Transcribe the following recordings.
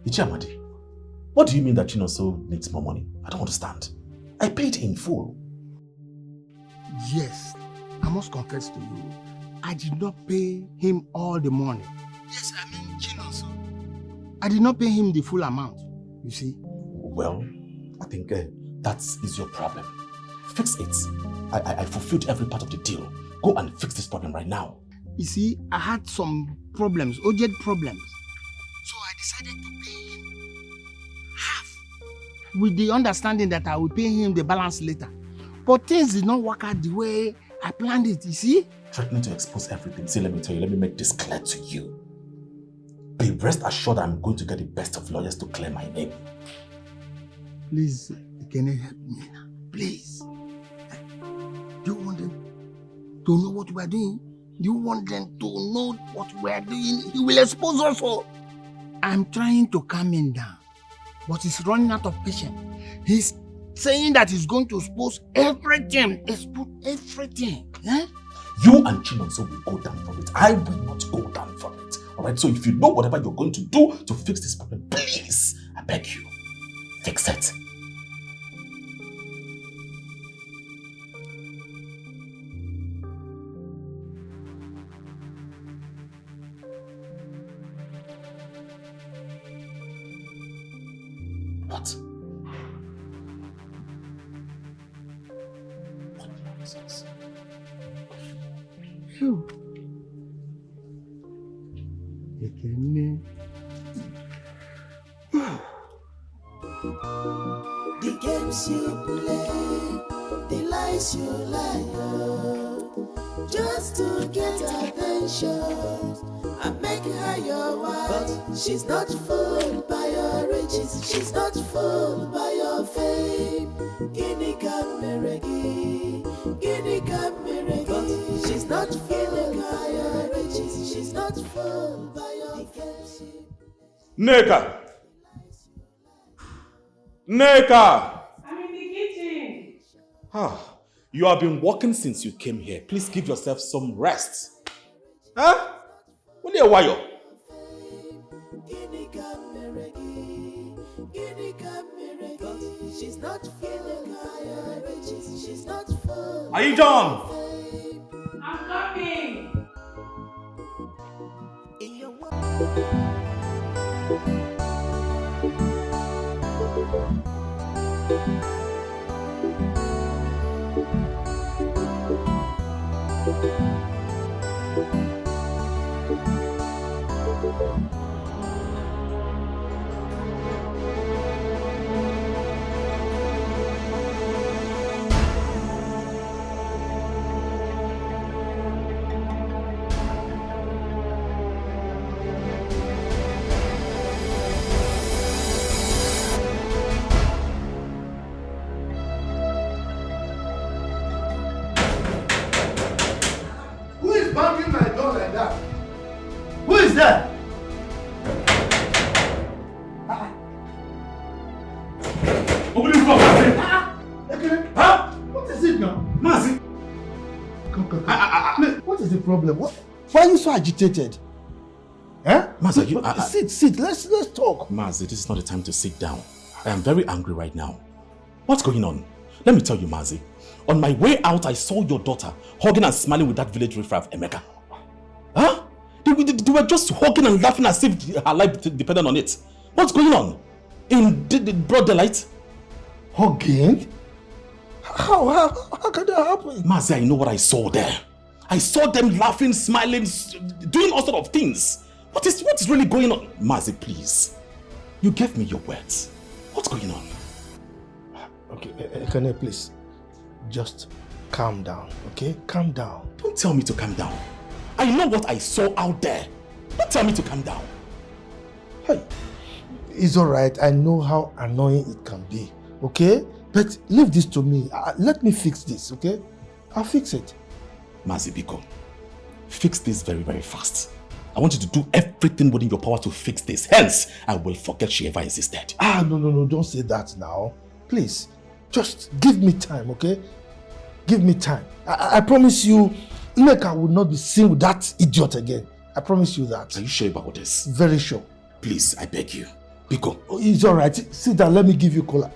Ichiamadi, what do you mean that Chinonso needs more money? I don't understand. I paid in full. Yes, I must confess to you, I did not pay him all the money. Yes, I mean Chinonso. I did not pay him the full amount, you see. Well, I think that is your problem. Fix it. I fulfilled every part of the deal. Go and fix this problem right now. You see, I had some problems, urgent problems. So I decided to pay him half, with the understanding that I will pay him the balance later. But things did not work out the way I planned it, you see? Threatening to expose everything. See, let me tell you, let me make this clear to you. Be rest assured I'm going to get the best of lawyers to clear my name. Please, can you help me now? Please. Do you want them to know what we are doing? Do you want them to know what we are doing? He will expose us all. I'm trying to calm him down, but he's running out of patience. He's saying that he's going to expose everything. Expose everything. Eh? You and Chinonso will go down from it. I will not go down from it. Alright, so if you know whatever you're going to do to fix this problem, please, I beg you, fix it. What? What nonsense? Phew. The games you play, the lies you lie, just to get attention and make her your wife. But she's not fooled by your riches, she's not fooled by your fame. Guinea Cameregi, Guinea Cameregi. She's not fooled by your riches, she's not fooled by your fame. Neka! Neka! I'm in the kitchen. You have been working since you came here. Please give yourself some rest. Huh? Only a while. She's not feeling higher riches, she's not full. Are you done? I'm coming. Banging my door like that. Who is that? Open the door, Mazi! Huh? What is it now? Mazi! Come. What is the problem? Why are you so agitated? Huh? Mazi, sit. Let's talk. Mazi, this is not the time to sit down. I am very angry right now. What's going on? Let me tell you, Mazi. On my way out, I saw your daughter hugging and smiling with that village riffraff, Emeka. Huh? They were just hugging and laughing as if her life depended on it. What's going on? In the broad daylight? Hugging? How can that happen? Mazi, I know what I saw there. I saw them laughing, smiling, doing all sorts of things. What is really going on? Mazi, please. You gave me your words. What's going on? Okay, Ekene, please. Just calm down, okay? Calm down. Don't tell me to calm down. I know what I saw out there. Don't tell me to calm down. Hey, it's alright. I know how annoying it can be, okay? But leave this to me. Let me fix this, okay? I'll fix it. Mazi Biko, fix this very, very fast. I want you to do everything within your power to fix this. Hence, I will forget she ever existed. No, don't say that now. Please, just give me time, okay? Give me time. I promise you, Neka will not be seen with that idiot again. I promise you that. Are you sure about this? Very sure. Please, I beg you. Biko. Oh, it's all right. Sit down. Let me give you cola.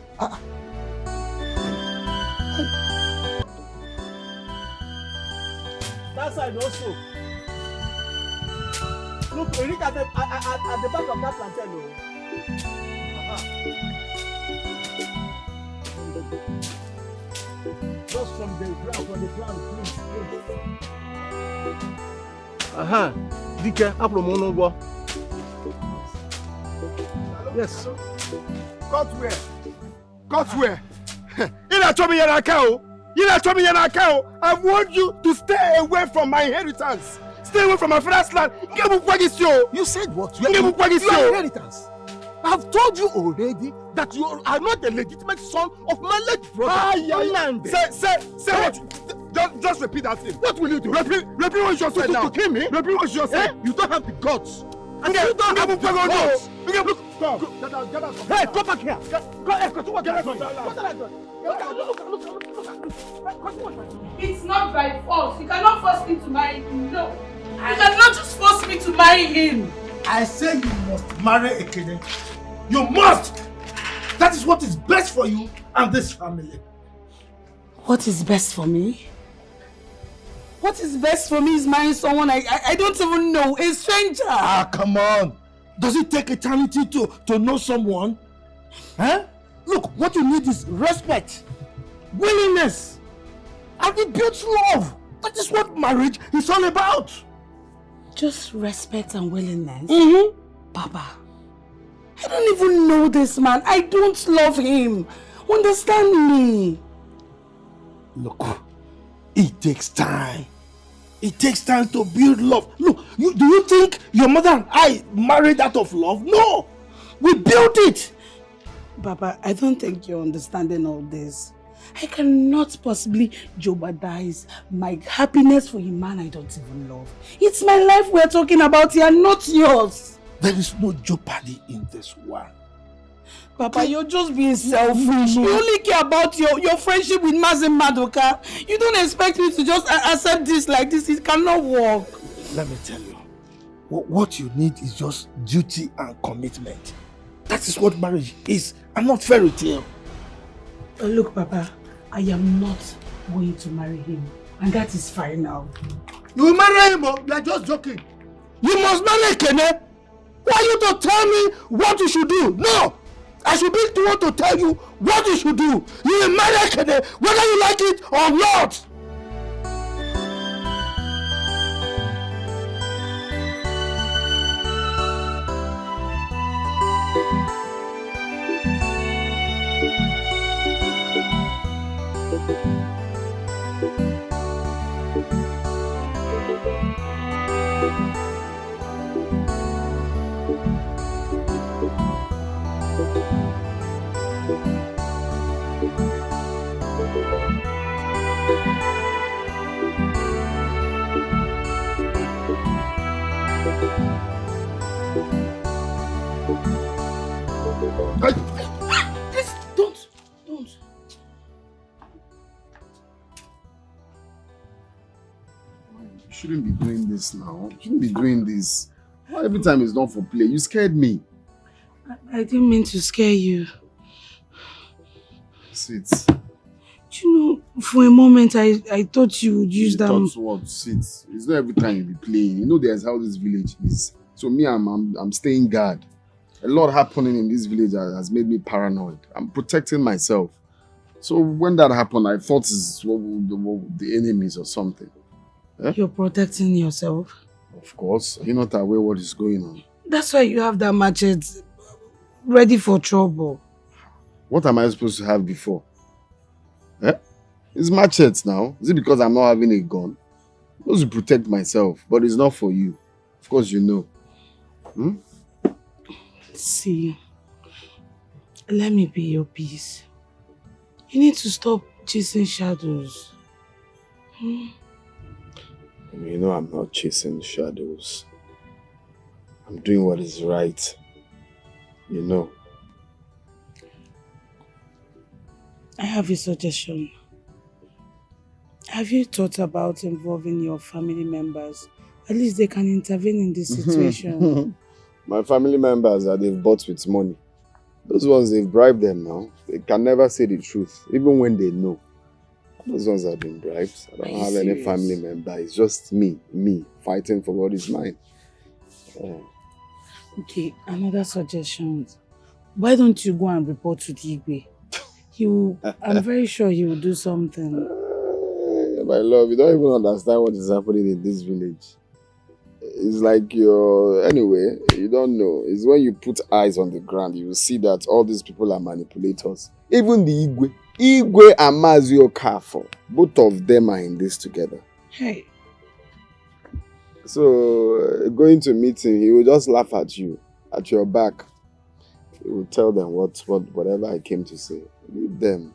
That side also. Look, Eric at the back of that plantain. Just from the ground, please. Dikeh, Aplomono. Yes. Cut where? Cut where? You not tell me you're not cow. You not tell me you're not cow. I want you to stay away from my inheritance. Stay away from my father's land. You said what? Your inheritance. I've told you already that you are not a legitimate son of my late brother. Say what? Just repeat that thing. What will you do? Repeat what you just said now. To kill me? Repeat what you just said. You don't have the guts. And you don't have the guts. Hey, come back here. It's not by force. You cannot force me to marry him. No. You cannot just force me to marry him. I say you must marry Ekene. You must! That is what is best for you and this family. What is best for me? What is best for me is marrying someone I don't even know, a stranger. Ah, come on. Does it take eternity to know someone? Huh? Look, what you need is respect, willingness, and it builds love. That is what marriage is all about. Just respect and willingness? Mm-hmm. Papa, I don't even know this man. I don't love him. Understand me. Look, it takes time. It takes time to build love. Look, do you think your mother and I married out of love? No! We built it! Papa, I don't think you're understanding all this. I cannot possibly jeopardize my happiness for a man I don't even love. It's my life we're talking about here, not yours. There is no jeopardy in this one. Papa, you're just being selfish. You only care about your friendship with Mazin Madoka. You don't expect me to just accept this like this. It cannot work. Let me tell you, what you need is just duty and commitment. That is what marriage is, and not fairy tale. Look, Papa, I am not going to marry him. And that is fine now. You will marry him, you are just joking. You must marry Kene. Why are you to tell me what you should do? No! I should be the one to tell you what you should do. You will marry Kene, whether you like it or not. Please, don't. You shouldn't be doing this now. You shouldn't be doing this. Why every time it's done for play? You scared me. I didn't mean to scare you. Sit. Do you know, for a moment I thought you would use that. Thought what? Sit. It's not every time you be playing. You know there's how this village is. So me, I'm staying guard. A lot happening in this village has made me paranoid. I'm protecting myself. So when that happened, I thought it's the enemies or something. Eh? You're protecting yourself? Of course. You're not aware what is going on. That's why you have that machete ready for trouble. What am I supposed to have before? Eh? It's machetes now. Is it because I'm not having a gun? I'm supposed to protect myself, but it's not for you. Of course you know. Hmm? See, let me be your peace. You need to stop chasing shadows. You know I'm not chasing shadows. I'm doing what is right. You know. I have a suggestion. Have you thought about involving your family members At least they can intervene in the situation. My family members that they've bought with money. Those ones, they've bribed them now. They can never say the truth, even when they know. Those ones have been bribed. I don't have any family member. It's just me fighting for what is mine. Okay, another suggestion. Why don't you go and report to Dikeh? I'm very sure he will do something. My love, you don't even understand what is happening in this village. It's like anyway, you don't know. It's when you put eyes on the ground, you will see that all these people are manipulators. Even the Igwe and Mazio Kafo, both of them are in this together. Hey. So, going to meet him, he will just laugh at you, at your back. He will tell them whatever I came to say. Leave them.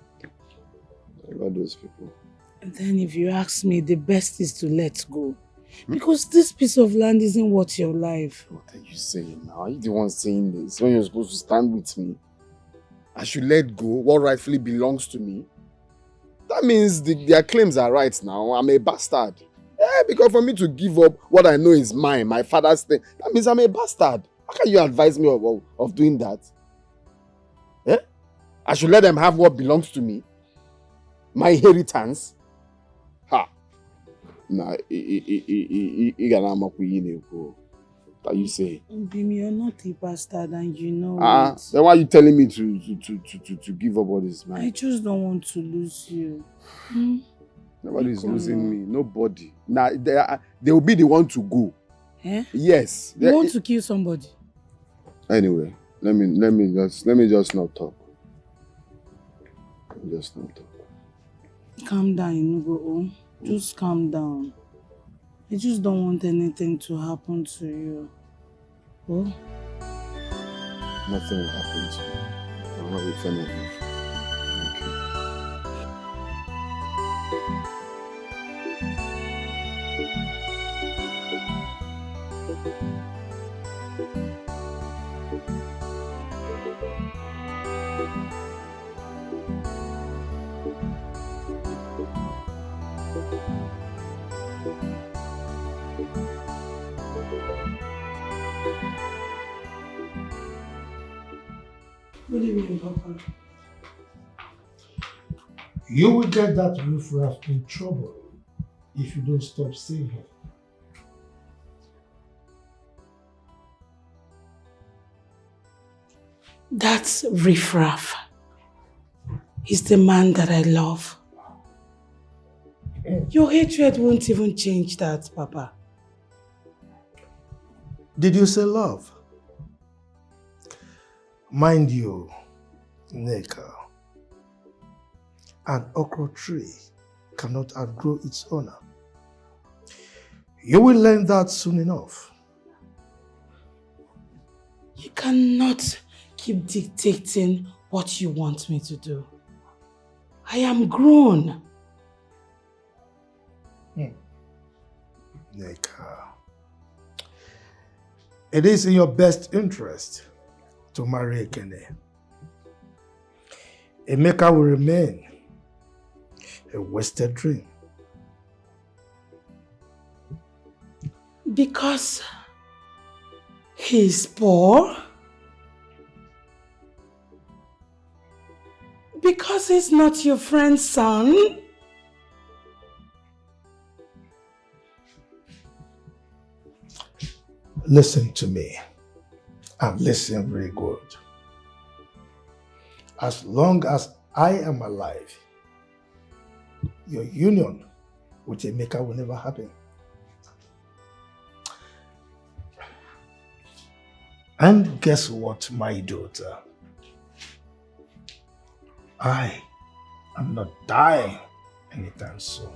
About those people. And then if you ask me, the best is to let go. Because this piece of land isn't worth your life. What are you saying now? Are you the one saying this? When you're supposed to stand with me? I should let go what rightfully belongs to me? That means their claims are right now. I'm a bastard. Because for me to give up what I know is mine, my father's thing, that means I'm a bastard. How can you advise me of doing that? I should let them have what belongs to me? My inheritance? Ha! Nah, what you say? Bim, you're not a bastard and you know it. Then why are you telling me to give up what is mine? I just don't want to lose you. Nobody's losing me. Nobody. Now they will be the one to go. Yes. You want to kill somebody? Anyway, let me just not talk. Just not talk. Calm down, Inugo. Just calm down. I just don't want anything to happen to you. Oh? Nothing will happen to you. I'm not a fan of you. What do you mean, Papa? You will get that riffraff in trouble if you don't stop seeing him. That's riffraff. He's the man that I love. Your hatred won't even change that, Papa. Did you say love? Mind you, Nneka, an okra tree cannot outgrow its owner. You will learn that soon enough. You cannot keep dictating what you want me to do. I am grown. Nneka, it is in your best interest to marry Ekene. Emeka will remain a wasted dream. Because he's poor? Because he's not your friend's son? Listen to me, and listen very good. As long as I am alive, your union with Emeka will never happen. And guess what, my daughter? I am not dying anytime soon.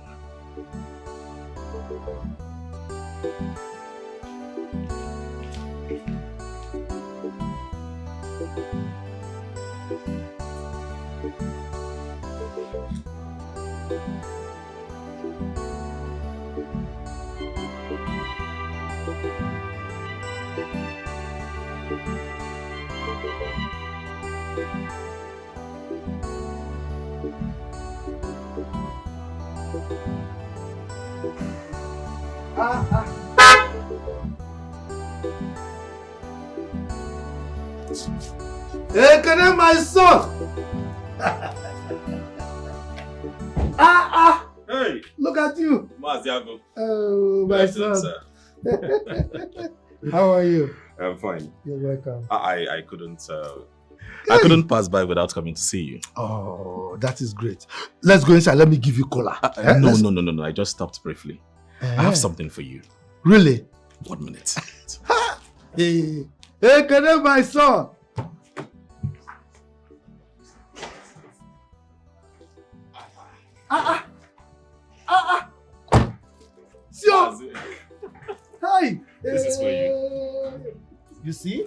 Hey, can I my son? Hey! Look at you. Maziago. Oh, my son. How are you? I'm fine. You're welcome. I couldn't pass by without coming to see you. Oh, that is great. Let's go inside. Let me give you cola. No. I just stopped briefly. I have something for you. Really? 1 minute. Hey, can I my son? Sure. Hi. This is for you. You see?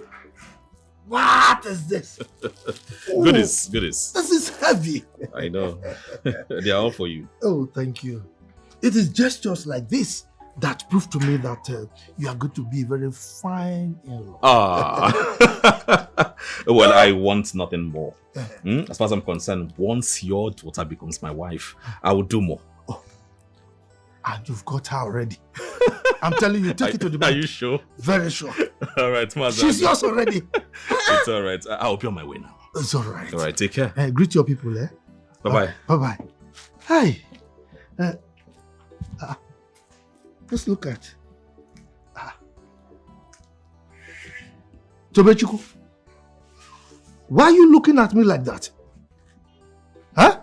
What is this? Goodies. This is heavy. I know. They are all for you. Oh, thank you. It is gestures like this that prove to me that you are going to be very fine in law. Well, I want nothing more. As far as I'm concerned, once your daughter becomes my wife, I will do more. Oh. And you've got her already. I'm telling you, take it to the bank. Are you sure? Very sure. All right, Maza. She's yours already. It's all right. I'll be on my way now. It's all right. All right, take care. Greet your people, eh? Bye-bye. Bye-bye. Hi. Let's look at. Tobechukwu, why are you looking at me like that? Huh?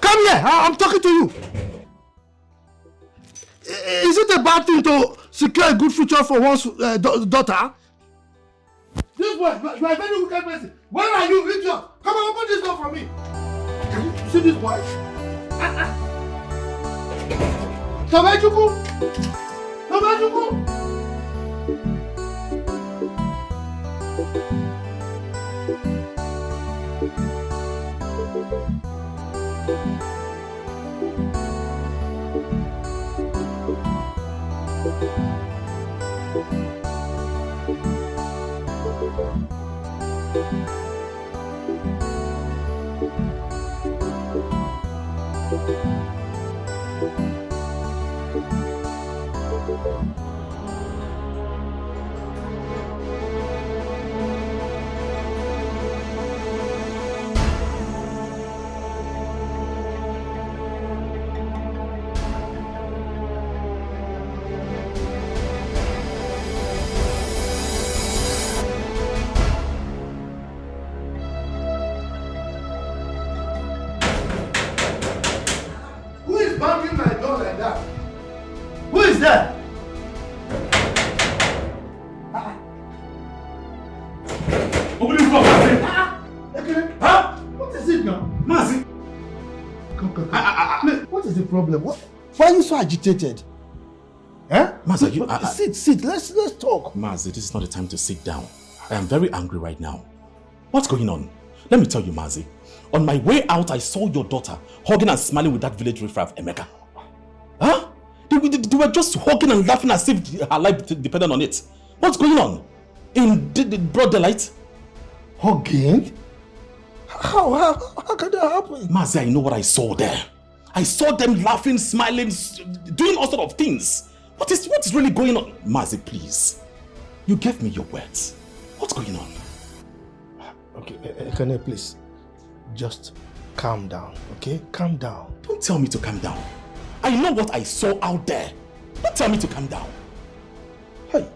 Come here. I'm talking to you. Is it a bad thing to secure a good future for one's daughter? This boy, you are a very wicked person. Where are you, idiot? Come on, open this door for me. Can you see this boy? Tobechukwu! Tobechukwu! Problem. Why are you so agitated? Eh? Mazi, sit. Let's talk. Mazi, this is not the time to sit down. I am very angry right now. What's going on? Let me tell you, Mazi. On my way out, I saw your daughter hugging and smiling with that village riffraff, Emeka. Huh? They were just hugging and laughing as if her life depended on it. What's going on? In broad daylight? Hugging? How can that happen? Mazi, I know what I saw there. I saw them laughing, smiling, doing all sorts of things. What is really going on? Mazi, please. You gave me your words. What's going on? Okay, can I please just calm down, okay? Calm down. Don't tell me to calm down. I know what I saw out there. Don't tell me to calm down. Hey,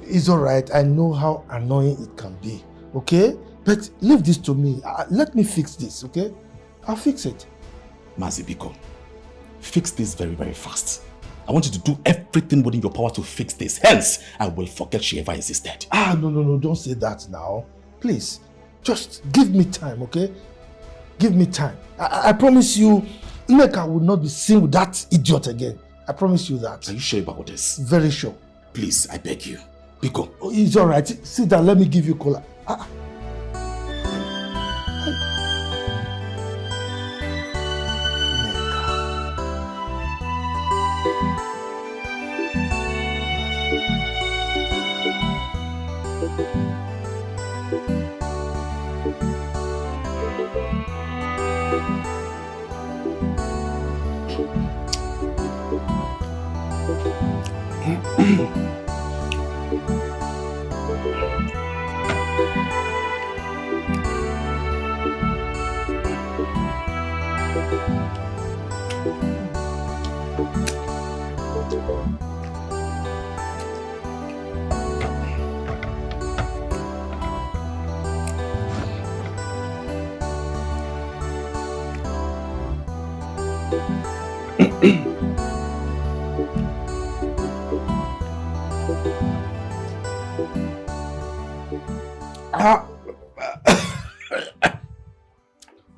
it's all right. I know how annoying it can be, okay? But leave this to me. Let me fix this, okay? I'll fix it. Mazi Biko, fix this very, very fast. I want you to do everything within your power to fix this. Hence, I will forget she ever existed. No, don't say that now. Please, just give me time, okay? Give me time. I promise you, Nneka will not be seen with that idiot again. I promise you that. Are you sure about this? Very sure. Please, I beg you. Biko. Oh, it's all right. Sit down, let me give you cola.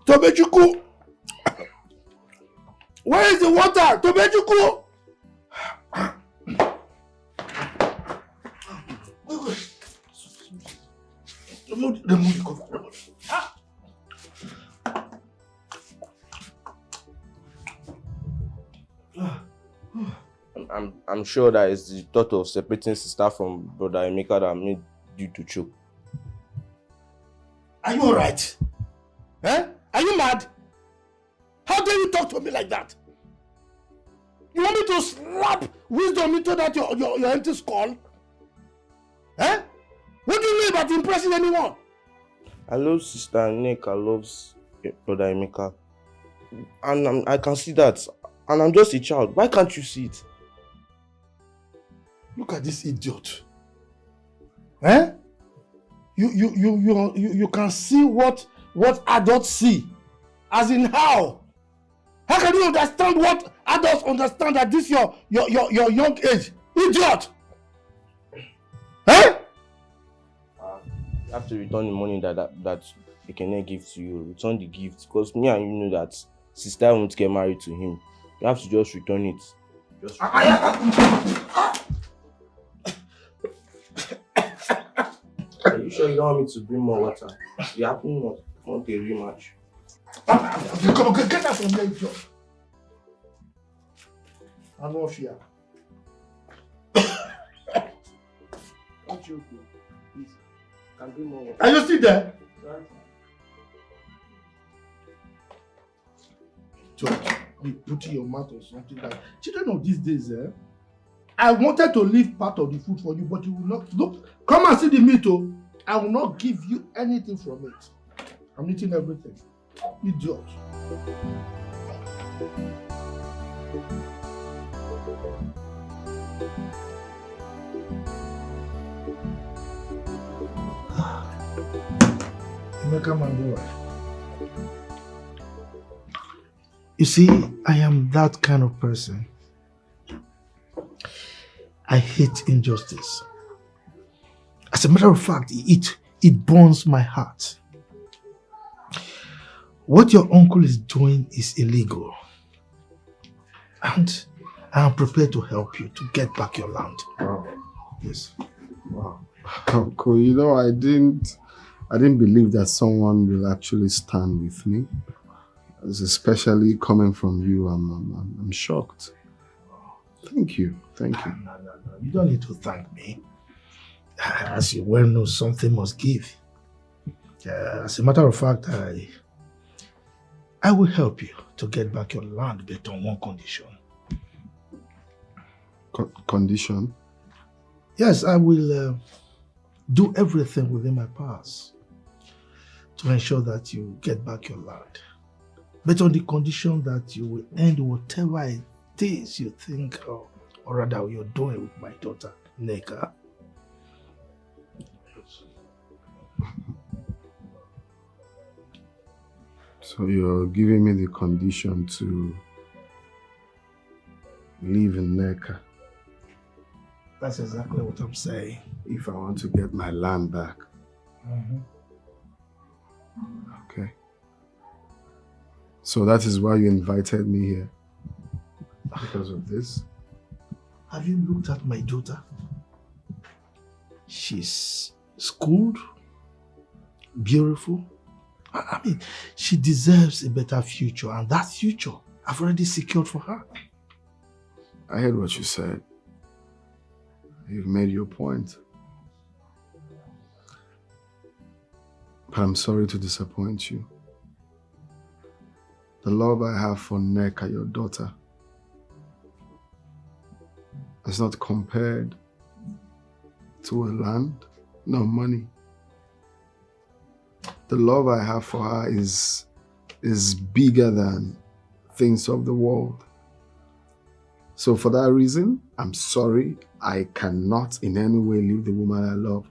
Tobechuku! Where is the water? Tobechuku! Remove the cover. I'm sure that it's the thought of separating sister from brother Emeka that made you to choke. Are you alright? Eh? Are you mad? How dare you talk to me like that? You want me to slap wisdom into that your empty skull? Eh? What do you mean about impressing anyone? I love sister Nneka loves brother Emeka. And I can see that. And I'm just a child. Why can't you see it? Look at this idiot. Eh? You can see what adults see. As in how? How can you understand what adults understand at this your young age? Idiot! Eh? You have to return the money that Ekene gives to you. Return the gift. Because me and you know that sister won't get married to him. You have to just return it. Are you sure you don't want me to bring more water? You happen not want a rematch. Come on, get that from there, idiot. I'm not fear. Don't you, please. Can bring more water. Are you still there? Sorry. George, be putting your mouth or something like that. Children of these days, I wanted to leave part of the food for you, but you will not. Look, come and see the meat, oh. I will not give you anything from it. I'm eating everything. Idiot. Emeka, my boy. You see, I am that kind of person. I hate injustice. As a matter of fact, it burns my heart. What your uncle is doing is illegal. And I am prepared to help you to get back your land. Wow. Yes. Wow. Uncle, you know, I didn't believe that someone will actually stand with me. Especially coming from you, I'm shocked. Thank you. Thank you. No. You don't need to thank me. As you well know, something must give. As a matter of fact, I will help you to get back your land, but on one condition. Condition? Yes, I will do everything within my powers to ensure that you get back your land. But on the condition that you will end whatever it is you think, or rather you're doing with my daughter, Nneka. So you're giving me the condition to live in Nneka? That's exactly what I'm saying. If I want to get my land back. Okay. So that is why you invited me here? Because of this? Have you looked at my daughter? She's schooled, beautiful. I mean, she deserves a better future, and that future I've already secured for her. I heard what you said. You've made your point. But I'm sorry to disappoint you. The love I have for Nneka, your daughter, is not compared to a land, no money. The love I have for her is bigger than things of the world. So for that reason, I'm sorry, I cannot in any way leave the woman I love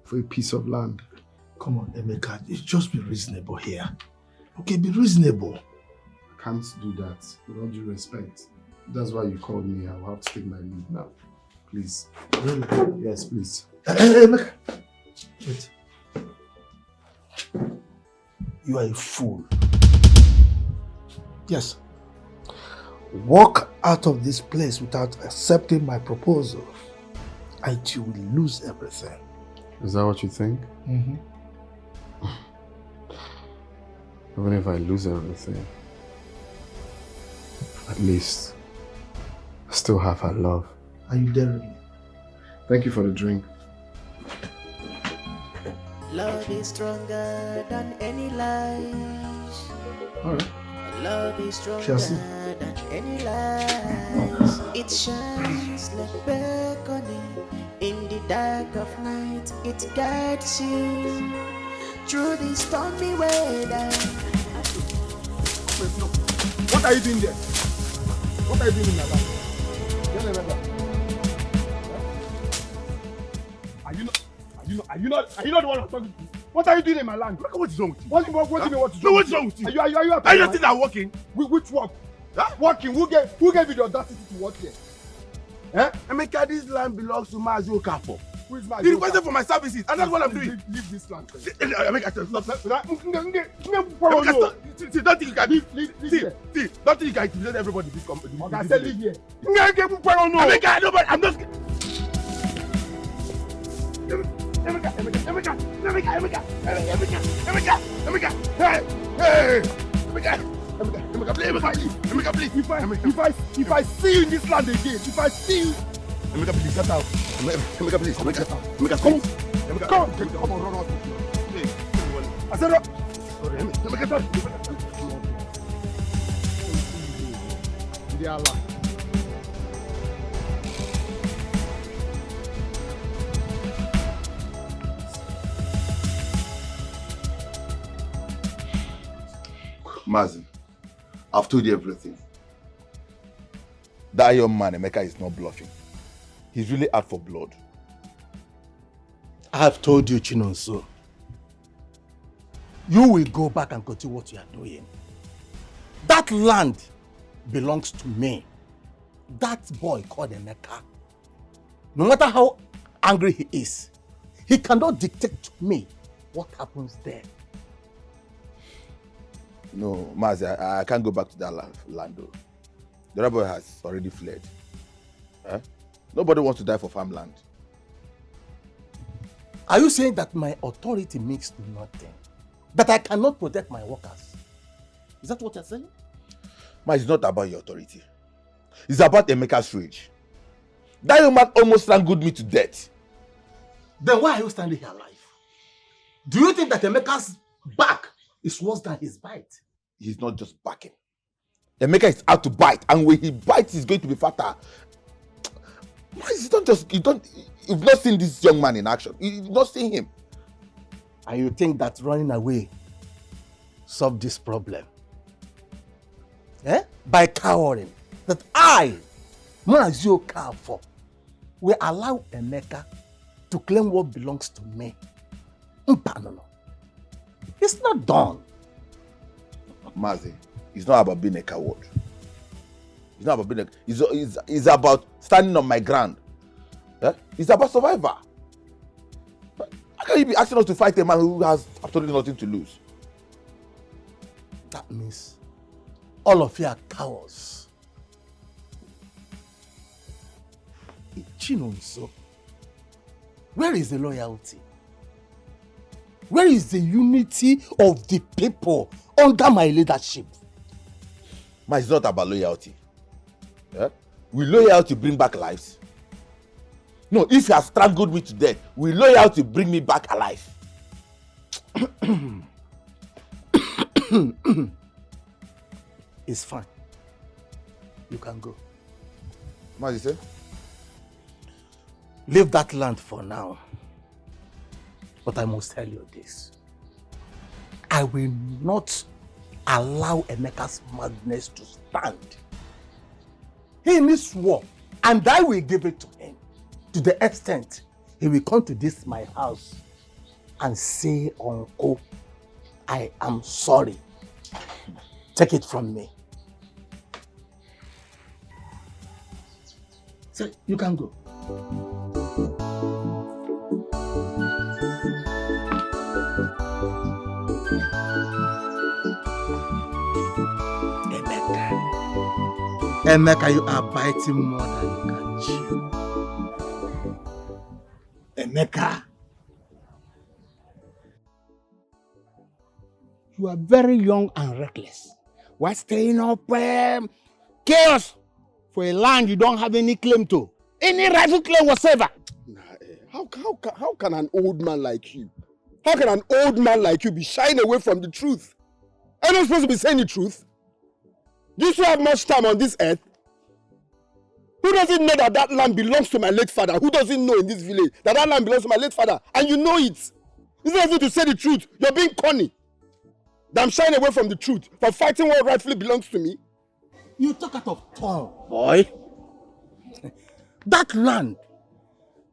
for a piece of land. Come on, Emeka, just be reasonable here. Okay, be reasonable. I can't do that, with all due respect. That's why you called me. I'll have to take my leave now. Please. Really? Yes, please. Hey, Emeka. Wait. You are a fool. Yes. Walk out of this place without accepting my proposal, and you will lose everything. Is that what you think? Mm-hmm. Even if I lose everything, at least I still have her love. Are you daring me? Thank you for the drink. Love is stronger than any lies. Alright. Love is stronger Chelsea. than any lies. It shines like beckoning in the dark of night. It guides you through the stormy weather. What are you doing there? What are you doing in my life? Are you not the one I'm talking to? What are you doing in my land? Look, what is wrong with you? What do you mean? What is No, wrong what's wrong with you? Are you Are you still not working? Which work? Huh? Working? Who gave you the audacity to work here? Eh? Emeka, this land belongs to Mazi Okafor. Who is my He requested for my services, and that's what I'm doing. Leave this land. Emeka, stop. Oh, no. See, don't think you can Leave see, here. don't think you can intimidate everybody in this company. Okay, I said leave here. Emeka, nobody, I'm not. Emeka, please. If I see you in this land again, if I see you, Emeka, please, get out. Emeka, please. Emeka, come. Come on, run out. I said, Emeka, sorry. Allah. Mazi, I've told you everything. That young man, Emeka, is not bluffing. He's really out for blood. I have told you, Chinonso. You will go back and continue what you are doing. That land belongs to me. That boy called Emeka, no matter how angry he is, he cannot dictate to me what happens there. No, Mazi, I can't go back to that land though. The other boy has already fled. Nobody wants to die for farmland. Are you saying that my authority means nothing? That I cannot protect my workers? Is that what you're saying? Ma, it's not about your authority. It's about Emeka's rage. That young man almost strangled me to death. Then why are you standing here alive? Do you think that Emeka's back is worse than his bite? He's not just backing. Emeka is out to bite, and when he bites, he's going to be fatter. You've not seen this young man in action. You've not seen him. And you think that running away solve this problem? By cowering. That I, Mazi Okafor, will allow Emeka to claim what belongs to me. No. It's not done. Mazi, it's not about being a coward. It's not about being it's about standing on my ground. It's about survival. How can you be asking us to fight a man who has absolutely nothing to lose? That means all of you are cowards. Chinonso, where is the loyalty? Where is the unity of the people under my leadership? Man, it's not about loyalty. Will loyalty bring back lives? No, if you have strangled me to death, will loyalty bring me back alive? It's fine. You can go. What did you say? Leave that land for now. But I must tell you this. I will not allow Emeka's madness to stand. He needs war, and I will give it to him. To the extent he will come to this my house and say, Uncle, I am sorry. Take it from me. So you can go. Emeka, you are biting more than you can chew. Emeka, you are very young and reckless. Why stirring up chaos for a land you don't have any claim to? Any rightful claim whatsoever? Nah, how can an old man like you, be shying away from the truth? Are you not supposed to be saying the truth? Do you still have much time on this earth? Who doesn't know that land belongs to my late father? Who doesn't know in this village that land belongs to my late father? And you know it. It's not easy to say the truth. You're being corny. That I'm shying away from the truth, for fighting what rightfully belongs to me. You talk out of turn, boy. That land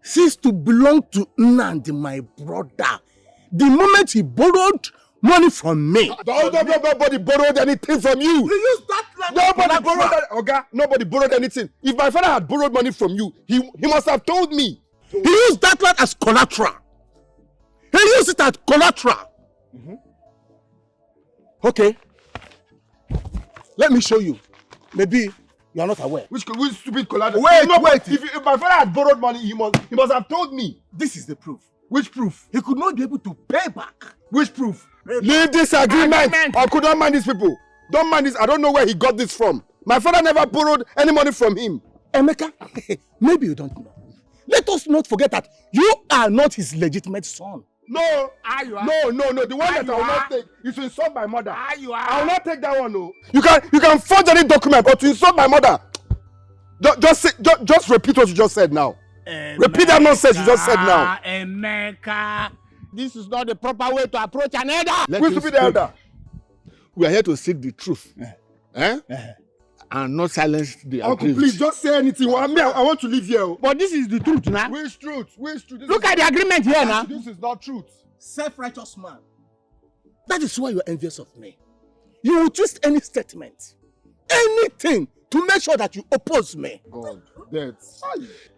ceased to belong to Nnamdi, my brother, the moment he borrowed money from me. Nobody borrowed anything from you. You used that land. Nobody borrowed anything. If my father had borrowed money from you, he must have told me. He used that land as collateral. He used it as collateral. Mm-hmm. Okay. Let me show you. Maybe you are not aware. Which stupid collateral? Wait. If my father had borrowed money, he must have told me. This is the proof. Which proof? He could not be able to pay back. Which proof? Leave this agreement. I could not mind these people. Don't mind this. I don't know where he got this from. My father never borrowed any money from him. Emeka, maybe you don't know. Let us not forget that you are not his legitimate son. No. No. The one that I will not take is to insult my mother. I will not take that one. No. You can forge any document, but to insult my mother. Just repeat what you just said now. Emeka, repeat that nonsense you just said now. Emeka, this is not the proper way to approach an elder. Who's to be the elder? We are here to seek the truth. And not silence the Uncle, please, just say anything. I want to live here. But this is the truth now. Which truth? Look at the agreement here now. This is not truth. Self-righteous man. That is why you are envious of me. You will twist any statement, anything, to make sure that you oppose me. God,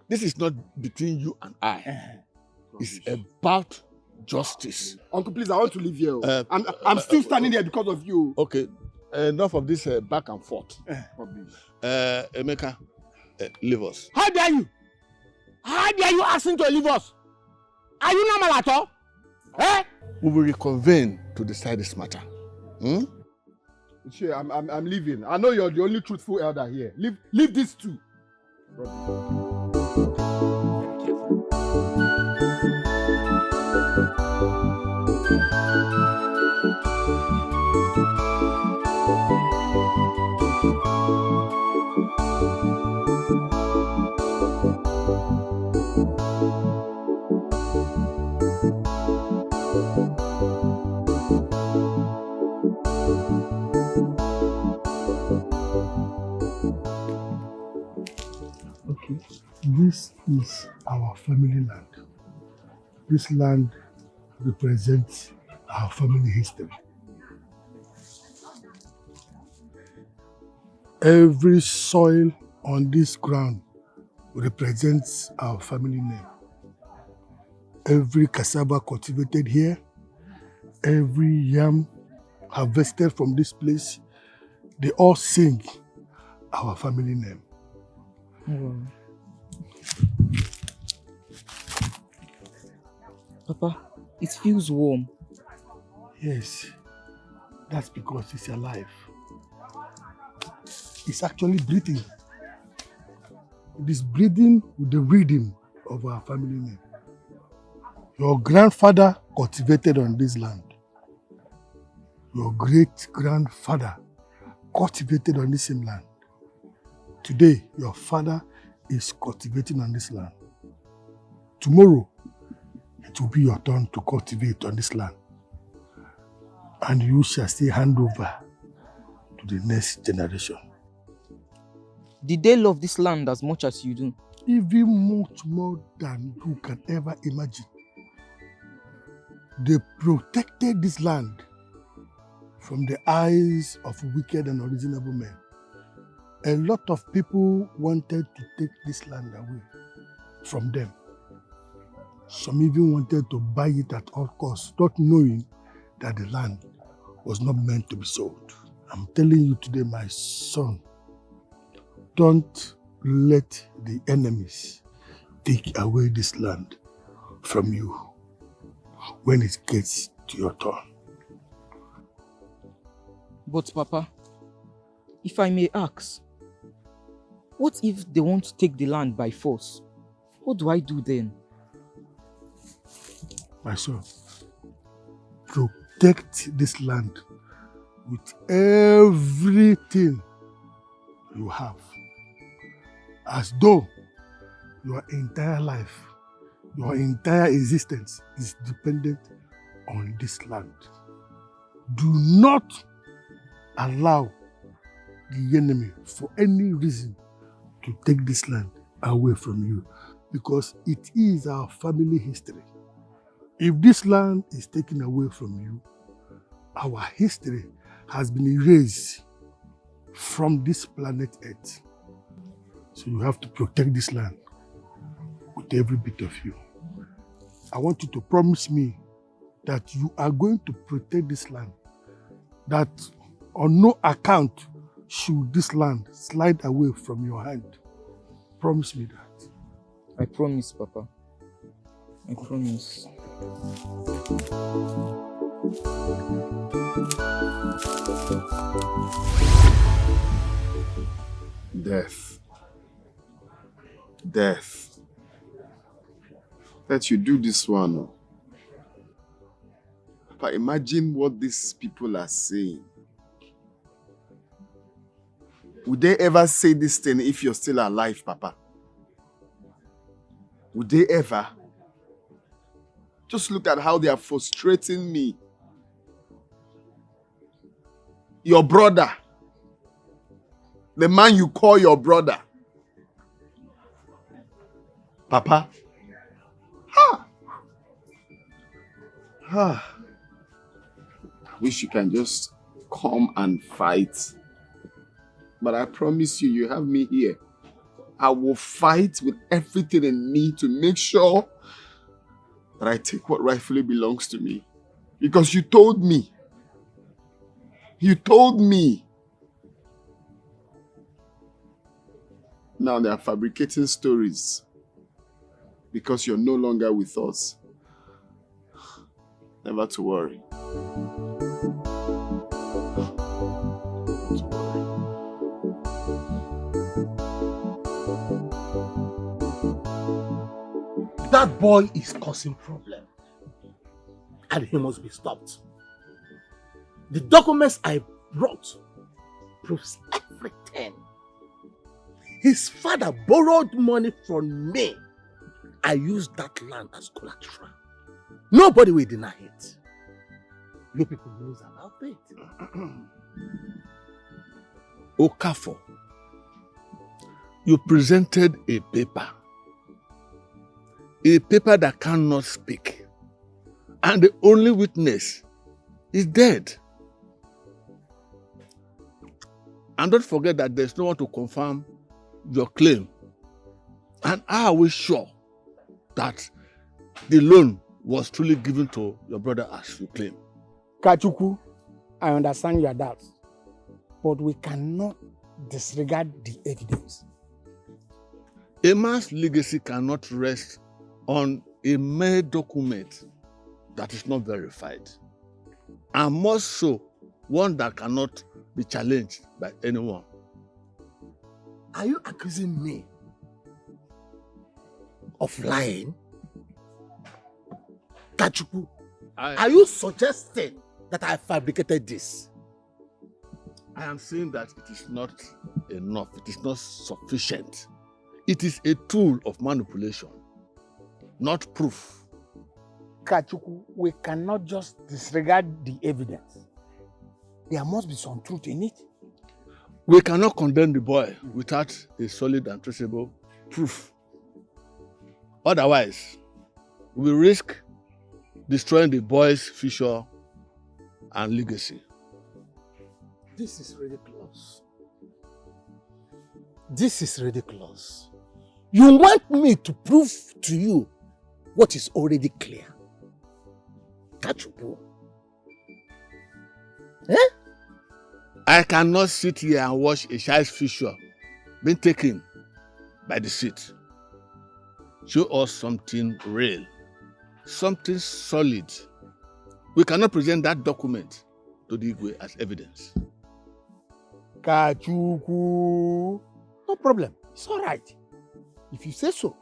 this is not between you and I. It's about justice. Uncle, please, I want to live here. I'm still standing here because of you. Okay. Enough of this back and forth. Emeka, leave us. How dare you? How dare you ask him to leave us? Are you normal at all? We will reconvene to decide this matter. Sure, I'm leaving. I know you're the only truthful elder here. Leave this too. This is our family land. This land represents our family history. Every soil on this ground represents our family name. Every cassava cultivated here, every yam harvested from this place, they all sing our family name. Papa, it feels warm. Yes, that's because it's alive. It's actually breathing. It is breathing with the rhythm of our family name. Your grandfather cultivated on this land. Your great-grandfather cultivated on this same land. Today, your father is cultivating on this land. Tomorrow, it will be your turn to cultivate on this land. And you shall still hand over to the next generation. Did they love this land as much as you do? Even much more than you can ever imagine. They protected this land from the eyes of wicked and unreasonable men. A lot of people wanted to take this land away from them. Some even wanted to buy it at all costs, not knowing that the land was not meant to be sold. I'm telling you today, my son, don't let the enemies take away this land from you when it gets to your turn. But Papa, if I may ask, what if they want to take the land by force? What do I do then? My son, protect this land with everything you have, as though your entire life, your entire existence is dependent on this land. Do not allow the enemy for any reason to take this land away from you, because it is our family history. If this land is taken away from you, our history has been erased from this planet Earth. So you have to protect this land with every bit of you. I want you to promise me that you are going to protect this land, that on no account should this land slide away from your hand. Promise me that. I promise, Papa. I promise. Death. Death. That you do this one. But imagine what these people are saying. Would they ever say this thing if you're still alive, Papa? Would they ever? Just look at how they are frustrating me. Your brother. The man you call your brother. Papa. Ha! Ha! I wish you can just come and fight. But I promise you, you have me here. I will fight with everything in me to make sure that I take what rightfully belongs to me. Because you told me. You told me. Now they are fabricating stories. Because you're no longer with us. Never to worry. That boy is causing problem, and he must be stopped. The documents I brought proves everything. His father borrowed money from me. I used that land as collateral. Nobody will deny it. You people knows about it. Okafor, you presented a paper that cannot speak, and the only witness is dead. And don't forget that there's no one to confirm your claim. And are we sure that the loan was truly given to your brother as you claim? Kachuku, I understand your doubts, but we cannot disregard the evidence. A man's legacy cannot rest on a mere document that is not verified, and more so, one that cannot be challenged by anyone. Are you accusing me of lying? Kachuku, are you suggesting that I fabricated this? I am saying that it is not enough, it is not sufficient. It is a tool of manipulation, not proof. Kachuku, we cannot just disregard the evidence. There must be some truth in it. We cannot condemn the boy without a solid and traceable proof. Otherwise, we risk destroying the boy's future and legacy. This is ridiculous. This is ridiculous. You want me to prove to you what is already clear? Kachuku. Eh? I cannot sit here and watch a child's future been taken by deceit. Show us something real, something solid. We cannot present that document to the Igwe as evidence. Kachuku. No problem. It's all right. If you say so.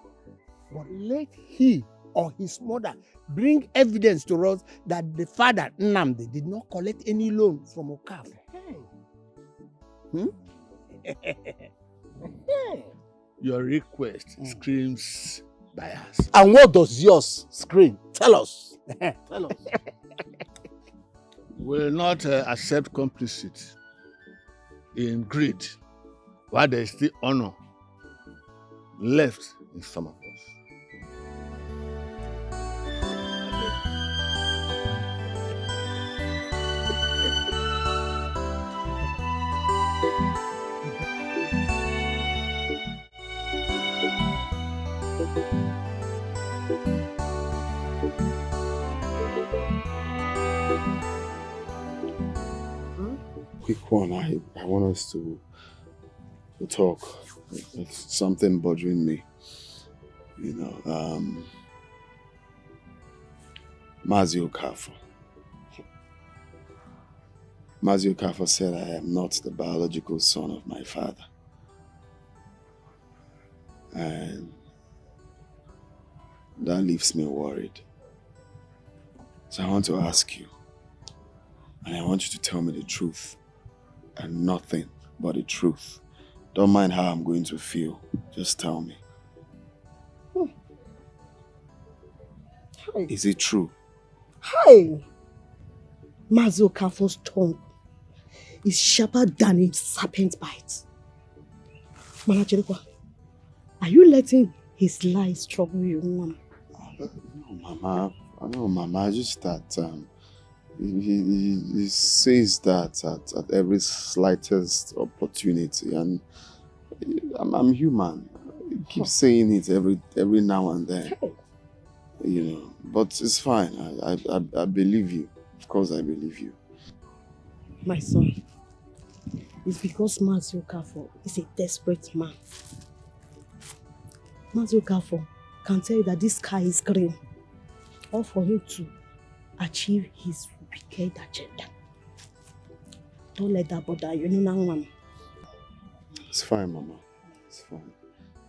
But let he or his mother bring evidence to us that the father, Nnamdi, did not collect any loan from Okafor. Your request screams bias. And what does yours scream? Tell us. Tell us. Will not accept complicit in greed while there is still honor left in some of us. Quick one, I want us to talk. It's something bothering me. You know, Mazi Okafor. Mazi Okafor said I am not the biological son of my father. And that leaves me worried. So I want to ask you, and I want you to tell me the truth, and nothing but the truth. Don't mind how I'm going to feel. Just tell me. Hi. Is it true? Hi. Mazi Okafor's tongue is sharper than a serpent bite. Manachirikwa, are you letting his lies trouble you, Mama? No, Mama. Just that he says that at every slightest opportunity, and I'm human. He keeps saying it every now and then. You know, but it's fine. I believe you. Of course, I believe you. My son, it's because Mazi Okafor is a desperate man. Mazi Okafor can tell you that this sky is green, all for him to achieve his wicked agenda. Don't let that bother you, Mama. It's fine, Mama. It's fine.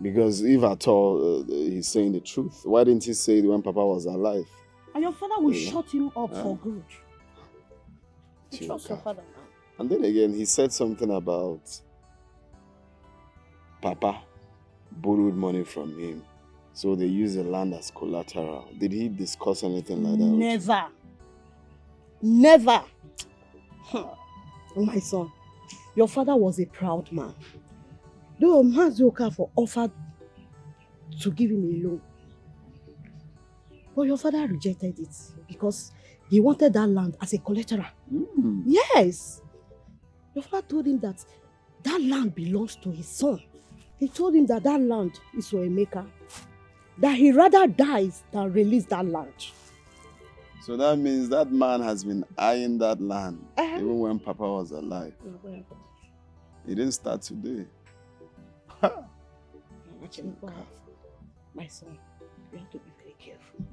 Because if at all he's saying the truth, why didn't he say it when Papa was alive? And your father will shut him up for good. Chioka. Trust your father now. And then again, he said something about Papa borrowed money from him. So they use the land as collateral. Did he discuss anything like that? Never. Never. My son, your father was a proud man. Though Mazi Okafor offered to give him a loan, but your father rejected it because he wanted that land as a collateral. Yes. Your father told him that that land belongs to his son. He told him that that land is for a maker. That he rather dies than release that land. So that means that man has been eyeing that land even when Papa was alive. He didn't start today. My son, you have to be very careful.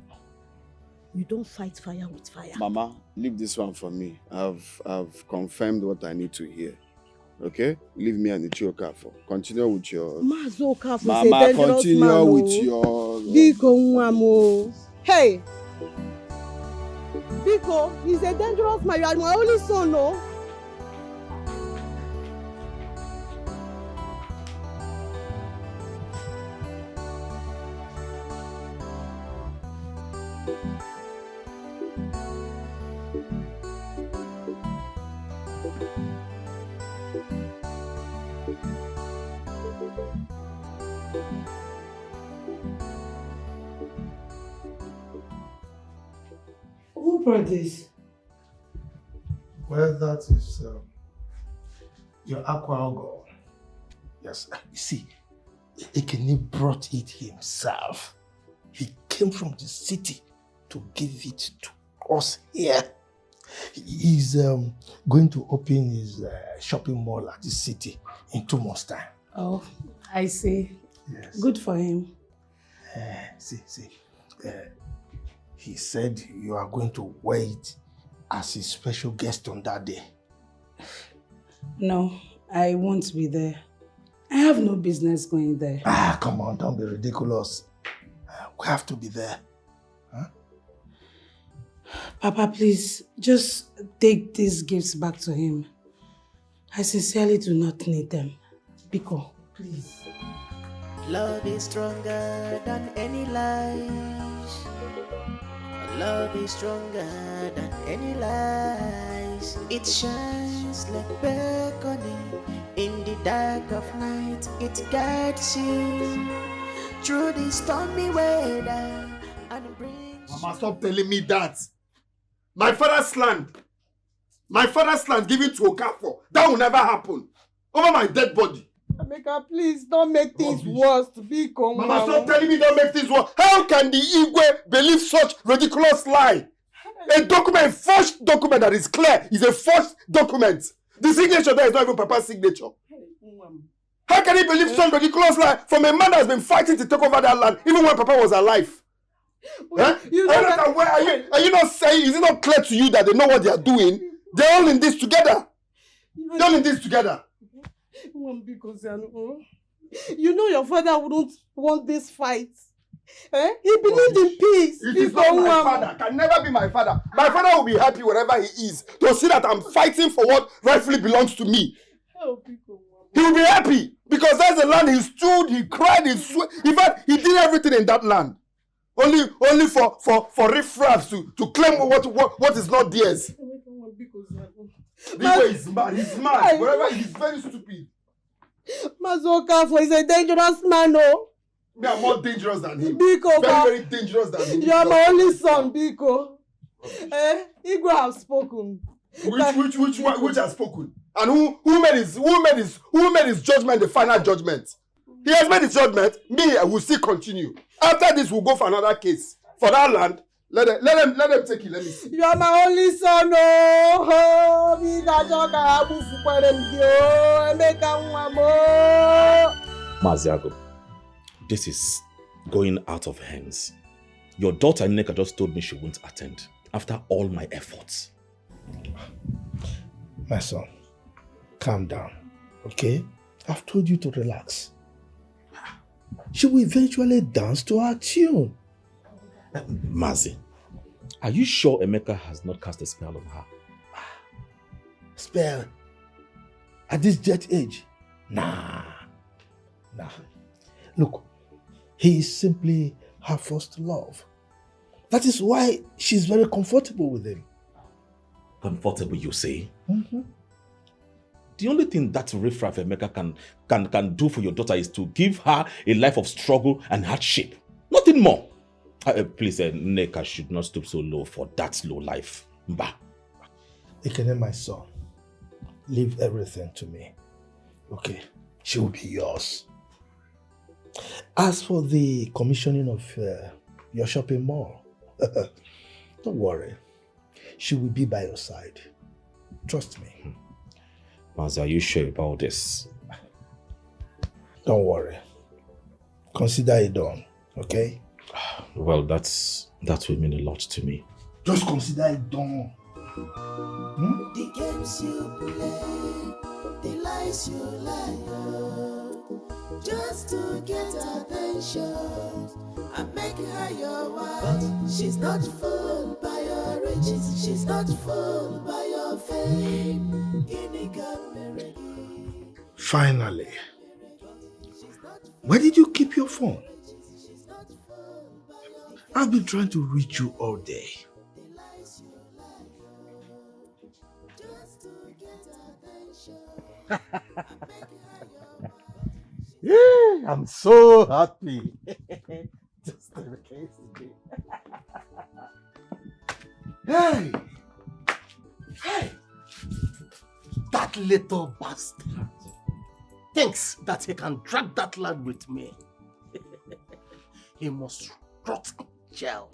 You don't fight fire with fire. Mama, leave this one for me. I've confirmed what I need to hear. Okay? Leave me and Ichi Okafor. Continue with your... Mazi Okafor is a Mama, dangerous continue man, with your... Biko Nwamo. Hey! Biko, he's a dangerous man. You are my only son, no? Who brought this? Well, that is your aqua alcohol. Yes, you see, Ekene brought it himself. He came from the city to give it to us here. He's going to open his shopping mall at the city in 2 months' time. Oh, I see. Yes. Good for him. See. He said you are going to wait as his special guest on that day. No, I won't be there. I have no business going there. Come on, don't be ridiculous. We have to be there. Huh? Papa, please, just take these gifts back to him. I sincerely do not need them. Biko, please. Love is stronger than any lies. Love is stronger than any lies. It shines like beckoning in the dark of night. It guides you through the stormy weather and brings. Mama, stop telling me that. My father's land given to Okafor, that will never happen. Over my dead body. Emeka, please don't make things worse. Biko, Mama, stop telling me don't make things worse. How can the Igwe believe such ridiculous lie? A document, forged document that is clear, is a forged document. The signature there is not even Papa's signature. How can he believe such ridiculous lie from a man that has been fighting to take over that land even when Papa was alive? Huh? Are you not saying, is it not clear to you that they know what they are doing? They're all in this together. They're all in this together. You know your father wouldn't want this fight. He believed in peace. It is not my father. Can never be my father. My father will be happy wherever he is to see that I'm fighting for what rightfully belongs to me. He will be happy because that's the land he stood, he cried, he sweat. In fact, he did everything in that land. Only for riffraffs to claim what is not theirs. This way is mad. He's mad. Wherever he's very stupid. Mazoka is a dangerous man, no? Me, I'm more dangerous than him. Biko, very dangerous than him. You are my only son, Biko. Igwe have spoken. Which has spoken? And who made his judgment the final judgment? He has made his judgment. Me, I will still continue. After this, we'll go for another case. For that land, let them take it. Let me see. You are my only son, oh. Maziago, this is going out of hands. Your daughter Nneka just told me she won't attend after all my efforts. My son, calm down, okay? I've told you to relax. She will eventually dance to our tune. Mazi, are you sure Emeka has not cast a spell on her? Spell? At this jet age? Nah. Look, he is simply her first love. That is why she's very comfortable with him. Comfortable, you say? Mm-hmm. The only thing that riffraff Emeka can do for your daughter is to give her a life of struggle and hardship. Nothing more. Please, Nneka should not stoop so low for that low life. Mba. Ekene, my son, leave everything to me. Okay? She will be yours. As for the commissioning of your shopping mall, don't worry. She will be by your side. Trust me. Mazi, are you sure about this? Don't worry. Consider it done, okay? Well, that will mean a lot to me. Just consider it done. The games you play, the lies you lie, just to get attention and make her your wife. She's not fooled by your riches, she's not fooled by your fame. Finally. Where did you keep your phone? I've been trying to reach you all day. Yeah, I'm so happy. Just the case today. Hey! That little bastard thinks that he can drag that lad with me. He must rot in jail.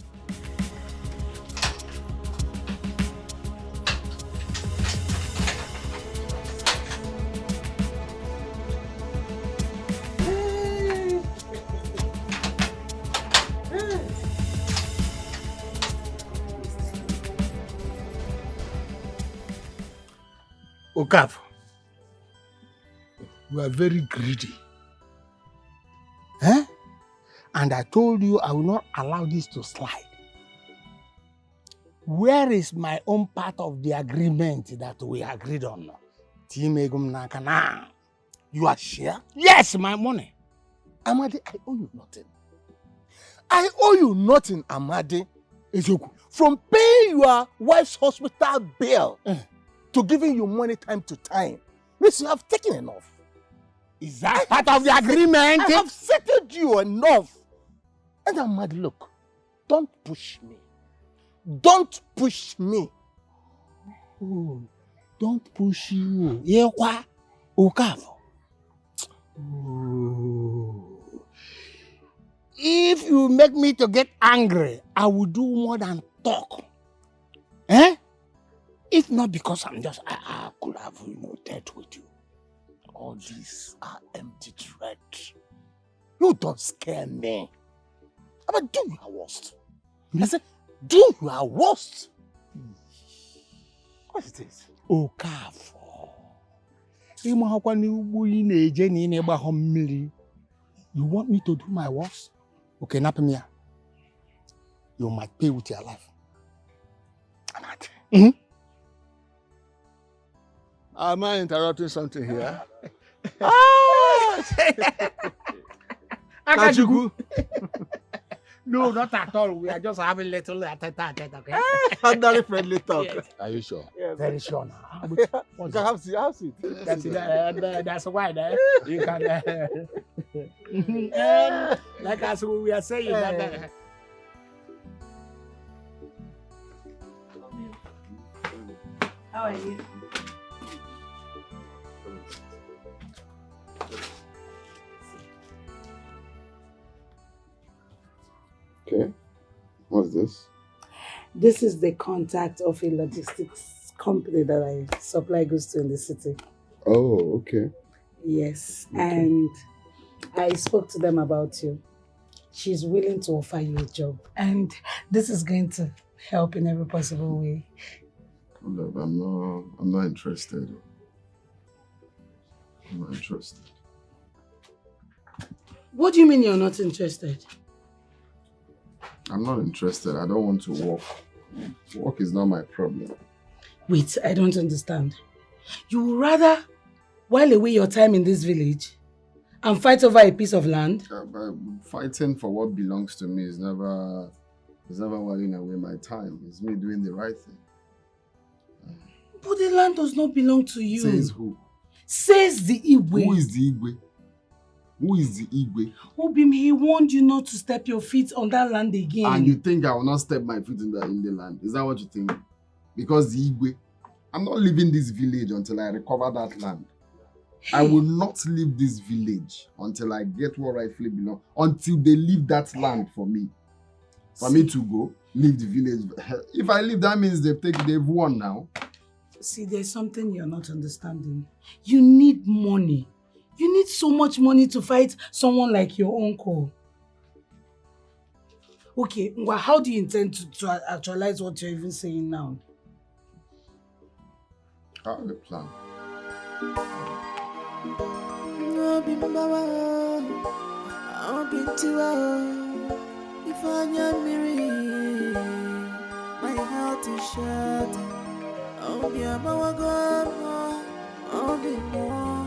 Okafor, you are very greedy. Eh? And I told you I will not allow this to slide. Where is my own part of the agreement that we agreed on? You are share? Yes, my money. Amadi, I owe you nothing. I owe you nothing, Amadi. From paying your wife's hospital bill to giving you money time to time. Miss, you have taken enough. Is that part of the agreement? I have settled you enough. And Amadi, look, don't push me. Don't push me. Oh, don't push you. Yewa Okafor. Oh. If you make me to get angry, I will do more than talk. Eh? If not because I could have, dealt with you. All these are empty threats. You don't scare me. But do your worst. I said, do your worst. What is this? Okafor. You want me to do my worst? Okay, Napamia. You might pay with your life. Am I interrupting something here? Akajugu. No, not at all. We are just having little tete-a-tete, okay? Very friendly talk. Yes. Are you sure? Yes. Very sure now. You can have it. That's why you can. Like as we are saying that. How are you? Okay. What's this? This is the contact of a logistics company that I supply goods to in the city. Oh, okay. Yes, Okay. and I spoke to them about you. She's willing to offer you a job, and this is going to help in every possible way. Look, I'm not interested. I'm not interested. What do you mean you're not interested? I'm not interested. I don't want to work. Work is not my problem. Wait, I don't understand. You would rather while away your time in this village and fight over a piece of land? But fighting for what belongs to me is never whiling away my time. It's me doing the right thing. But the land does not belong to you. Says who? Says the Igwe. Who is the Igwe? Who is the Igwe? Obim, he warned you not to step your feet on that land again. And you think I will not step my foot in the land? Is that what you think? Because the Igwe, I'm not leaving this village until I recover that land. Hey. I will not leave this village until I get what rightfully belongs. Until they leave that land for me. For me to go, leave the village. If I leave, that means they've won now. See, there's something you're not understanding. You need money. You need so much money to fight someone like your uncle. Okay, well, how do you intend to actualize what you're even saying now? I have a plan. My heart is shattered. I'll be a mawagama. I'll be more.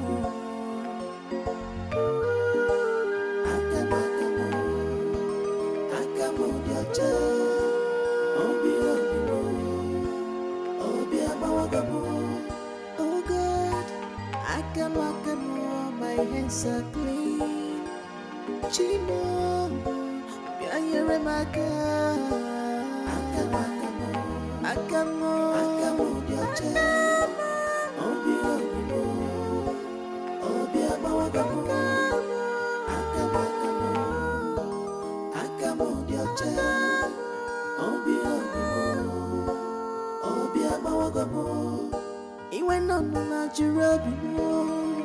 Oh God, my hands are clean. Chimo, Bianyeremaka. Akamo, Iwe no Retribution.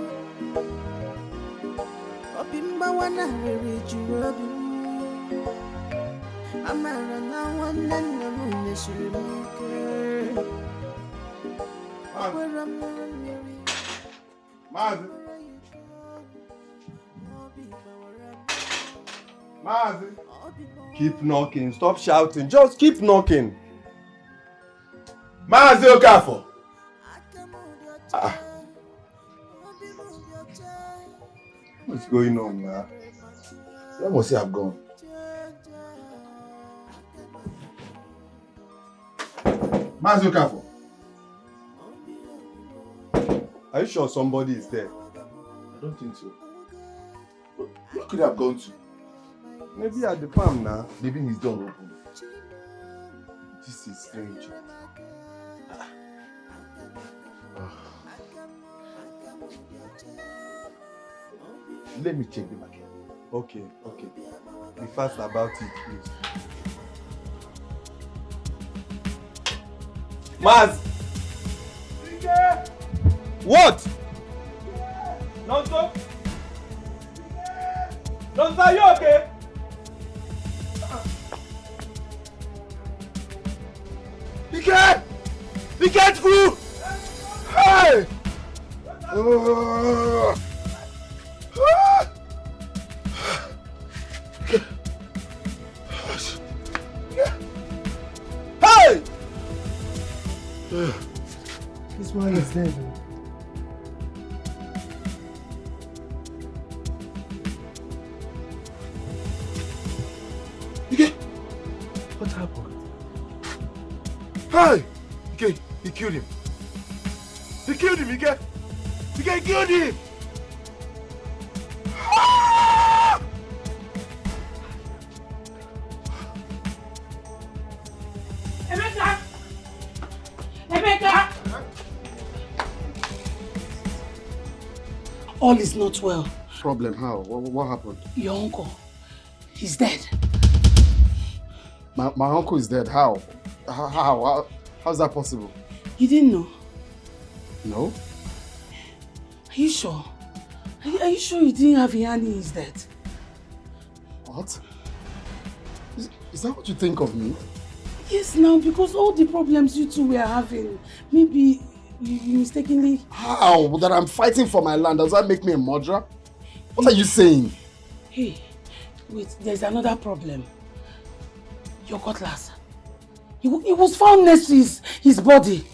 Obimba wana Retribution. Amara na wana na mune shirike. Mazi. Mazi. Keep knocking. Stop shouting. Just keep knocking. Mazi Okafor. What's going on, man? Where must he have gone? Mazi Okafor. Are you sure somebody is there? I don't think so. Where could he have gone to? Maybe at the farm now. Leaving his door open. This is strange. Let me check the market. Okay. Be fast about it, please. Maz! What? Tonto? Tonto, are you okay? Dikeh! Dikeh through! Hey! Hey! This one is dead. Dikeh! What happened? Hey! Dikeh, he killed him. He killed him, Dikeh! Dikeh, he killed him! All is not well. Problem, how? What happened? Your uncle, he's dead. My uncle is dead, how? How's that possible? You didn't know? No? Are you sure? Are you sure you didn't have a hand in his death? What? Is that what you think of me? Yes, now, because all the problems you two were having, maybe you mistakenly... How? That I'm fighting for my land, does that make me a murderer? What are you saying? Hey, wait, there's another problem. Your cutlass. It was found next to his body.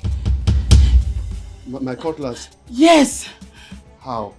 My cutlass? Yes! How?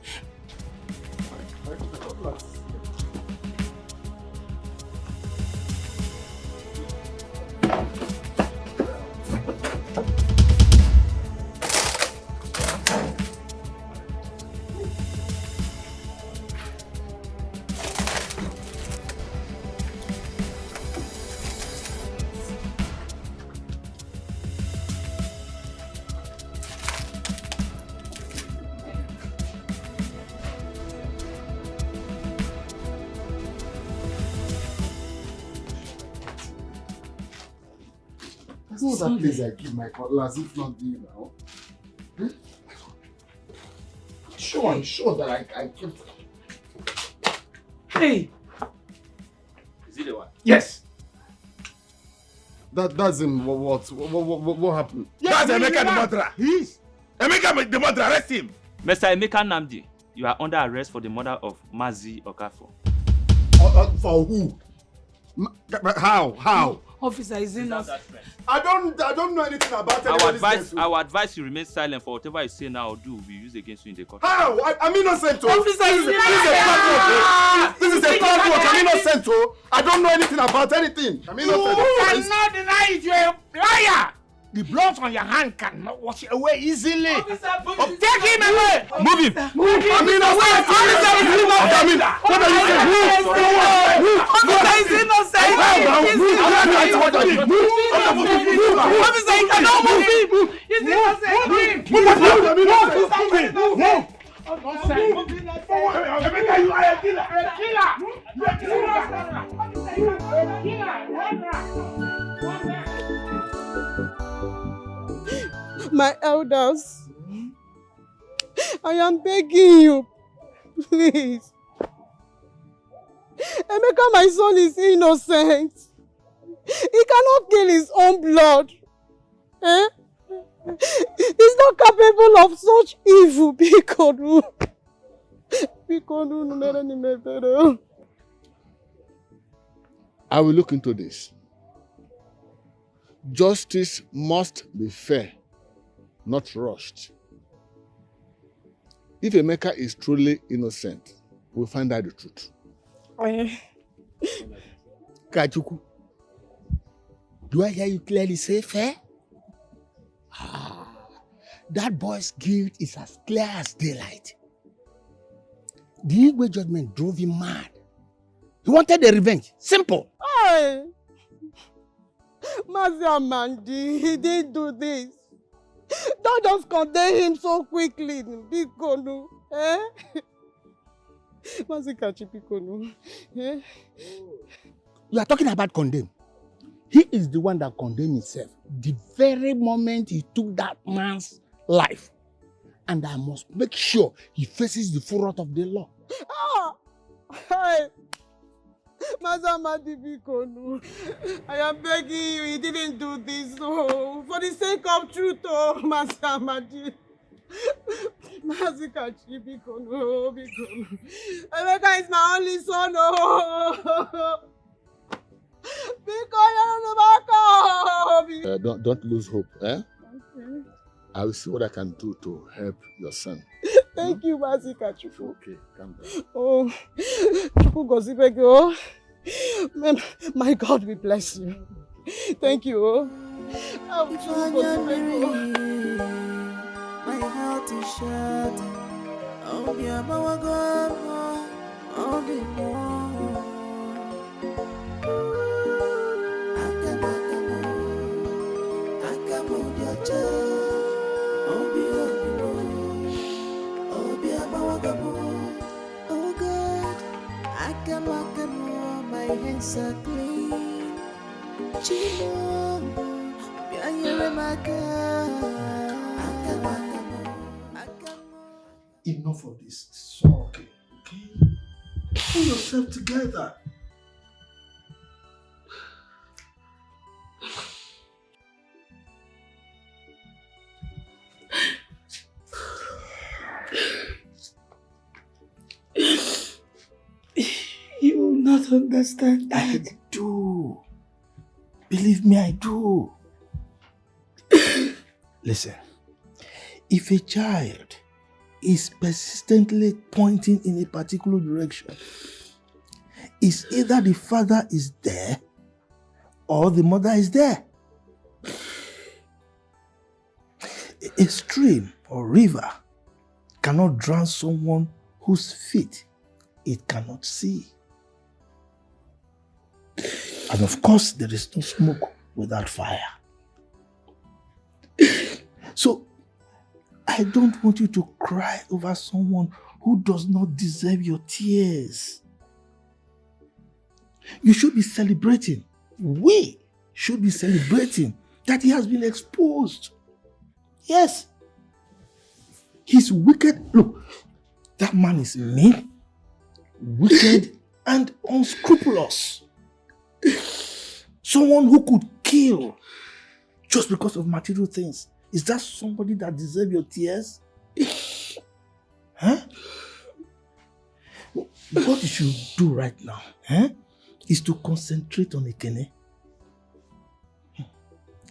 That's not that place I keep my cutlass, if not you now. Hmm? I'm sure that I kept. Hey! Is he the one? Yes! That's him. What happened? That's Emeka the murderer. He's Emeka the murderer. Arrest him. Mr. Emeka Namdi, you are under arrest for the murder of Mazi Okafor. For who? How? Officer, is it not? I don't know anything about any Our advice you remain silent for whatever you say now or do will be used against you in the court. How? I'm innocent. Officer, this is a bad work. I'm innocent. I don't know anything about anything. I'm innocent. You cannot deny it. You're a liar. The blood on your hand cannot wash it away easily. Officer, take him away. Move him. I'm innocent. Officer is innocent. Officer, he cannot move him. He's innocent. My elders, I am begging you, please. Emeka, my son, is innocent. He cannot kill his own blood. Eh? He's not capable of such evil. Bikonu. I will look into this. Justice must be fair, not rushed. If Emeka is truly innocent, we'll find out the truth. Kachuku, do I hear you clearly say fair? That boy's guilt is as clear as daylight. The Igwe judgment drove him mad. He wanted a revenge. Simple. Hey! Amandi, he didn't do this. Don't just condemn him so quickly, Bikonu. Eh? Bikonu. Eh? You are talking about condemn. He is the one that condemned himself the very moment he took that man's life. And I must make sure he faces the full wrath of the law. Ah! Hey! Amadi Bikonu, I am begging you, he didn't do this. Oh, for the sake of truth, oh, Amadi. Bikonu. Emeka is my only son, oh. Don't lose hope, eh? Okay. I will see what I can do to help your son. Thank you, Mazika Chufu. Okay, calm down. Oh, Chufu Gozibego. My God will bless you. Thank you. Oh. My heart is shattered. Oh, dear, oh, dear. Oh God, my hands are clean. Enough of this. It's all okay. Okay? Pull yourself together. You will not understand that. I do. Believe me, I do. Listen, if a child is persistently pointing in a particular direction, it's either the father is there or the mother is there. A stream or river cannot drown someone whose feet it cannot see. And of course, there is no smoke without fire. So, I don't want you to cry over someone who does not deserve your tears. You should be celebrating. We should be celebrating that he has been exposed. Yes. He's wicked. Look, that man is mean, wicked, and unscrupulous. Someone who could kill just because of material things. Is that somebody that deserves your tears? Huh? What you should do right now, is to concentrate on Ekene.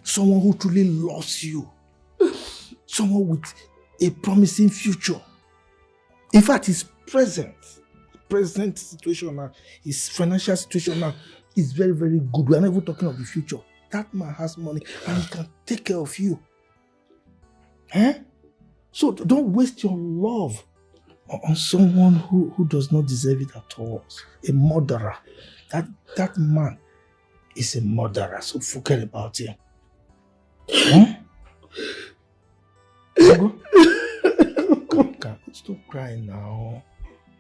Someone who truly loves you. Someone with a promising future. In fact, his present situation now, his financial situation now is very, very good. We are not even talking of the future. That man has money and he can take care of you. So don't waste your love on someone who does not deserve it at all. A murderer. That man is a murderer, so forget about him. Stop crying now.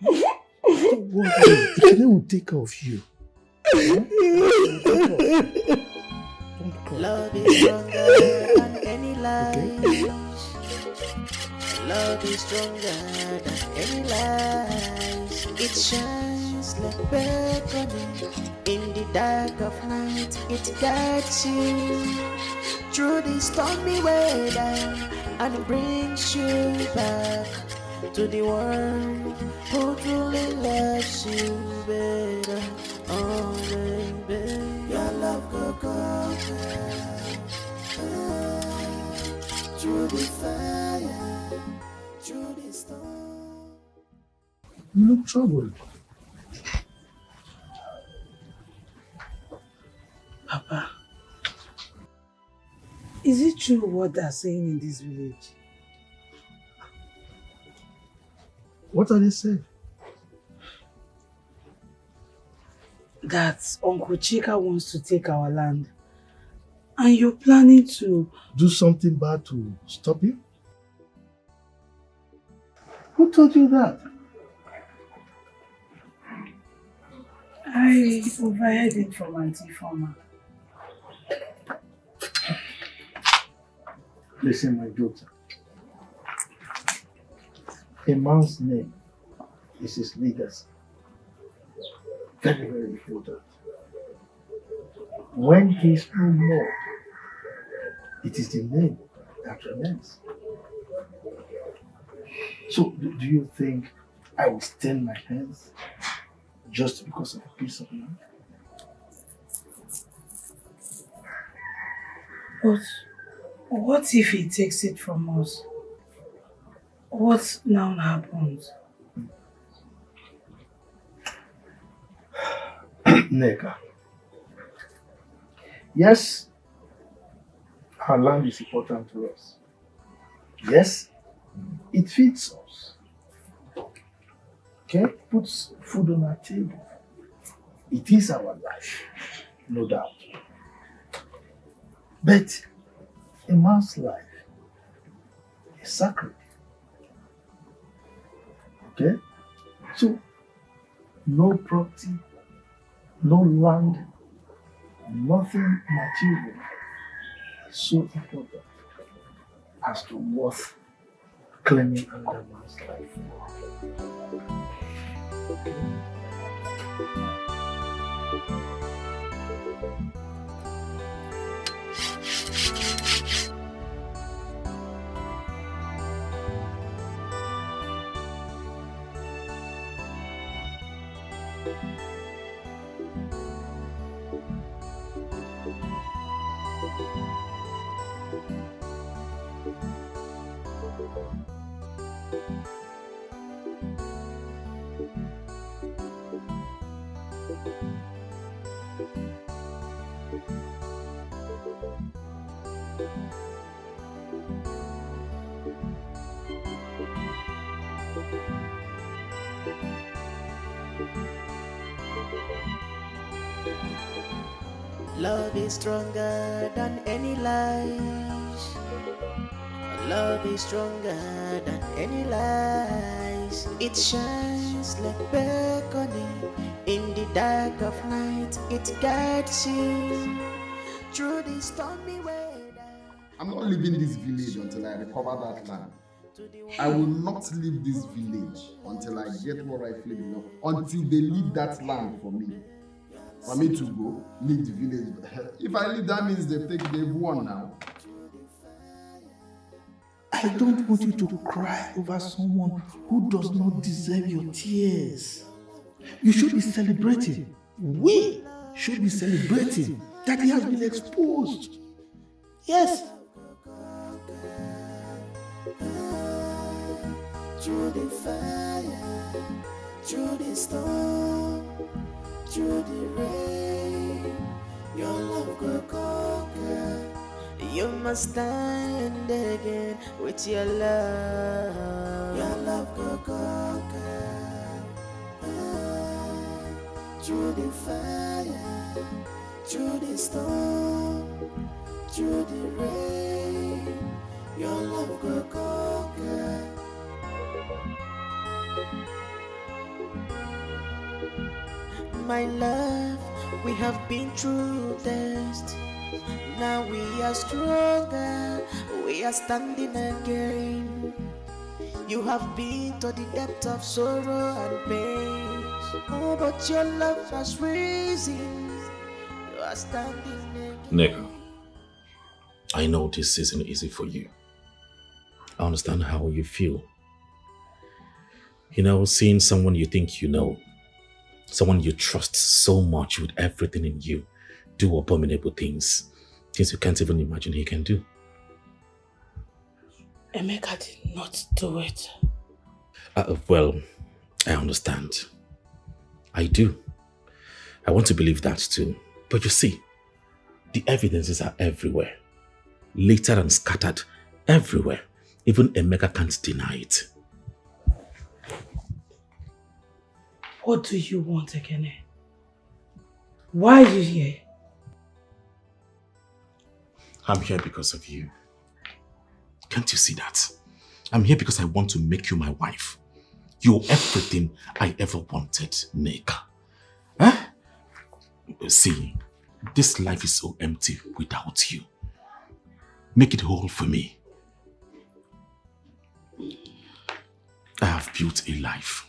Stop worrying. Ekene will take care of you. Don't cry. Love is stronger than any lies. Love is stronger than any lies. It shines like beckoning in the dark of night. It guides you through the stormy weather, and it brings you back to the one who truly loves you better. Oh baby, your love go through the fire, through the storm. You look troubled. Papa, is it true what they're saying in this village? What are they saying? That Uncle Chika wants to take our land. And you're planning to... Do something bad to stop him? Who told you that? I overheard it from Auntie Former. Listen, my daughter. A man's name is his legacy. Very, very important. When he is no more, it is the name that remains. So, do you think I will stain my hands just because of a piece of land? But what if he takes it from us? What now happens? Neka. Yes, our land is important to us. Yes, it feeds us. Okay, puts food on our table. It is our life, no doubt. But a man's life is sacred. Okay? So, no property, no land, nothing material is so important as to worth claiming another man's life. Love is stronger than any lies. Love is stronger than any lies. It shines like beckoning in the dark of night. It guides you through the stormy weather. I'm not leaving this village until I recover that land. I will not leave this village until I get what rightfully belongs. Until they leave that land for me. For me to go, leave the village. If I leave, that means they've won now. I don't want you to cry over someone who does not deserve your tears. You should be celebrating. We should be celebrating that he has been exposed. Yes. Through the fire, through the storm, through the rain, your love will conquer. You must stand again with your love. Your love will conquer. Through the fire, through the storm, through the rain, your love will conquer. My love, we have been through test. Now we are stronger. We are standing again. You have been to the depth of sorrow and pain. Oh, but your love has risen. You are standing again. Nick, I know this isn't easy for you. I understand how you feel. You know, seeing someone you think you know, someone you trust so much with everything in you, do abominable things you can't even imagine he can do. Emeka did not do it. Well, I understand. I do. I want to believe that too. But you see, the evidences are everywhere. Littered and scattered everywhere. Even Emeka can't deny it. What do you want, Ekene? Why are you here? I'm here because of you. Can't you see that? I'm here because I want to make you my wife. You're everything I ever wanted, Nneka. Huh? See, this life is so empty without you. Make it whole for me. I have built a life.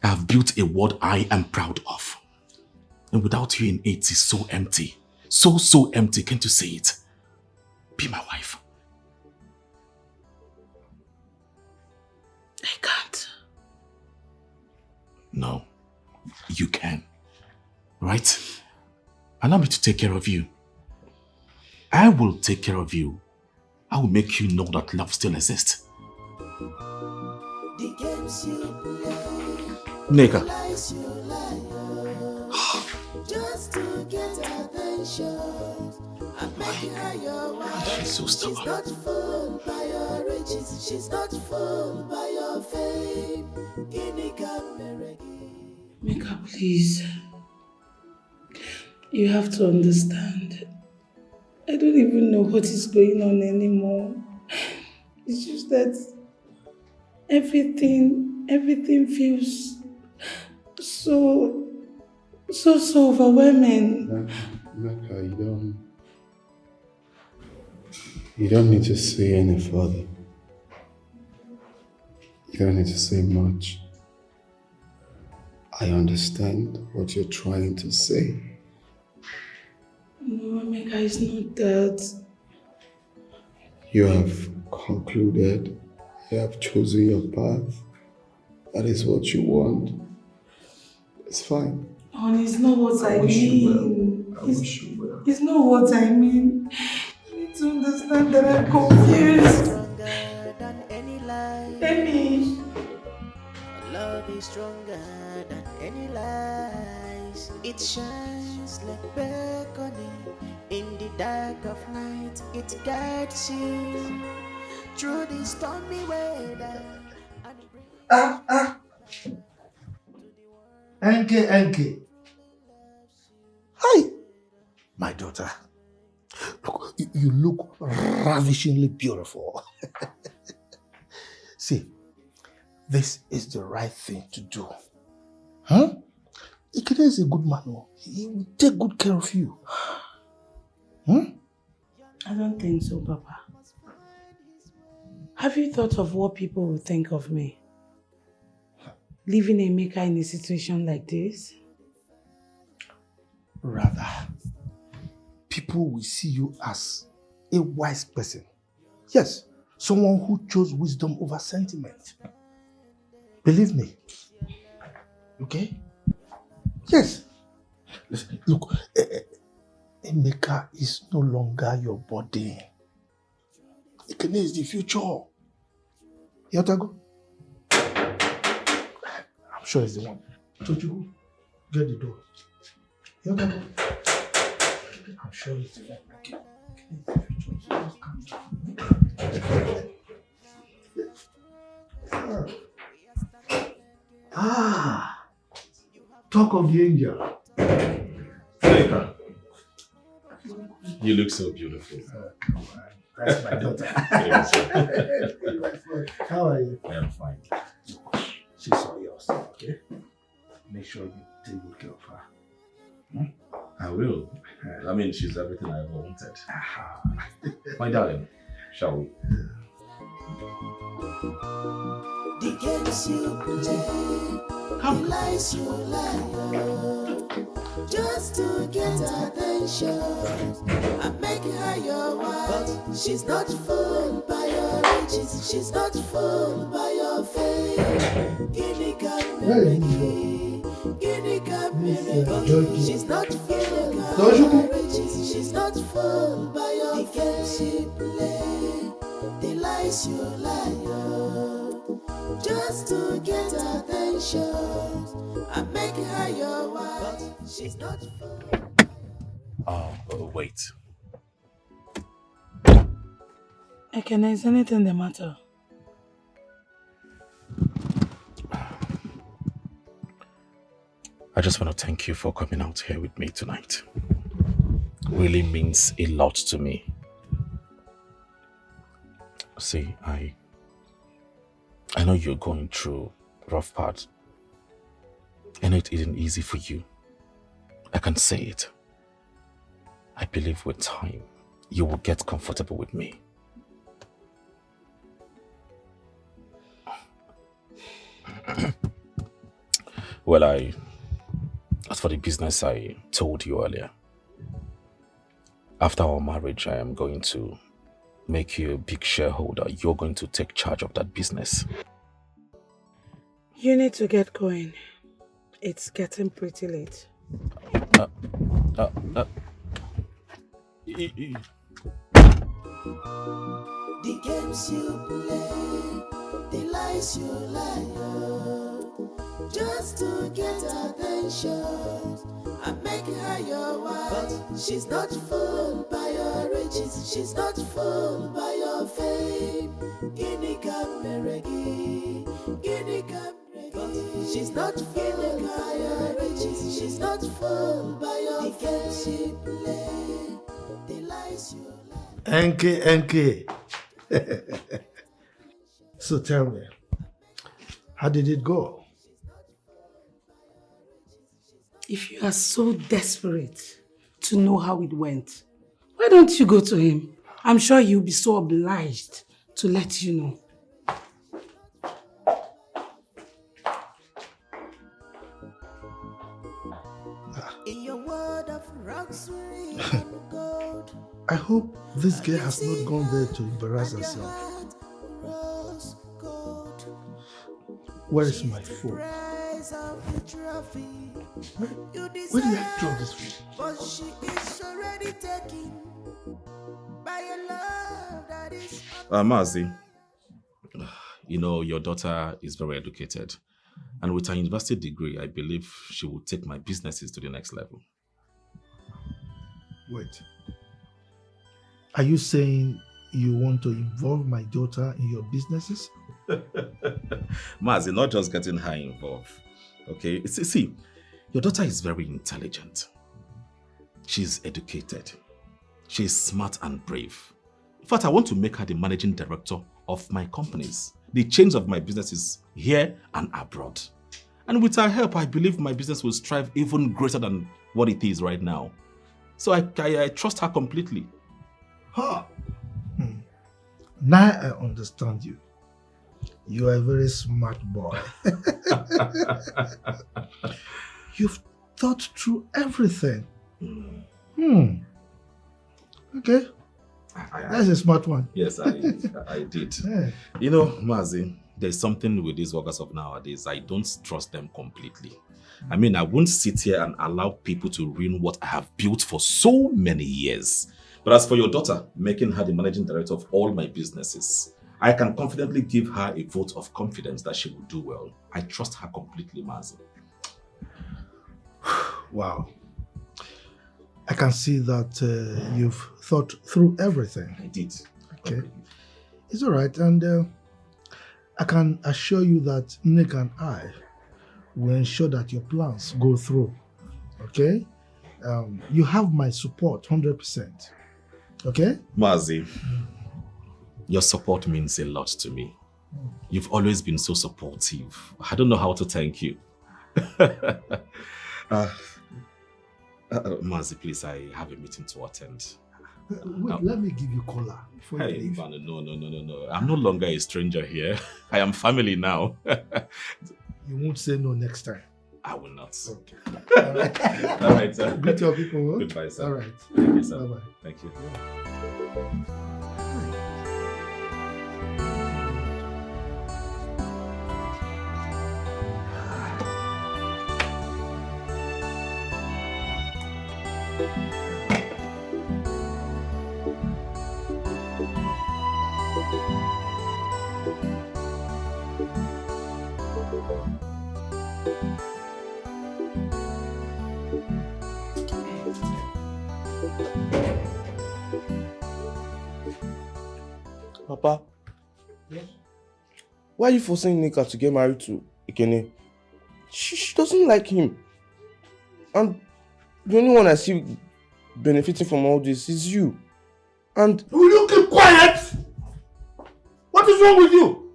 I have built a world I am proud of. And without you in it, it's so empty. So empty, can't you see it? Be my wife. I can't. No, you can. Right? Allow me to take care of you. I will take care of you. I will make you know that love still exists. The games you play, Nneka. lies you lie, just to get attention. I'm making her your wife. She's so stubborn. She's not fooled by your riches. She's not fooled by your fame. Emeka, please. You have to understand. I don't even know what is going on anymore. It's just that everything feels so overwhelming. Nneka, you don't need to say any further. You don't need to say much. I understand what you're trying to say. No, Emeka, it's not that. You have concluded, you have chosen your path. That is what you want. It's fine. Honey, it's not what I wish mean. you well. I wish you well. It's not what I mean. You need to understand that I'm confused. Amy. Love is stronger than any lies. It shines like beckoning in the dark of night. It guides you through the stormy weather. Enke. Hi, my daughter. Look, you look ravishingly beautiful. See, this is the right thing to do. Huh? Ikede is a good man. He will take good care of you. I don't think so, Papa. Have you thought of what people will think of me? Leaving Emeka in a situation like this? Rather, people will see you as a wise person. Yes, someone who chose wisdom over sentiment. Believe me. Okay? Yes. Listen, look, Emeka is no longer your body. Ekene is the future. You have to go. I'm sure it's the one. Don't you go? Get the door. You have to go. I'm sure it's the one. Okay. Ekene is the future. So just calm down. Talk of the angel. Nneka. You look so beautiful. That's my daughter. How are you? I'm fine. She's all yours, okay? Make sure you take good care of her. I will. I mean, she's everything I ever wanted. My darling, shall we? The games you play, the lies you lie, just to get attention and make her your wife. She's not fooled by your riches, she's not fooled by your fame. Guinea she's not fooled by your riches, she's not fooled by your fame. She play the lies you lie, just to get attention and make her your wife. She's not fooled. Oh, wait. Ekene, is anything the matter? I just want to thank you for coming out here with me tonight. Really means a lot to me. See, I know you're going through rough part. I know it isn't easy for you. I can say it. I believe with time, you will get comfortable with me. Well, as for the business I told you earlier, after our marriage, I am going to make you a big shareholder. You're going to take charge of that business. You need to get going. It's getting pretty late. The games you play, the lies you lie, just to get attention and make her your wife. She's not fooled by your riches, she's not fooled by your fame. Guinea she's not fooled by your riches, she's not fooled by your fame. She play the lies you lie. NK. So tell me, how did it go? If you are so desperate to know how it went, why don't you go to him? I'm sure he'll be so obliged to let you know. In your world of rocks, gold. I hope this girl has not gone there to embarrass herself. Where is my phone? Where did I throw this phone? But she is already taken by a love that is Mazi, you know, your daughter is very educated. And with her university degree, I believe she will take my businesses to the next level. Wait. Are you saying you want to involve my daughter in your businesses? Mazi, not just getting her involved. Okay, see, your daughter is very intelligent. She's educated. She's smart and brave. In fact, I want to make her the managing director of my companies. The chains of my businesses here and abroad. And with her help, I believe my business will strive even greater than what it is right now. So I trust her completely. Huh. Now I understand you. You are a very smart boy. You've thought through everything. Okay. That's a smart one. Yes, I did. Yeah. You know, Mazi, there's something with these workers of nowadays. I don't trust them completely. I mean, I won't sit here and allow people to ruin what I have built for so many years. But as for your daughter, making her the managing director of all my businesses, I can confidently give her a vote of confidence that she will do well. I trust her completely, Mazi. Wow. I can see that you've thought through everything. I did. Okay. It's all right. And I can assure you that Nick and I will ensure that your plans go through. Okay? You have my support 100%. Okay? Mazi, your support means a lot to me. You've always been so supportive. I don't know how to thank you. Mazi, please, I have a meeting to attend. Wait, let me give you cola before you leave. No. I'm no longer a stranger here. I am family now. You won't say no next time. I will not. Okay. All right. All right, sir. Greet your people. Huh? Goodbye, sir. All right. Thank you, sir. Bye-bye. Thank you. Papa, Yes? why are you forcing Nika to get married to Ikene? She doesn't like him. And the only one I see benefiting from all this is you. And will you keep quiet? What is wrong with you?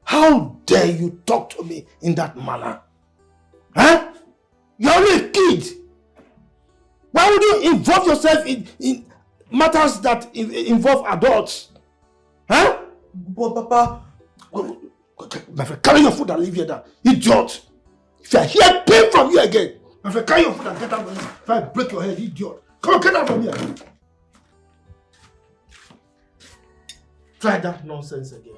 How dare you talk to me in that manner? Huh? You're only a kid. Why would you involve yourself in matters that involve adults? Huh? But Papa, my friend, carry your food and leave here now. Idiot! If you are here, pay from here again. My friend, carry your food and get out of here. If I break your head, idiot. Come on, get out from here. Try that nonsense again.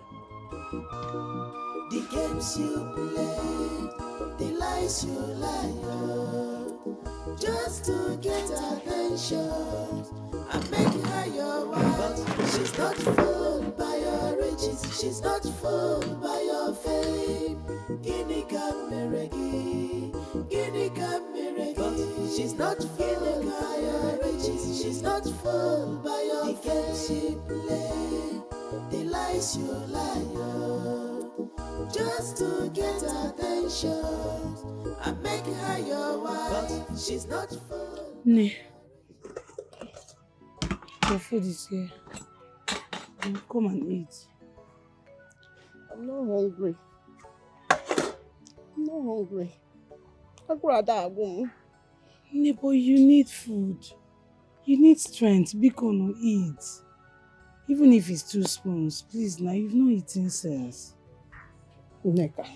The games you play, the lies you lie, oh, just to get attention and make her your wife. But she's not fooled by your riches, she's not fooled by your fame. Guinea Cameregi, Guinea Cameregi. She's not fooled by your riches, she's not fooled by your fame. The games you play, the lies you lie, oh, just to get attention and make her your wife. She's not fooled. Ne, your food is here. Come and eat. I'm not hungry. I'm not hungry. I'd rather go. Ne, but you need food. You need strength. Bikono, eat. Even if it's 2 spoons, please now, you've not eaten since. Neka,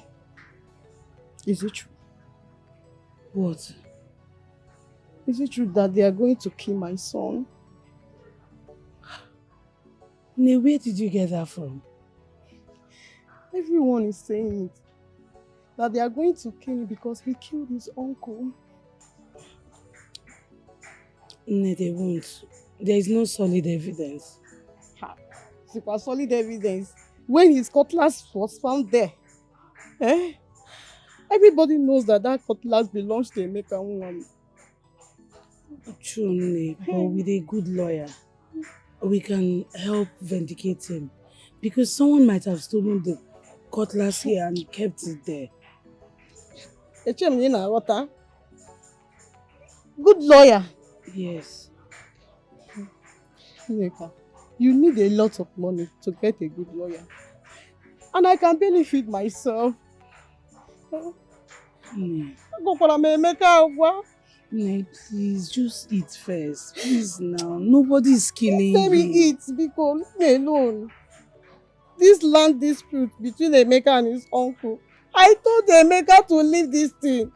is it true? What? Is it true that they are going to kill my son? Ne, where did you get that from? Everyone is saying it. That they are going to kill him because he killed his uncle. Ne, they won't. There is no solid evidence. Super solid evidence. When his cutlass was found there, everybody knows that that cutlass belongs to Emeka woman. True, Ne, but with a good lawyer, we can help vindicate him. Because someone might have stolen the cutlass here and kept it there. Good lawyer. Yes. Neka, you need a lot of money to get a good lawyer. And I can benefit myself. Ne, please, just eat first. Please now. Nobody is killing Let me you. eat because leave me alone. This land dispute between Emeka and his uncle. I told Emeka to leave this thing.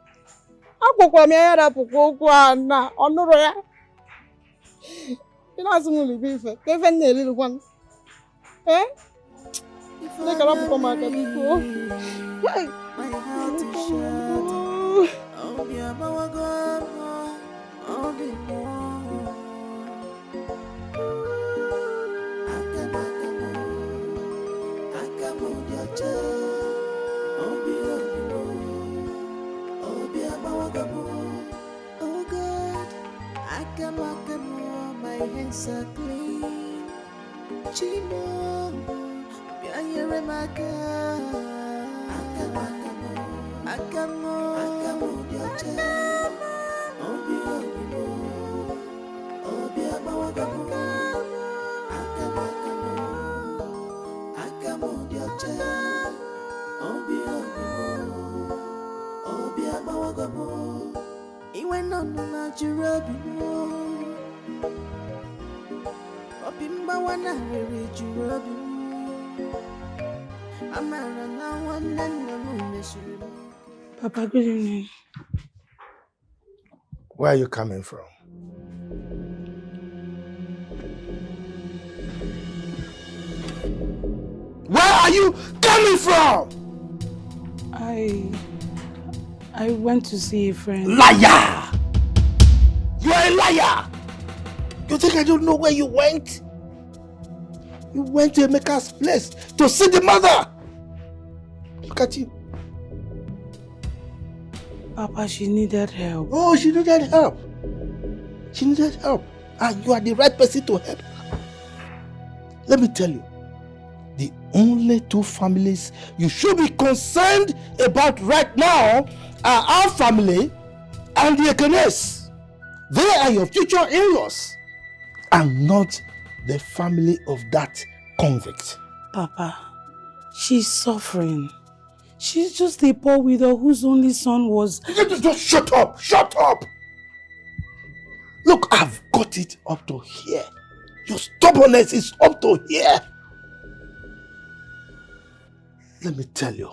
You know, I'm going to be fair. Give me a little one. Eh? Look at up for my people. Hey. My heart is shattered. Oh, be a bawago, oh, be more. Akamo, your child. Oh, be a bawago. Oh, God. Akamo, my hands are clean. Chimo, be a remaka. Akamo, your child. Oh, be a bawago. Akamo, your child. Oh, be a bawago. He went on to Nigerian Obimba wana Retribution. Amara na one and no measure. Papa, good evening. Where are you coming from? Where are you coming from? I went to see a friend. Liar! You are a liar! You think I don't know where you went? You went to Emeka's place to see the mother! Look at you. Papa, she needed help. Oh, she needed help. She needed help. And you are the right person to help her. Let me tell you, the only two families you should be concerned about right now are our family and the Ekenes. They are your future in-laws and not the family of that convict. Papa, she's suffering. She's just a poor widow whose only son was... Just shut up! Shut up! Look, I've got it up to here. Your stubbornness is up to here. Let me tell you,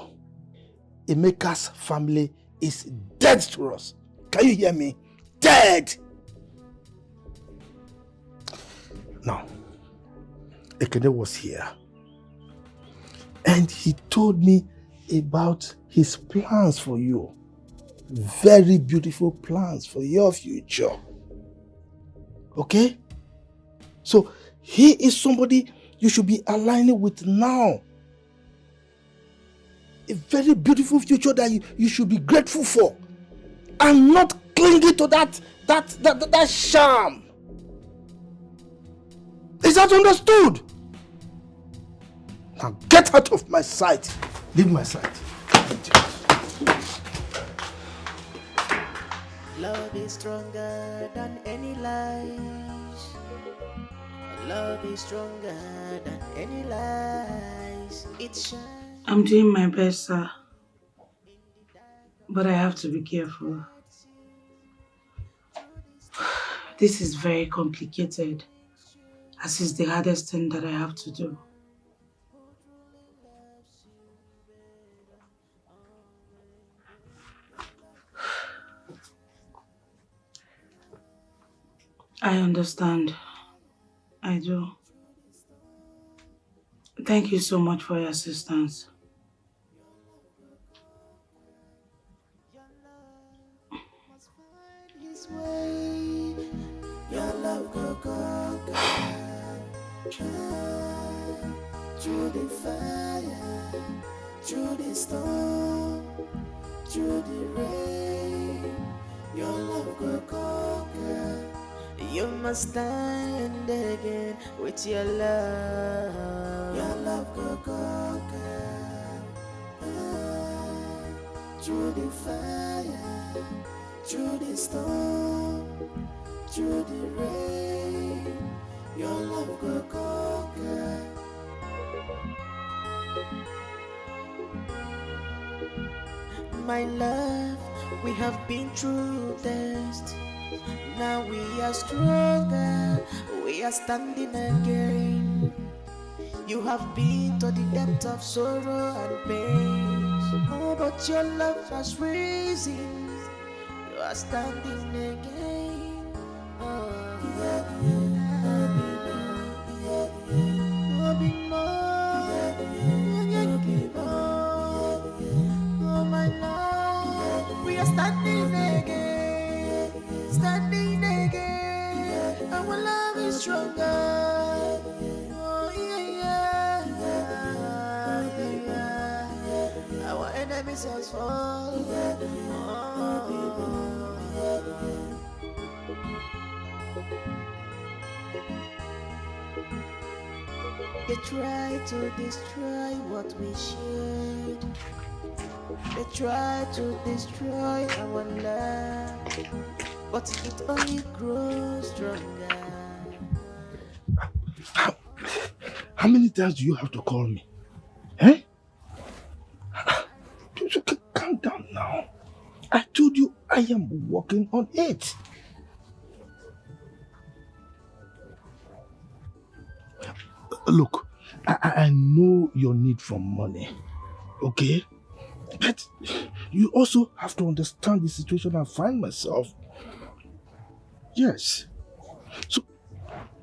Emeka's family is dead to us. Can you hear me? Dead! Now, Ekene was here and he told me about his plans for you. Very beautiful plans for your future. Okay? So, he is somebody you should be aligning with now. A very beautiful future that you should be grateful for. And not clinging to that sham. Is that understood? Now get out of my sight. Leave my sight. Love is stronger than any lies. Love is stronger than any lies. It shines. I'm doing my best, sir. But I have to be careful. This is very complicated, as is the hardest thing that I have to do. I understand. I do. Thank you so much for your assistance. Your love go through the fire, through the storm, through the rain. Your love go conquer. You must stand again with your love. Your love go conquer. Through the fire, through the storm, through the rain. Your love go conquer. My love, we have been through test. Now we are stronger, we are standing again. You have been to the depth of sorrow and pain. Oh, but your love has risen. You are standing again. Oh, oh my love, we are standing again. Standing again, our love is stronger. Oh yeah, yeah. Our enemies has fallen. They try to destroy what we shared. They try to destroy our love, but it only grows stronger. How many times do you have to call me? Eh? Calm down now. I told you I am working on it. Look, I know your need for money, okay? But you also have to understand the situation I find myself. Yes. So,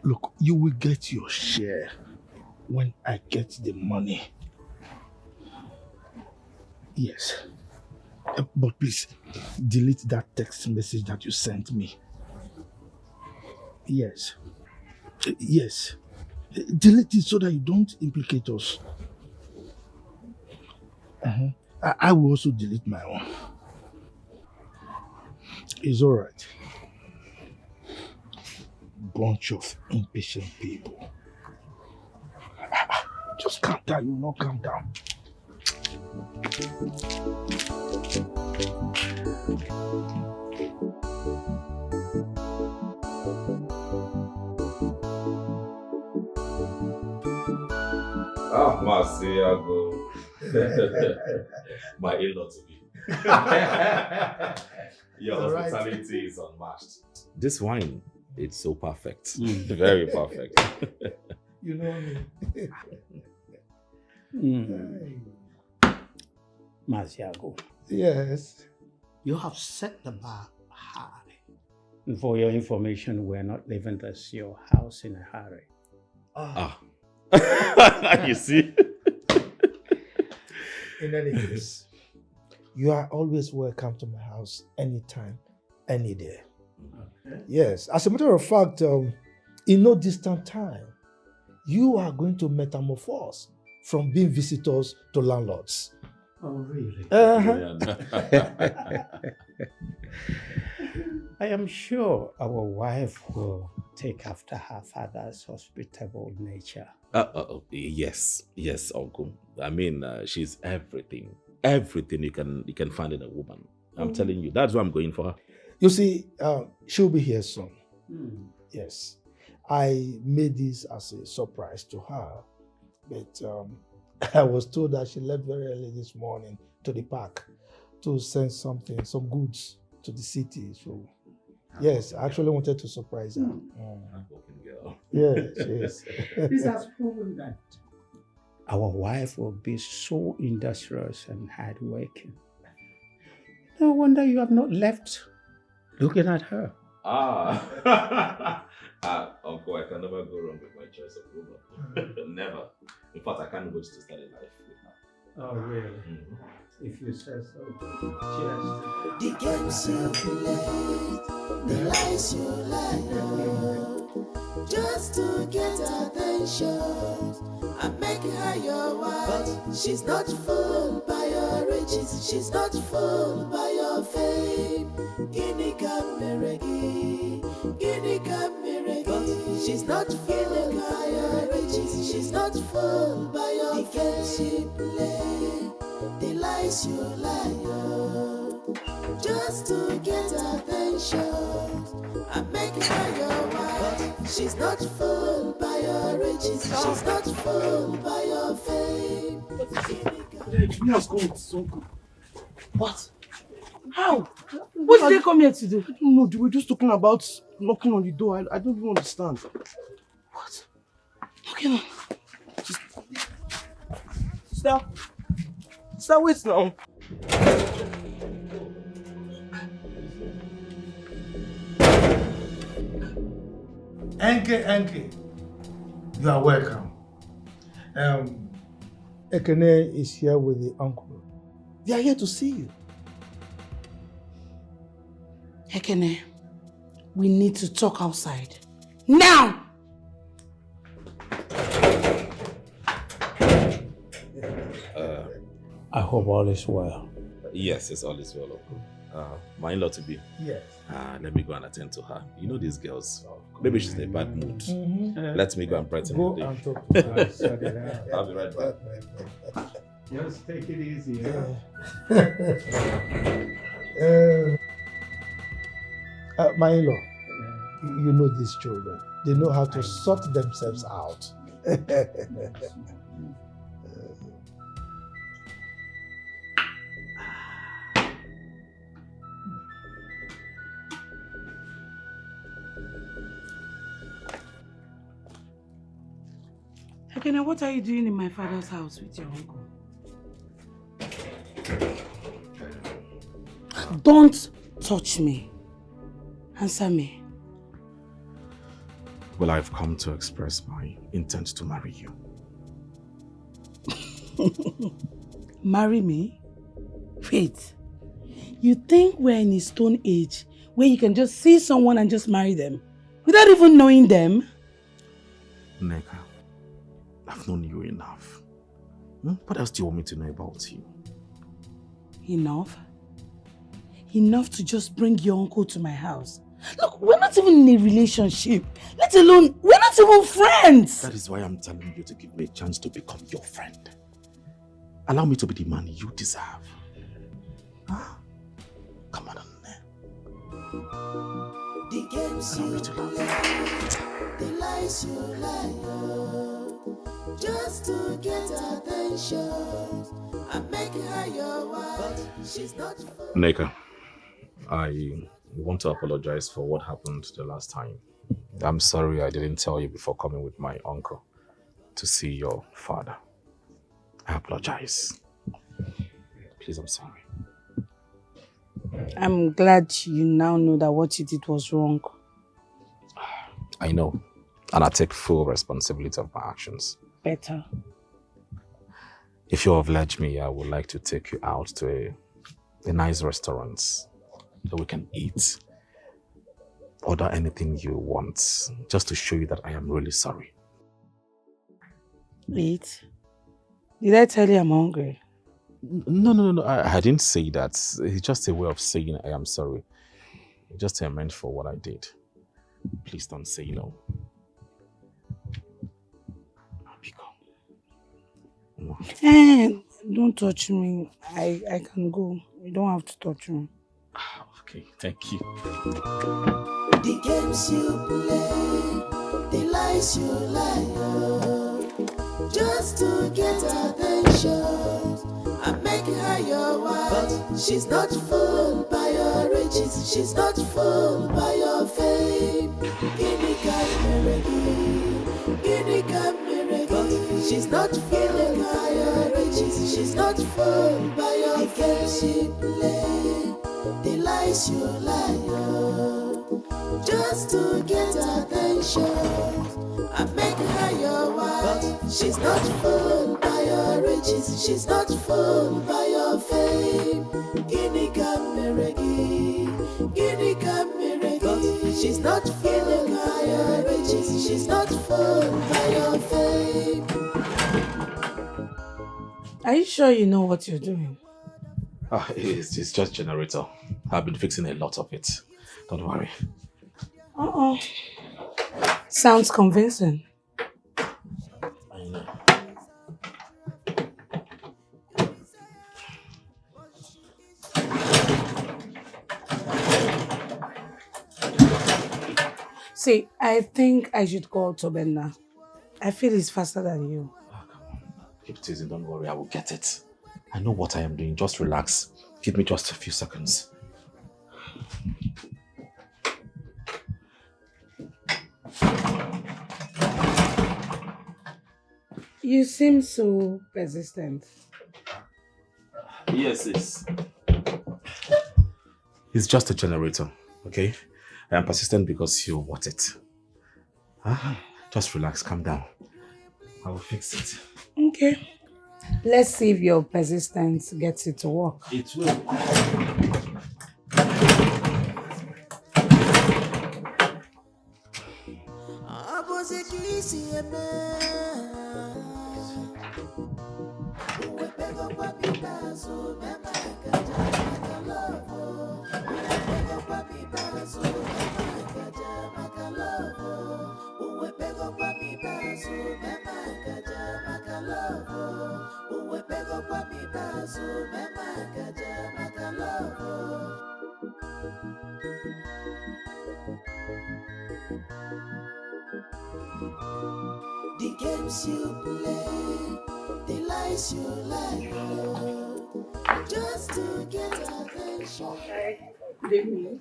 look, you will get your share when I get the money. Yes. But please, delete that text message that you sent me. Yes. Yes. Delete it so that you don't implicate us. I will also delete my own. It's all right. Bunch of impatient people. Just calm down, you know, calm down. Ah, Marciago. My in-law to be. Your hospitality is unmatched. This wine, it's so perfect. Very perfect. You know me. Marciago. Yes. You have set the bar high. And for your information, we're not leaving this your house in a hurry. You see? In any case, you are always welcome to my house anytime, any day. Okay. Yes, as a matter of fact, in no distant time, you are going to metamorphose from being visitors to landlords. Oh, really? I am sure our wife will take after her father's hospitable nature. Yes, uncle. I mean, she's everything you can find in a woman. I'm telling you, that's why I'm going for her. You see, she'll be here soon. Yes, I made this as a surprise to her, but I was told that she left very early this morning to the park to send some goods to the city. So, yes, I actually wanted to surprise her. Yes. This has proven that our wife will be so industrious and hardworking. No wonder you have not left looking at her. Uncle, I can never go wrong with my choice of woman. Never. In fact, I can't wait to start a life with her. Oh, really? If you say so. Cheers. The games you play, the lies you lie, just to get attention. I'm making her your wife, but she's not fooled by your riches, she's not fooled by your fame. Guinea Cameregi, Guinea Cameregi, she's not fooled by your riches, she's not fooled by your fame. The games you play, the lies you lie, just to get attention. I'm making her your wife, she's not fooled by your riches, she's not fooled by your fame. What? How? What did they come here to do? I don't know. They were just talking about knocking on the door. I don't even understand. What? Knocking on? Stop, wait now. Enke, you are welcome. Ekene is here with the uncle. They are here to see you. Ekene, we need to talk outside. Now! I hope all is well. Yes, it's all is well, uncle. My in-law to be. Yes. Let me go and attend to her. You know these girls. Maybe she's in a bad mood. Let me go and brighten her day. And talk to her. I'll be right back. Just take it easy. My in-law, you know these children. They know how to sort themselves out. Ekene, what are you doing in my father's house with your uncle? Don't touch me. Answer me. Well, I've come to express my intent to marry you. Marry me? Wait. You think we're in a stone age where you can just see someone and just marry them without even knowing them? Nneka, I've known you enough. What else do you want me to know about you? Enough? Enough to just bring your uncle to my house. Look, we're not even in a relationship. Let alone, we're not even friends. That is why I'm telling you to give me a chance to become your friend. Allow me to be the man you deserve. Huh? Come on, The games you play, the lies you lie, just to get attention. I'm making her your wife. She's not. Nneka, I want to apologize for what happened the last time. I'm sorry I didn't tell you before coming with my uncle to see your father. I apologize. Please, I'm sorry. I'm glad you now know that what you did was wrong. I know, and I take full responsibility of my actions. Better. If you'll oblige me, I would like to take you out to a nice restaurant so we can eat. Order anything you want, just to show you that I am really sorry. Eat? Did I tell you I'm hungry? No. I didn't say that. It's just a way of saying I am sorry. Just a meant for what I did. Please don't say no. Hey, don't touch me. I can go. You don't have to touch me. Okay, thank you. The games you play, the lies you lie, just to get attention. I'm making her your wife. She's not fooled by your riches. She's not fooled by your fame. Guinea She's not fooled by your riches. She's not fooled by your games you play, the lies you lie, just to get attention. I'm making her your wife. She's not fooled by your riches. She's not fooled by your fame. Guinea She's not fooled by your riches. She's not fooled by your fame. Are you sure you know what you're doing? It's just generator. I've been fixing a lot of it. Don't worry. Sounds convincing. I know. See, I think I should call Tobenna. I feel he's faster than you. Keep teasing, don't worry, I will get it. I know what I am doing, just relax. Give me just a few seconds. You seem so persistent. Yes, it's just a generator, okay? I am persistent because you want it. Just relax, calm down. I will fix it. Okay. Let's see if your persistence gets it to work. It will. The games you play, the lies you lie, just to get attention. Good evening.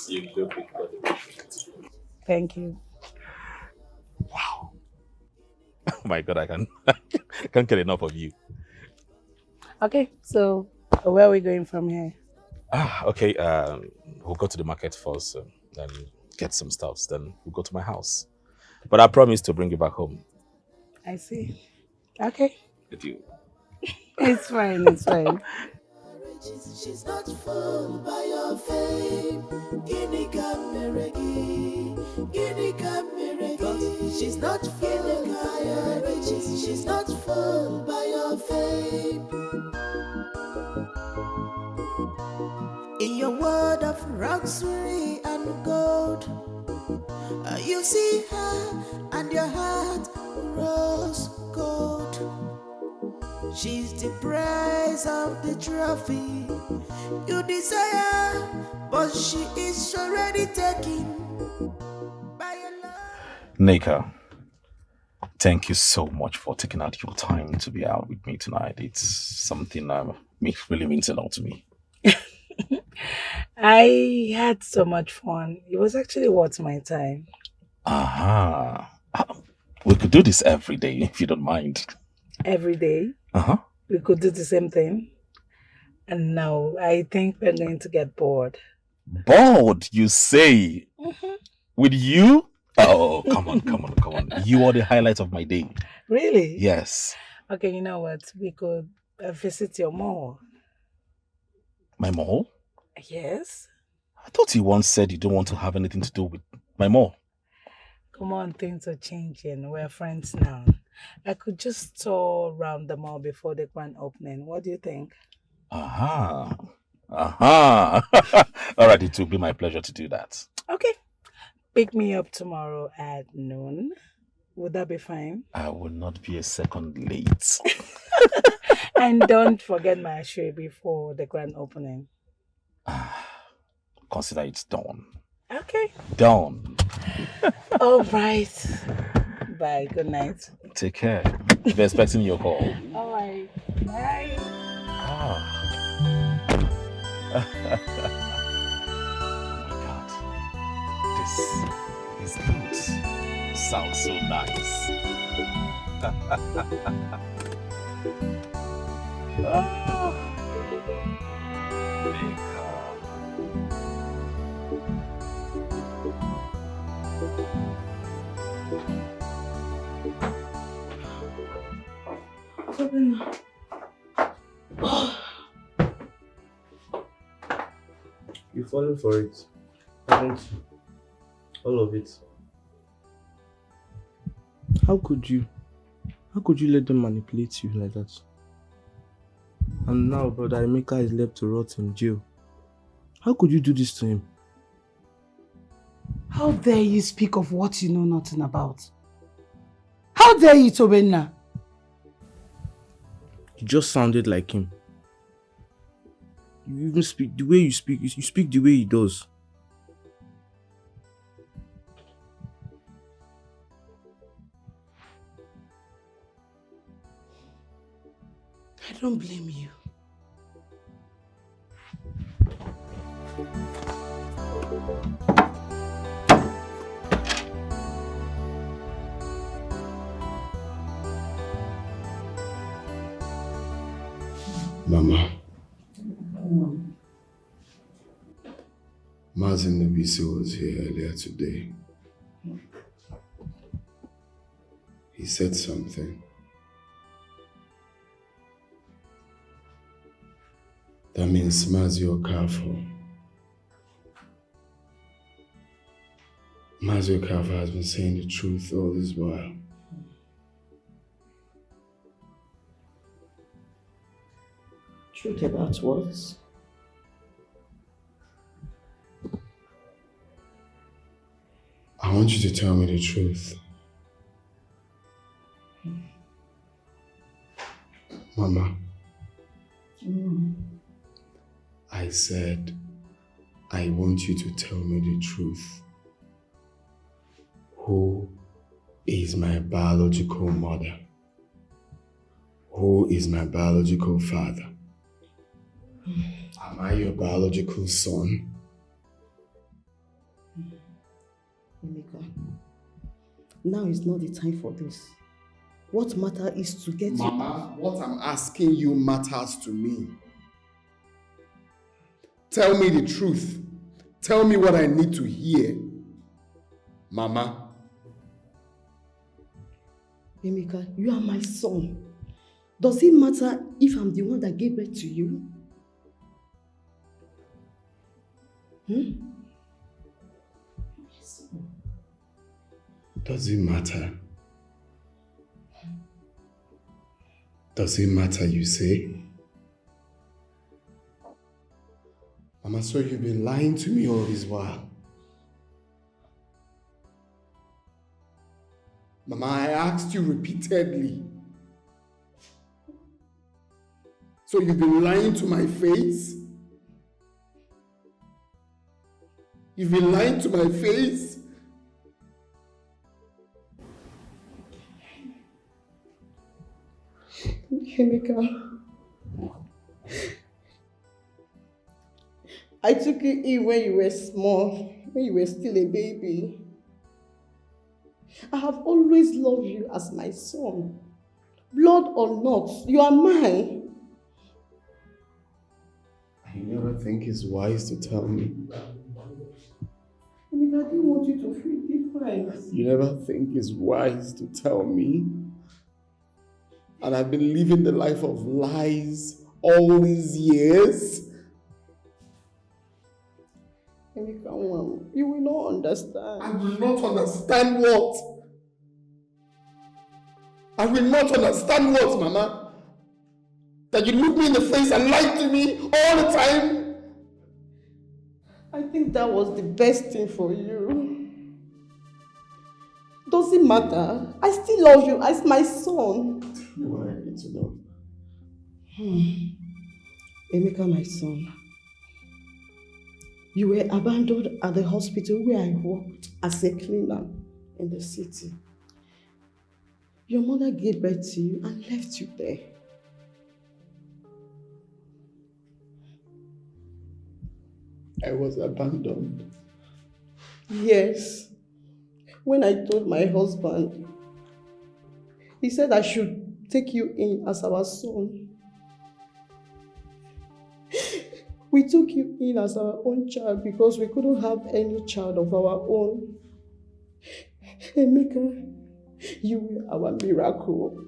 You look good. Thank you. Wow. Oh my God, I can't get enough of you. Okay, so Where are we going from here? Okay. We'll go to the market first, then get some stuffs. Then we'll go to my house. But I promise to bring you back home. I see. Okay. With you. It's fine. It's fine. She's not fooled by your fame. Guinea Cameregi, Guinea Cameregi. She's not fooled by your riches. She's not fooled by your fame. In your world of luxury and gold, you see her and your heart grows cold. She's the prize of the trophy you desire, but she is already taken by your love. Nika, thank you so much for taking out your time to be out with me tonight. It's something that really means a lot to me. I had so much fun. It was actually worth my time. We could do this every day if you don't mind. Every day? Uh-huh. We could do the same thing. And no, I think we're going to get bored. Bored, you say? Mm-hmm. With you? Oh, come on. You are the highlight of my day. Really? Yes. Okay, you know what? We could visit your mall. My mall? Yes. I thought you once said you don't want to have anything to do with my mall. Come on, things are changing. We're friends now. I could just tour around the mall before the grand opening. What do you think? All right, it will be my pleasure to do that. Okay. Pick me up tomorrow at noon. Would that be fine? I will not be a second late. And don't forget my share before the grand opening. Consider it done. Okay. Done. All right. Bye. Good night. Take care. Be expecting your call. All right. Bye. Oh my God. This is good. Sounds so nice. You're falling for it, haven't you? All of it. How could you let them manipulate you like that? And now Brother Emeka is left to rot in jail. How could you do this to him? How dare you speak of what you know nothing about? How dare you, Tobenna? You just sounded like him. You even speak the way you speak the way he does. I don't blame you. Mama. Mazin Nabisi was here earlier today. He said something. That means Mazi Okafor. Mazi Okafor has been saying the truth all this while. Truth about what? I want you to tell me the truth. Mama. I said, I want you to tell me the truth. Who is my biological mother? Who is my biological father? Am I your biological son? Emeka, now is not the time for this. What matters is to get Mama, what I'm asking you matters to me. Tell me the truth. Tell me what I need to hear. Mama. Emeka, you are my son. Does it matter if I'm the one that gave birth to you? Does it matter? Does it matter, you say? Mama, so you've been lying to me all this while. Mama, I asked you repeatedly. So you've been lying to my face? You've been lying to my face? Emeka, I took you in when you were small, when you were still a baby. I have always loved you as my son. Blood or not, you are mine. You never think it's wise to tell me. I mean, I didn't want you to feel different. You never think it's wise to tell me. And I've been living the life of lies all these years. You will not understand. I will not understand what? I will not understand what, Mama? That you look me in the face and lie to me all the time? I think that was the best thing for you. Doesn't matter. I still love you as my son. You know what I need to know. Emeka, my son. You were abandoned at the hospital where I worked as a cleaner in the city. Your mother gave birth to you and left you there. I was abandoned. Yes. When I told my husband, he said I should take you in as our son. We took you in as our own child because we couldn't have any child of our own. Emeka, you were our miracle.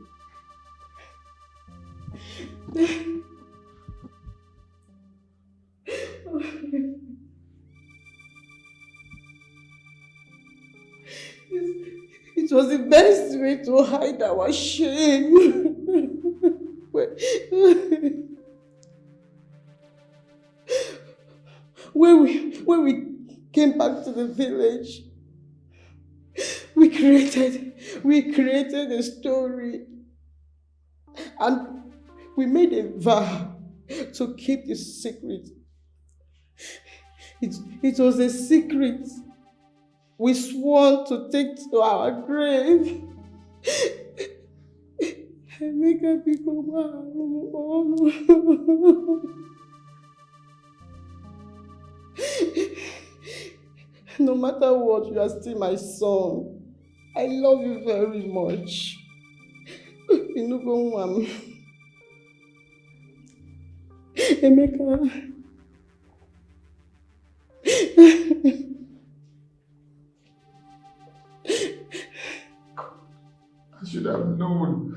It was the best way to hide our shame. When we came back to the village, we created a story, and we made a vow to keep the secret. It was a secret we swore to take to our grave. Make her become our own. No matter what, you are still my son. I love you very much. Emeka. I should have known.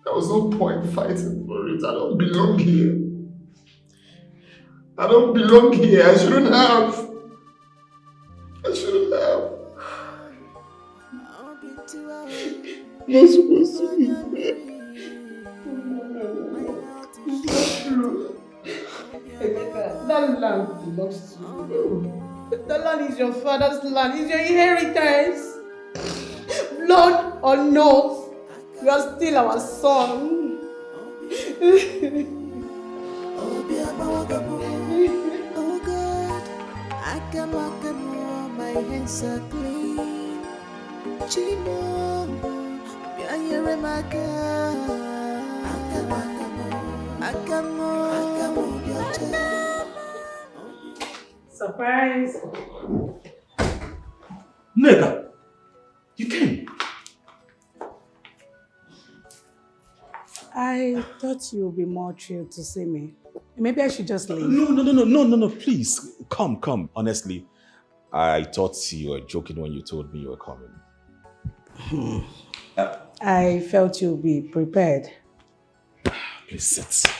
There was no point fighting for it. I don't belong here. I don't belong here. I shouldn't have. You're supposed to be there. It's not true. Emeka, that land belongs to you. That land is your father's land. It's your inheritance. Blood or not, you are still our son. Oh God, I can walk more, my hands are clean. Chino, Surprise! Nega, you came. I thought you would be more thrilled to see me. Maybe I should just leave. No, please. Come. Honestly, I thought you were joking when you told me you were coming. I felt you'll be prepared. Please sit.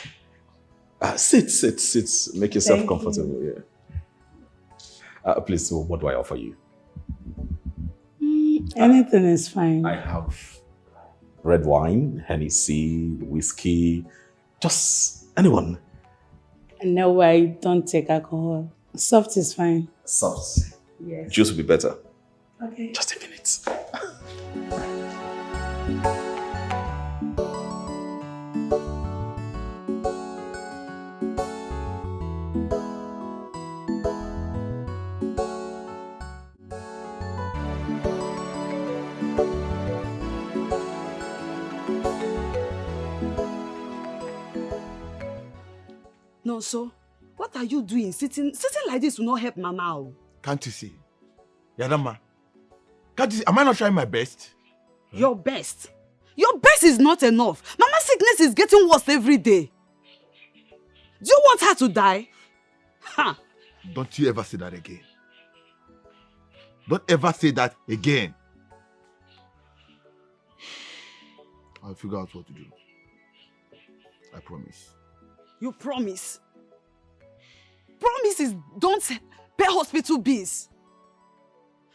Sit. Make yourself comfortable. Yeah. Please, so what do I offer you? Anything is fine. I have red wine, Hennessy, whiskey, just anyone. No, I don't take alcohol. Soft is fine. Soft. Yes. Juice will be better. Okay. Just a minute. No, so what are you doing? Sitting like this will not help Mama. Can't you see? Yadama, can't you see? Am I not trying my best? Your best? Your best is not enough. Mama's sickness is getting worse every day. Do you want her to die? Ha! Don't you ever say that again. Don't ever say that again. I'll figure out what to do. I promise. You promise? Promises don't pay hospital bills.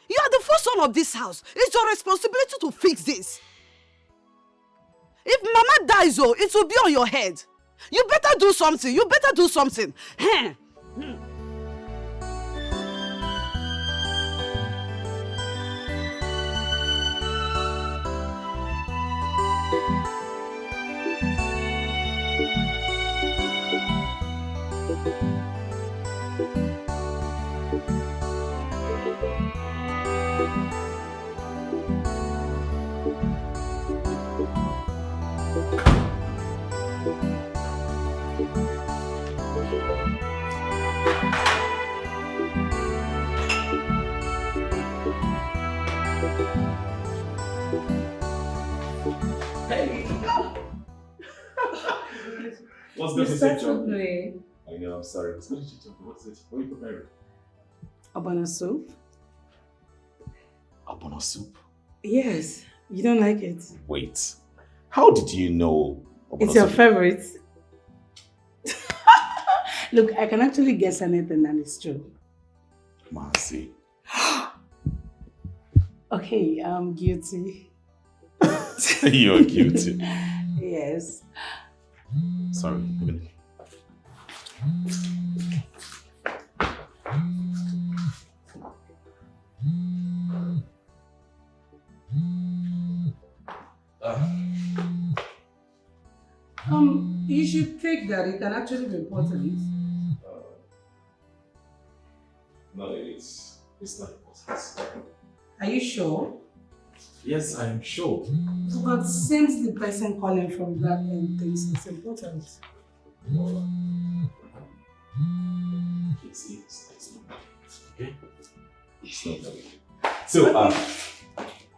You are the first son of this house. It's your responsibility to fix this. If Mama dies, it will be on your head. You better do something. Hey. What's You the start to play. I know, I'm sorry. What did you tell me? What's it? What are you preparing? Abana soup? Abana soup? Yes. You don't like it? Wait. How did you know? It's your favorite. Look, I can actually guess anything and it's true. Mercy. Okay, I'm guilty. You're guilty. Yes. Sorry, a minute. You should take that. It can actually be important. No, it's not important. Are you sure? Yes, I am sure. But since the person calling from that end thinks it's important. It's not. Okay? It's not very. So,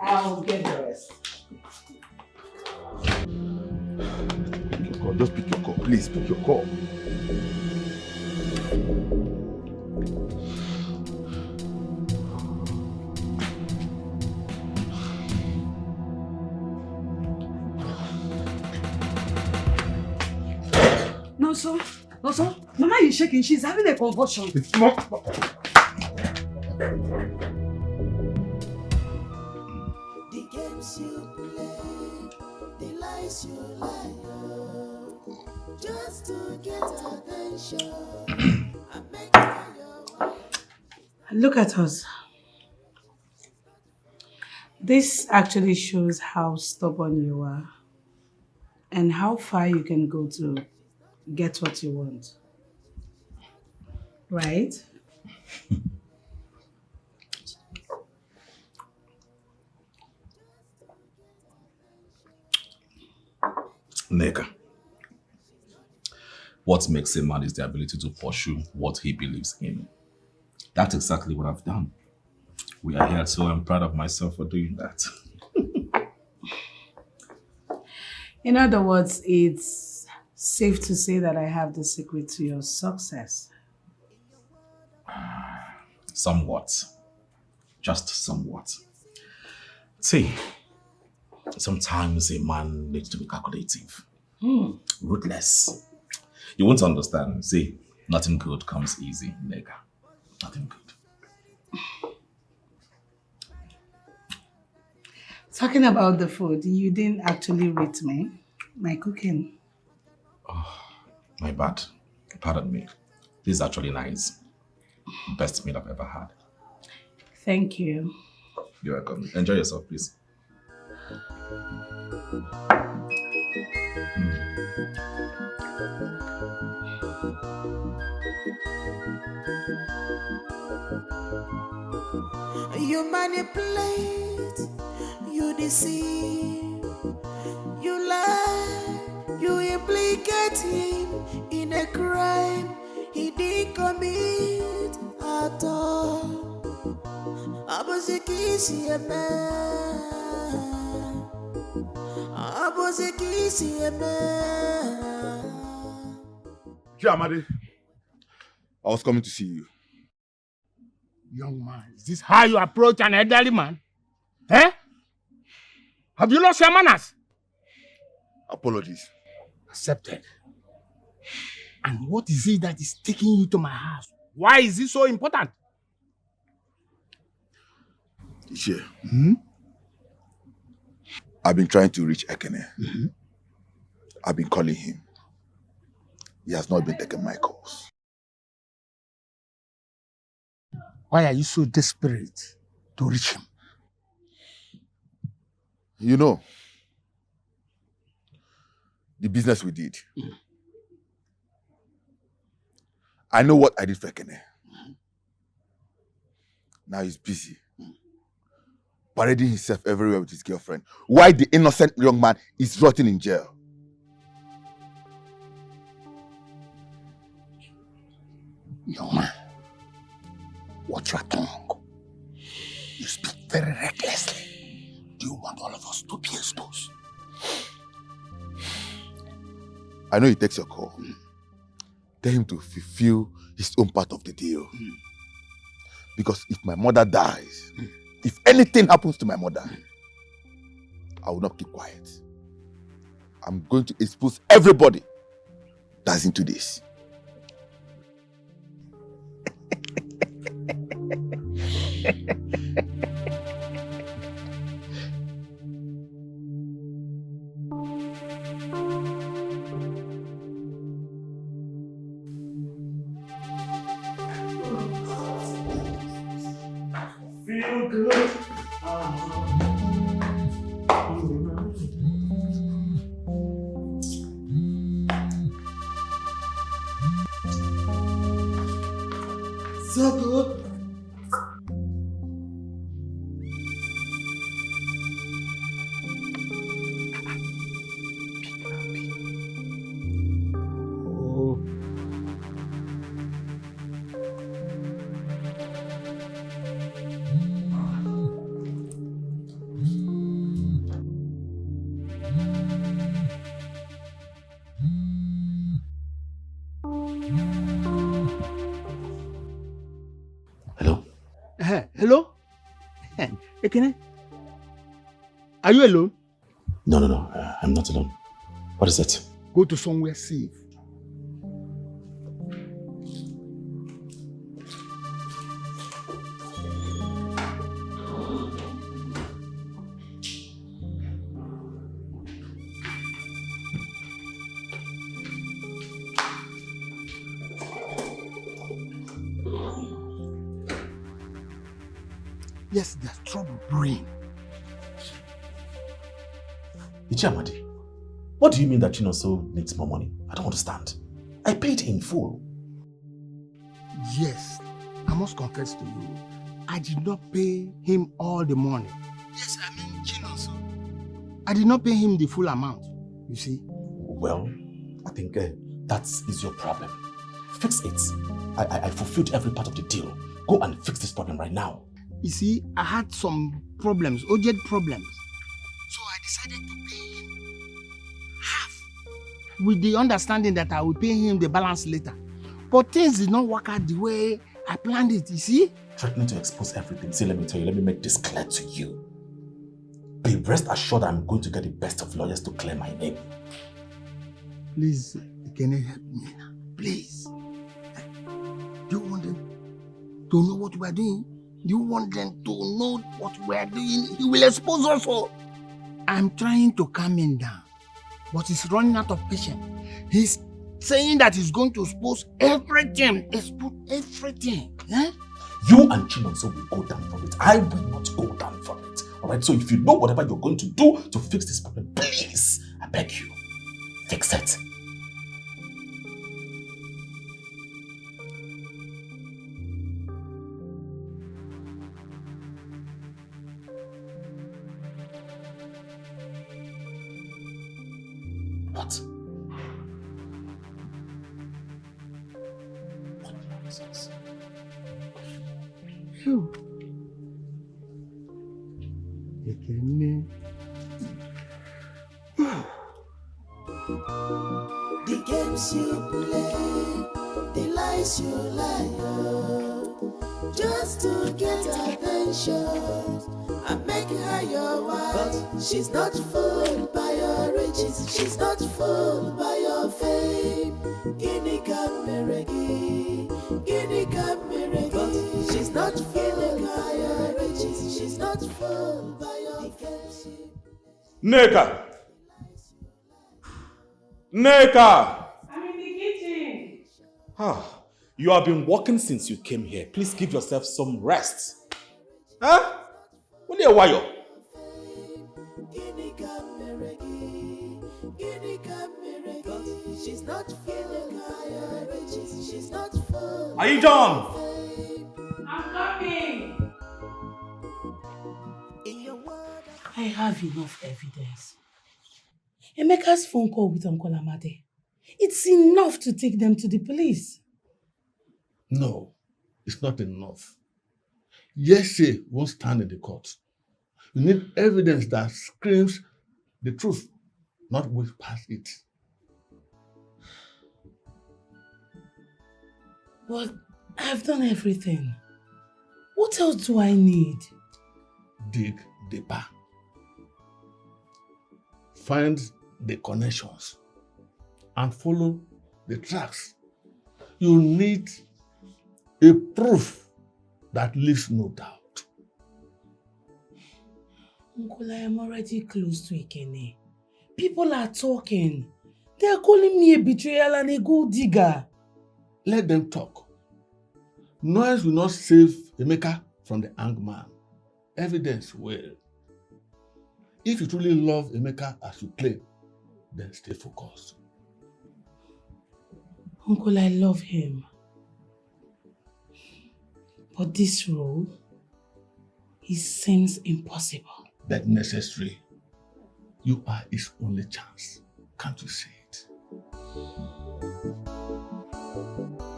I'll get the rest. Just pick your call. Please pick your call. No, sir. Mama is shaking. She's having a convulsion. It's not. The games you play, the lies you lie, just to get attention. I make your Look at us. This actually shows how stubborn you are and how far you can go to get what you want. Right? Neka, what makes a man is the ability to pursue what he believes in. That's exactly what I've done. We are here, so I'm proud of myself for doing that. In other words, it's Safe to say that I have the secret to your success. Somewhat. Just somewhat. See, sometimes a man needs to be calculative. Ruthless. You won't understand. See, nothing good comes easy, nigga. Nothing good. Talking about the food, you didn't actually rate me. My cooking. Oh, my bad. Pardon me. This is actually nice. Best meal I've ever had. Thank you. You're welcome. Enjoy yourself, please. You manipulate, you deceive, you lie, you implicate him in a crime he didn't commit at all. Abozikisi Amadi, I was coming to see you. Young man, is this how you approach an elderly man? Eh? Have you lost your manners? Apologies. Accepted. And what is it that is taking you to my house? Why is it so important? Dikeh, I've been trying to reach Ekene. I've been calling him. He has not been taking my calls. Why are you so desperate to reach him? You know, the business we did. I know what I did for Ekene. Now he's busy, parading himself everywhere with his girlfriend, while the innocent young man is rotting in jail. Young man, watch your tongue. You speak very recklessly. Do you want all of us to be exposed? I know he takes your call. Tell him to fulfill his own part of the deal. Because if my mother dies, if anything happens to my mother, I will not keep quiet. I'm going to expose everybody that's into this. Feel good. So good. Hello? Ekene? Are you alone? No. I'm not alone. What is it? Go to somewhere safe. Yes, there's trouble brewing. Ijamadi, what do you mean that Chinoso needs more money? I don't understand. I paid in full. Yes, I must confess to you, I did not pay him all the money. Yes, I mean Chinoso. I did not pay him the full amount, you see. Well, I think that is your problem. Fix it. I fulfilled every part of the deal. Go and fix this problem right now. You see, I had some problems, urgent problems. So I decided to pay him half. with the understanding that I will pay him the balance later. But things did not work out the way I planned it, you see? Threatening to expose everything. See, let me tell you, let me make this clear to you. Be rest assured I'm going to get the best of lawyers to clear my name. Please, can you help me now? Please. Do you want them to know what we are doing? Do you want them to know what we are doing? He will expose us all. I'm trying to calm him down, but he's running out of patience. He's saying that he's going to expose everything. Expose everything. Eh? You and Chinonso will go down from it. I will not go down from it. Alright, so if you know whatever you're going to do to fix this problem, please, I beg you, fix it. What? What nonsense? Phew. The games you play, the lies you lie, oh, just to get attention and make her your wife. But she's not fooled by your riches, she's not fooled by your fame. Guinea Cameregi, Guinea Cameregi. She's not fooled by your riches, she's not fooled by your fame. Neka! Neka! I'm in the kitchen. Ah, you have been working since you came here. Please give yourself some rest. Huh? What are you while? She's not feeling higher riches, she's not full. Are you done? I'm coming. I have enough evidence. Emeka's phone call with Uncle Amade. It's enough to take them to the police. No, it's not enough. Hearsay won't stand in the court. You need evidence that screams the truth, not whispers it. But I've done everything. What else do I need? Dig deeper. Find the connections and follow the tracks. You need a proof that leaves no doubt. Uncle, I am already close to Ikene. People are talking. They are calling me a betrayal and a gold digger. Let them talk. Noise will not save Emeka from the hangman. Evidence will. If you truly love Emeka as you claim, then stay focused. Uncle, I love him. But this role, it seems impossible. But necessary. You are his only chance. Can't you see it?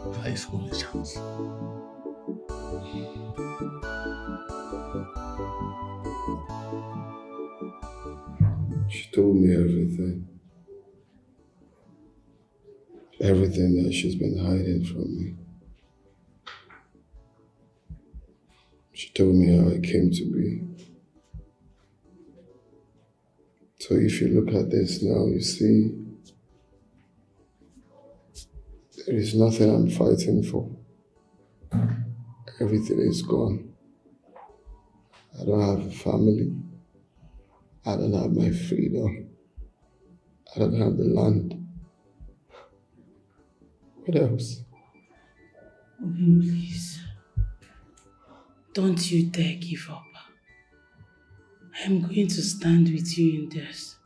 You are his only chance. She told me everything. Everything that she's been hiding from me. She told me how I came to be. So if you look at this now, you see there is nothing I'm fighting for. Everything is gone. I don't have a family. I don't have my freedom. I don't have the land. What else? Obim, please. Don't you dare give up. I'm going to stand with you in this.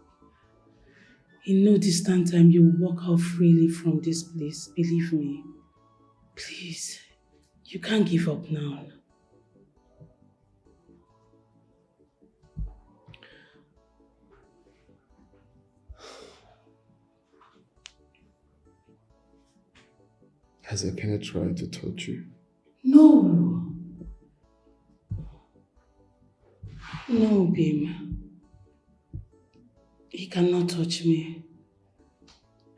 In no distant time, you will walk out freely from this place. Believe me. Please. You can't give up now. Has Ekene tried to touch you? No. No, Bim. He cannot touch me.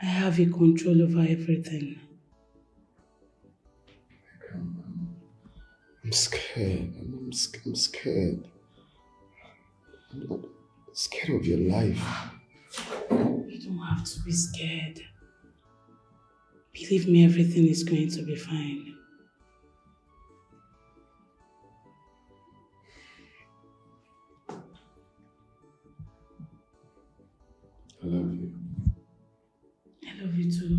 I have a control over everything. I'm scared. I'm scared. I'm scared of your life. You don't have to be scared. Believe me, everything is going to be fine. I love you. I love you too.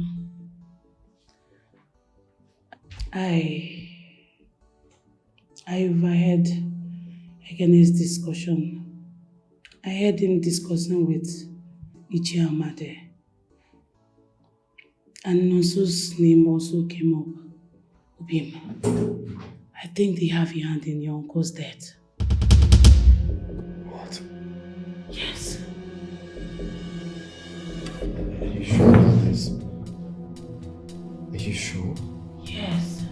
I overheard Ekene's discussion. I heard him discussing with Ichi Amade. And Nonso's name also came up. Obim, I think they have a hand in your uncle's death. What? Yes. Are you sure about this? Are you sure? Yes.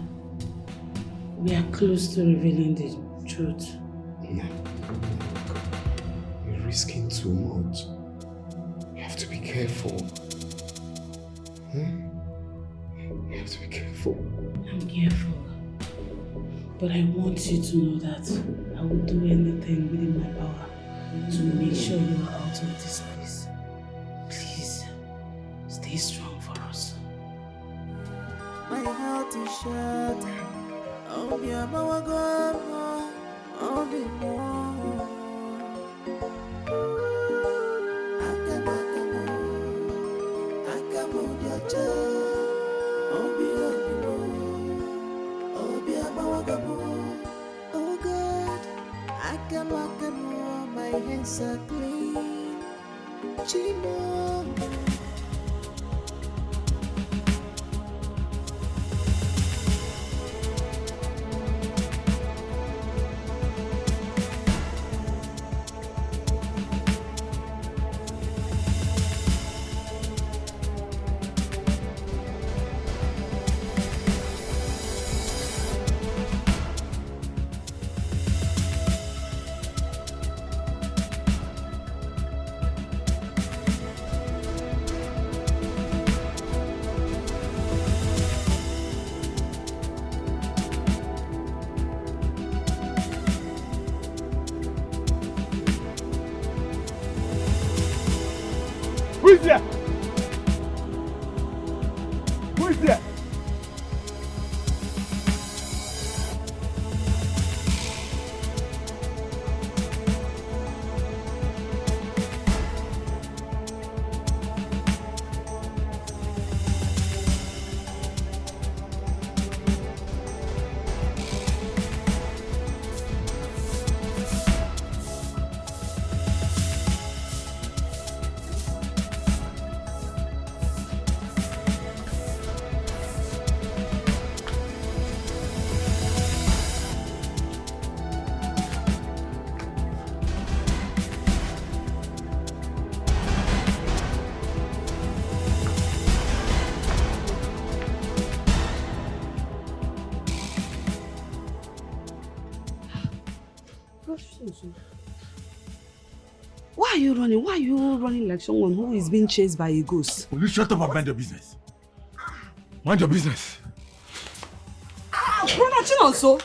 We are close to revealing the truth. No. You're risking too much. You have to be careful. You have to be careful. I'm careful. But I want you to know that I will do anything within my power to make sure you are out of this place. Please, stay strong for us. My heart is shattered. Oh, yeah, oh, oh God, my hands are clean. Chino. Who is there? Who is there? Why are you running? Why are you running like someone who is being chased by a ghost? Will you shut up and mind your business? Mind your business. Run also.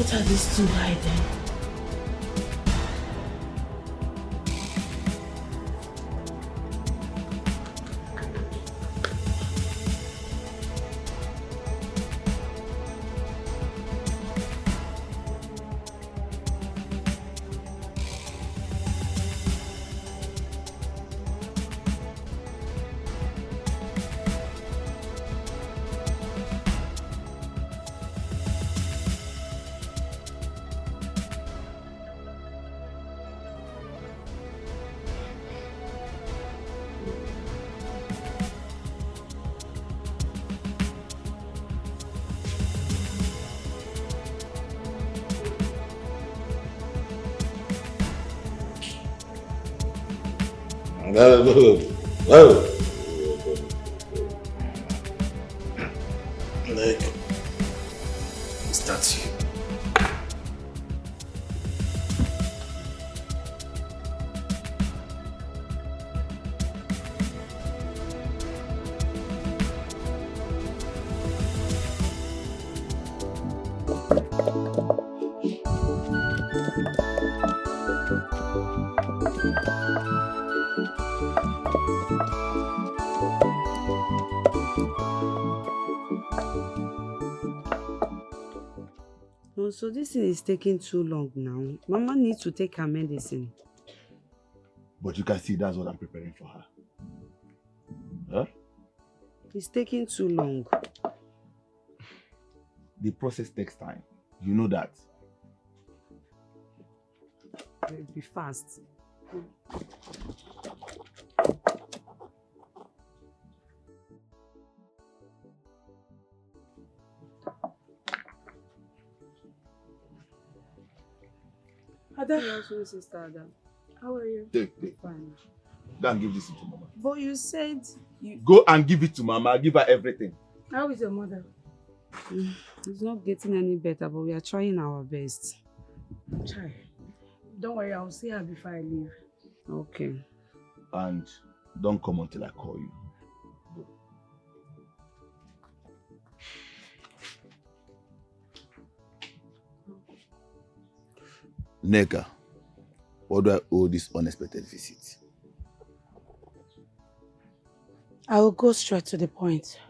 What are these two hiding? Like, is that you? Oh, so this thing is taking too long now. Mama needs to take her medicine. But you can see that's what I'm preparing for her. Huh? It's taking too long. The process takes time. You know that. Be fast. Ada. Hello, Sister Ada. How are you? Take. Fine. Go and give this to Mama. But you said you... Go and give it to Mama. Give her everything. How is your mother? It's not getting any better, but we are trying our best. Try. Don't worry, I'll see her before I leave. Okay. And don't come until I call you. Neka, what do I owe this unexpected visit? I will go straight to the point.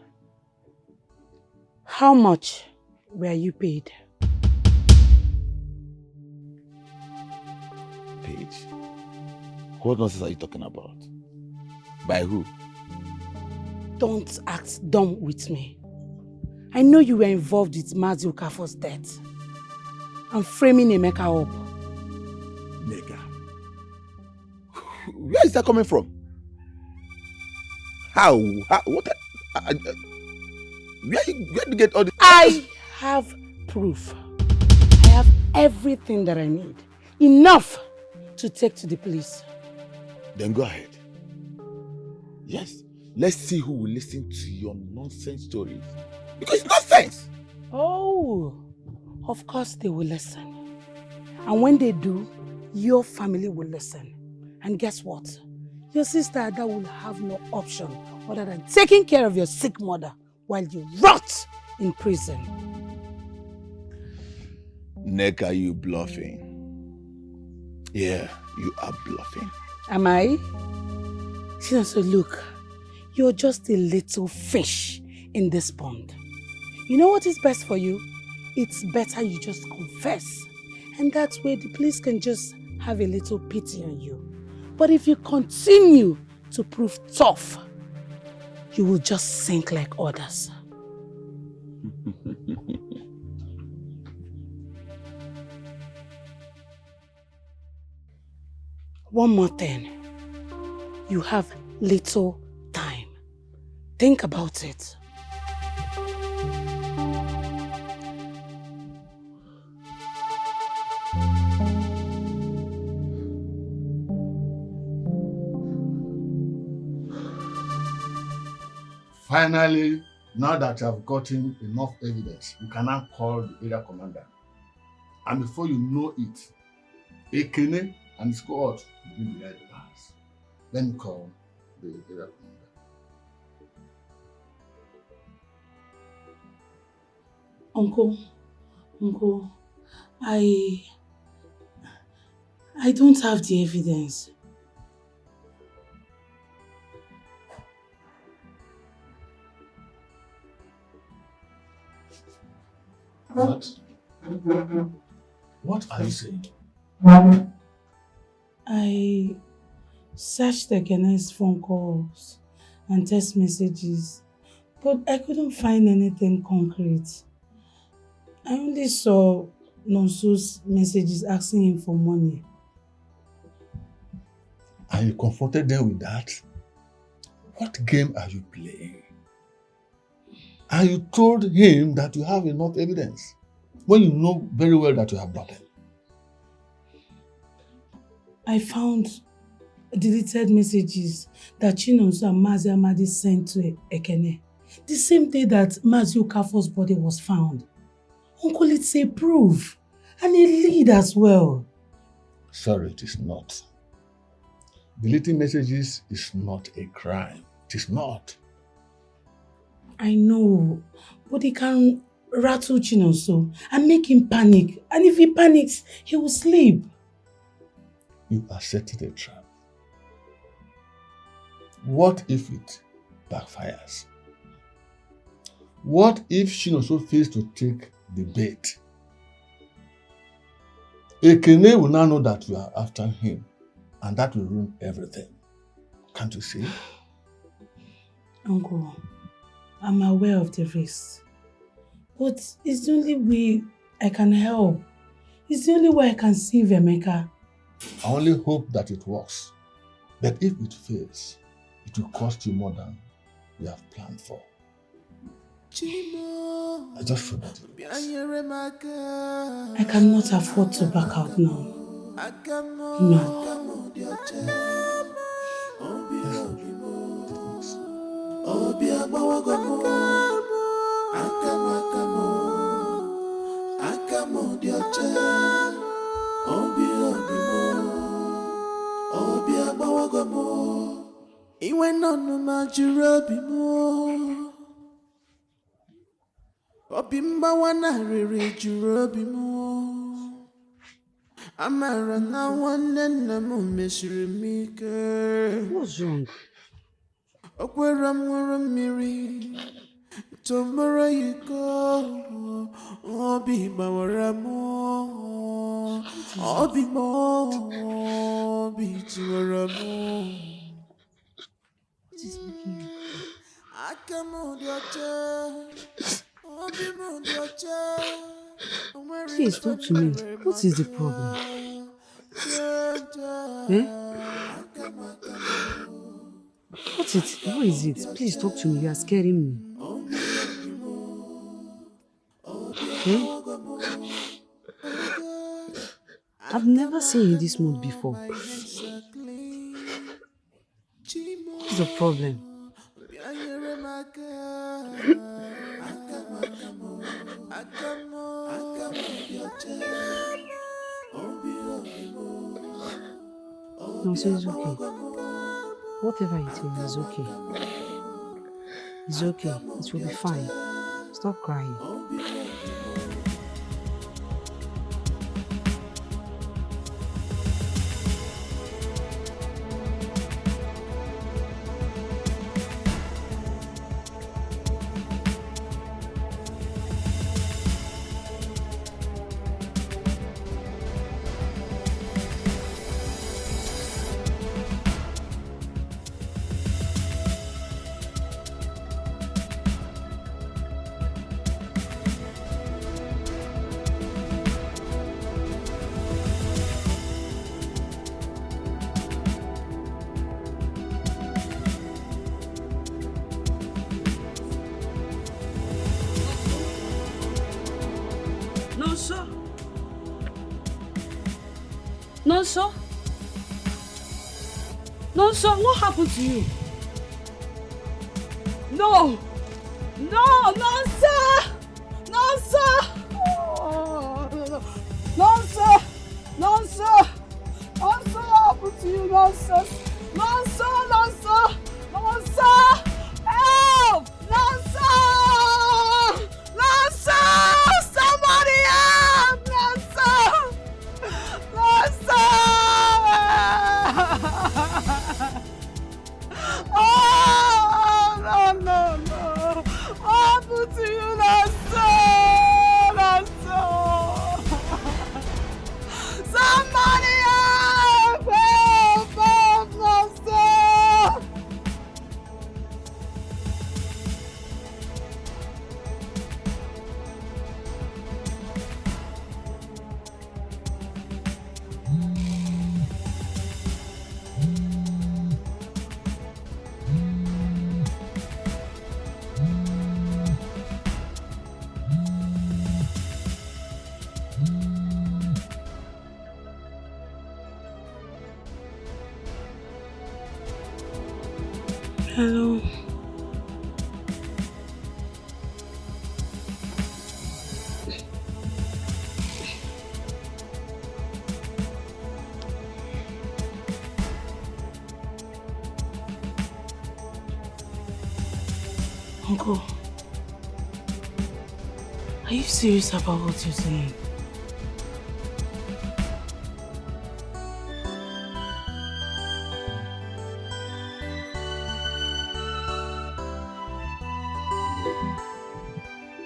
How much were you paid? Paid? What nonsense are you talking about? By who? Don't act dumb with me. I know you were involved with Mazi Okafor's death. I'm framing Emeka up. Neka. Where is that coming from? How? What? Where did you get all this? I have proof. I have everything that I need. Enough to take to the police. Then go ahead. Yes. Let's see who will listen to your nonsense stories. Because it's nonsense. Oh, of course they will listen. And when they do, your family will listen. And guess what? Your sister Ada will have no option other than taking care of your sick mother while you rot in prison. Neka, you bluffing. Yeah, you are bluffing. Am I? So look, you're just a little fish in this pond. You know what is best for you? It's better you just confess. And that way the police can just have a little pity on you. But if you continue to prove tough, you will just sink like others. One more thing. You have little time. Think about it. Finally, now that you have gotten enough evidence, you can now call the area commander. And before you know it, Ekene and his cohort will be behind the bars. Let me call the area commander. Uncle, I don't have the evidence. What? What are you saying? I searched Ekene's phone calls and text messages, but I couldn't find anything concrete. I only saw Nonso's messages asking him for money. And you confronted them with that? What game are you playing? And you told him that you have enough evidence when you know very well that you have nothing. I found deleted messages that Chinonso and Mazi Amadi sent to Ekene the same day that Mazi Okafor's body was found. Uncle, it's a proof and a lead as well. Sorry, it is not. Deleting messages is not a crime. It is not. I know, but it can rattle Chinonso and make him panic. And if he panics, he will sleep. You are setting a trap. What if it backfires? What if Chinonso fails to take the bait? Ekene will now know that you are after him, and that will ruin everything. Can't you see? Uncle, I'm aware of the risks, but it's the only way I can help. It's the only way I can save Emeka. I only hope that it works. But if it fails, it will cost you more than you have planned for. I just feel that it works. I cannot afford to back out now. No. Iwe nonu majuru obi mo, obi mgbawa narịrị juru obi mo, amara na nwanne nna m mesiri m ike. What's wrong? Okwere m ṅụrụ mmiri, tomorrow you go, obi gbawara m, obi m, obi tiwara m. Please talk to me. What is the problem? Eh? What is it? Please talk to me. You are scaring me. Eh? I've never seen you in this mood before. What's the problem? No, so it's okay. Whatever it is okay. It's okay. It will be fine. Stop crying. Nonso? Nonso, what happened to you? No! No, Nonso! Nonso! Oh, Nonso! Nonso! Nonso, what happened to you, Nonso? Nonso! Nonso! Nonso! Help! Nonso! Nonso! Somebody help! Nonso! Hello. Uncle, are you serious about what you're saying?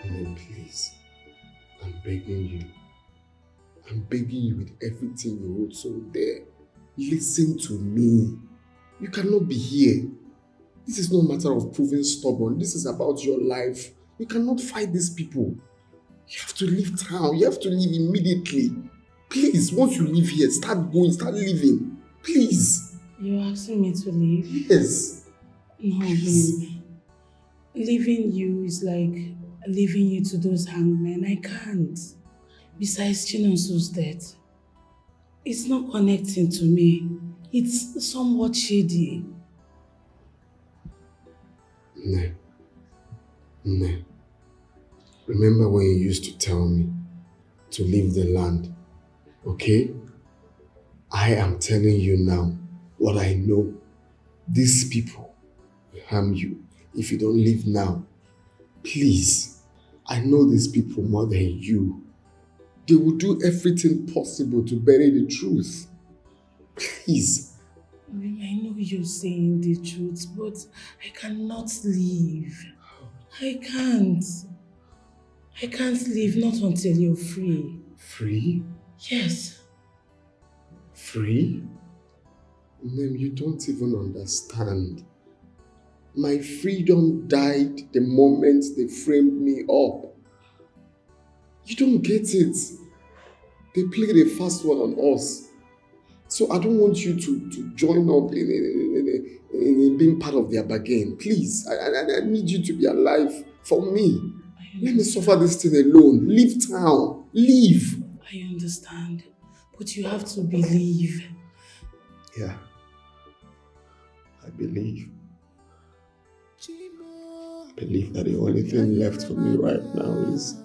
No, please. I'm begging you. I'm begging you with everything you hold so dear. Listen to me. You cannot be here. This is not a matter of proving stubborn. This is about your life. You cannot fight these people. You have to leave town. You have to leave immediately. Please, once you leave here, start going, start living. Please. You're asking me to leave? Yes. No, babe. Leaving you is like leaving you to those hangmen. I can't. Besides Chinonso's death, it's not connecting to me. It's somewhat shady. No. No. Remember when you used to tell me to leave the land, okay? I am telling you now what I know. These people will harm you if you don't leave now. Please, I know these people more than you. They will do everything possible to bury the truth. Please. I know you're saying the truth, but I cannot leave. I can't. I can't leave, not until you're free. Free? Yes. Free? Nem, you don't even understand. My freedom died the moment they framed me up. You don't get it. They played a fast one on us. So I don't want you to join up in being part of their bargain. Please, I need you to be alive for me. Let me suffer this thing alone. Leave town. Leave. I understand. But you have to believe. Yeah. I believe. I believe that the only thing left for me right now is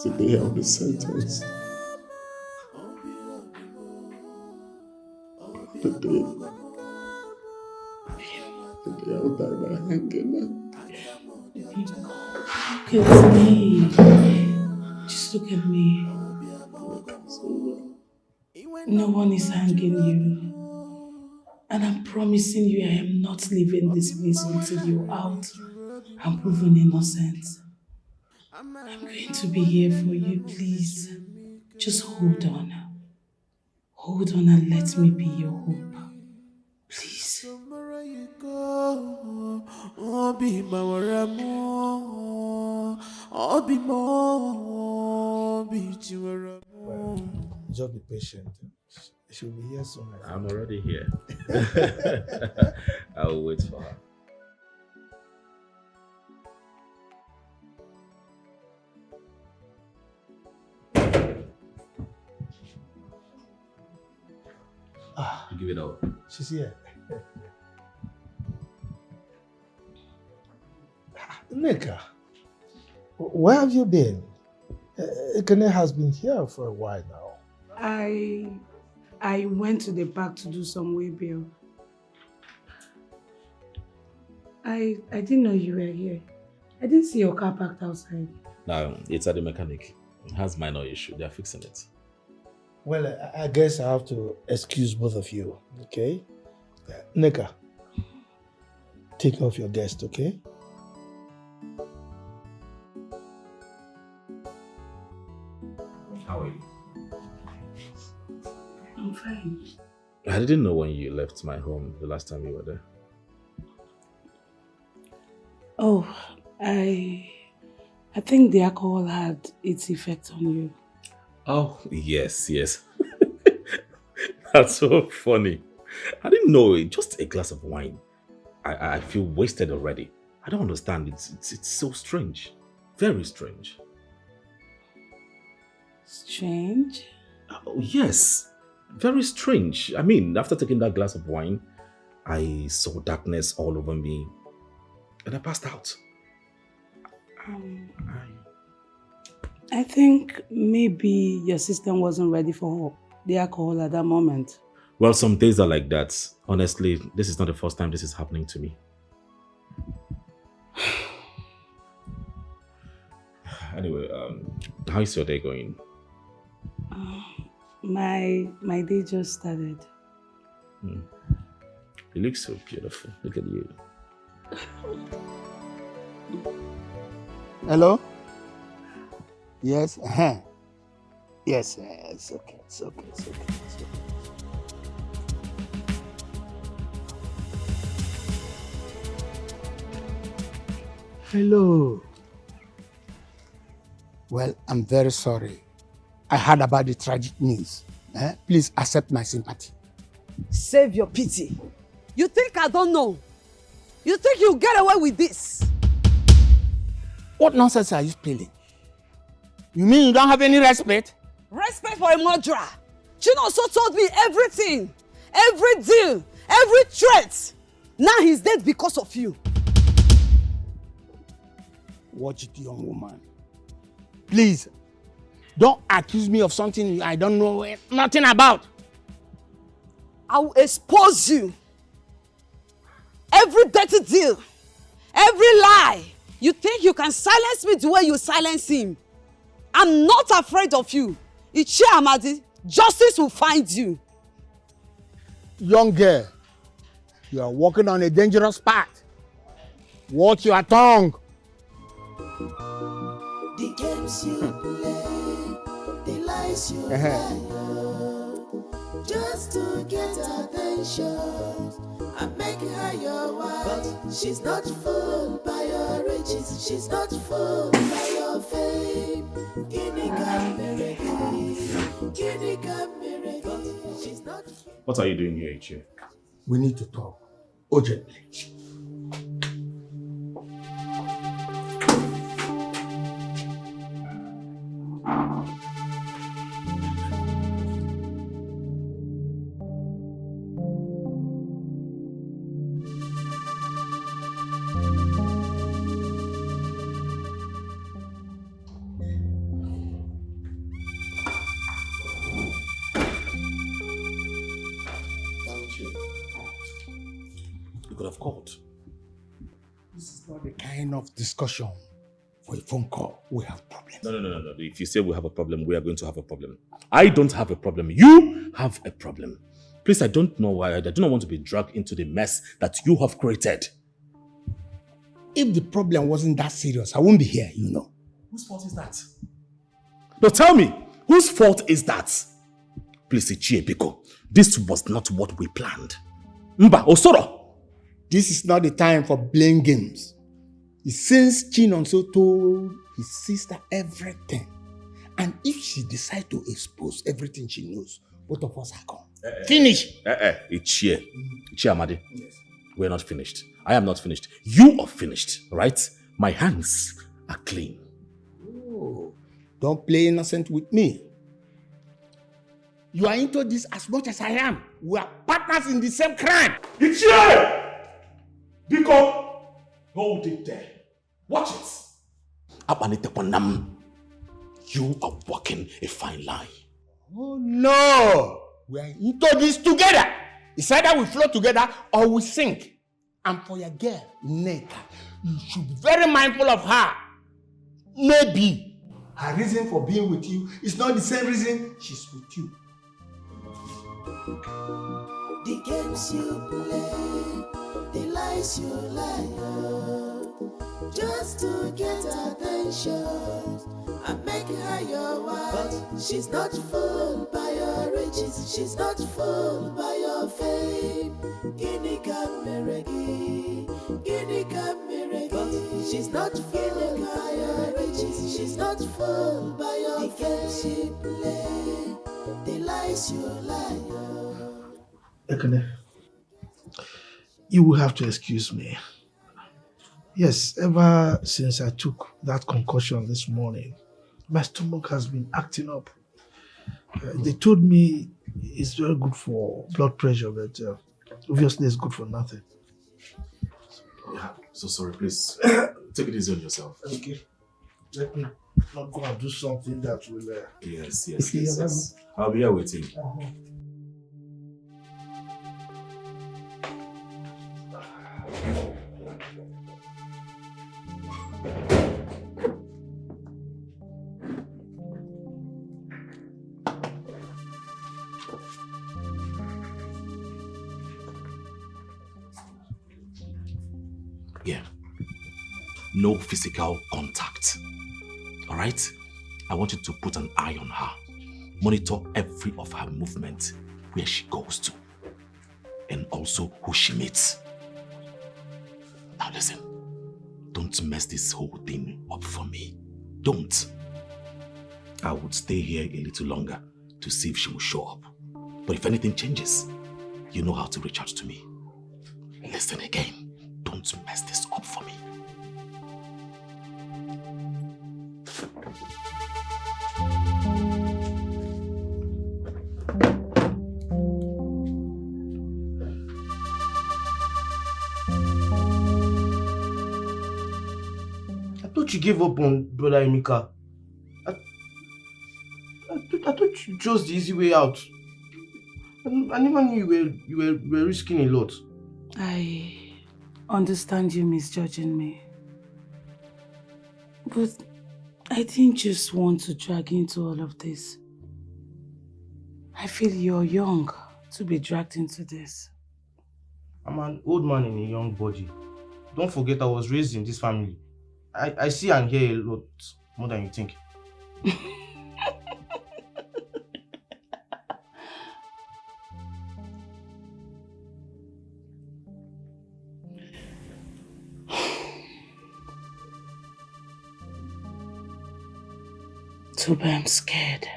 the day of the sentence. The day I'll die by hanging. Look at me. Just look at me. No one is hanging you. And I'm promising you I am not leaving this place until you're out and proven innocent. I'm going to be here for you, please. Just hold on. Hold on and let me be your hope. Please. Just be patient. She'll be here soon. I'm already here. I'll wait for her. You give it up. She's here. Nika, where have you been? Ekene has been here for a while now. I went to the park to do some way bill. I didn't know you were here. I didn't see your car parked outside. No, it's at the mechanic. It has minor issue. They're fixing it. Well, I guess I have to excuse both of you, okay? Nika, take off your guest, okay? How are you? I'm fine. I didn't know when you left my home the last time you were there. Oh, I think the alcohol had its effect on you. Oh, yes. That's so funny. I didn't know it. Just a glass of wine. I feel wasted already. I don't understand. It's so strange. Very strange. Strange? Oh, yes. Very strange. I mean, after taking that glass of wine, I saw darkness all over me and I passed out. I think maybe your system wasn't ready for the alcohol at that moment. Well, some days are like that. Honestly, this is not the first time this is happening to me. Anyway, how is your day going? My day just started. You look so beautiful. Look at you. Hello? Yes? Yes, it's okay, it's okay, it's okay, it's okay. Hello. Well, I'm very sorry. I heard about the tragic news. Please accept my sympathy. Save your pity. You think I don't know? You think you'll get away with this? What nonsense are you spilling? You mean you don't have any respect? Respect for a murderer. Chinoso told me everything. Every deal. Every threat. Now he's dead because of you. Watch it, young woman. Please, don't accuse me of something I don't know nothing about. I will expose you. Every dirty deal, every lie. You think you can silence me the way you silence him? I'm not afraid of you. Ichie Amadi, justice will find you. Young girl, you are walking on a dangerous path. Watch your tongue. The games you play, the lies you lie, just to get attention and make her your wife. But she's not fooled by your riches, she's not fooled by your fame. She's not. What are you doing here, Ichie? We need to talk urgently. You could have called. This is not the kind of discussion for a phone call. We have problems. No. If you say we have a problem, we are going to have a problem. I don't have a problem. You have a problem. Please, I don't know why. I do not want to be dragged into the mess that you have created. If the problem wasn't that serious, I wouldn't be here, you know. Whose fault is that? No, tell me, whose fault is that? Please, Ichie Biko, this was not what we planned. Mba, Osoro! This is not the time for playing games. Since Chinonso told his sister everything, and if she decides to expose everything she knows, both of us are gone. Finish! Ichie Amadi. Yes. We're not finished. I am not finished. You are finished, right? My hands are clean. Oh, don't play innocent with me. You are into this as much as I am. We are partners in the same crime. Ichie! Biko, hold it there. Watch it. You are walking a fine line. Oh no! We are into this together. It's either we float together or we sink. And for your girl, Neka, you should be very mindful of her. Maybe her reason for being with you is not the same reason she's with you. The games you play, the lies you lie, just to get attention and make her your wife. But she's not fooled by your riches, she's not fooled by your fame. Guinea Cameregi, Guinea Cameregi. She's not fooled by your riches, she's not fooled by your fame. The games you play, the lies you lie. Ekene, you will have to excuse me. Yes, ever since I took that concussion this morning, my stomach has been acting up. They told me it's very good for blood pressure, but obviously it's good for nothing. Yeah, so sorry, please. Take it easy on yourself. Okay. Let me not go and do something that will... Yes. I'll be here waiting. Yeah. No physical contact. All right? I want you to put an eye on her. Monitor every of her movement, where she goes to, and also who she meets. Now listen, don't mess this whole thing up for me. Don't. I would stay here a little longer to see if she will show up. But if anything changes, you know how to reach out to me. Listen again, don't mess this up for me. I thought you gave up on Brother Emeka. I thought you chose the easy way out. I never knew you were risking a lot. I understand you misjudging me. But I didn't just want to drag you into all of this. I feel you're young to be dragged into this. I'm an old man in a young body. Don't forget I was raised in this family. I see and hear a lot more than you think. Toba, I'm scared.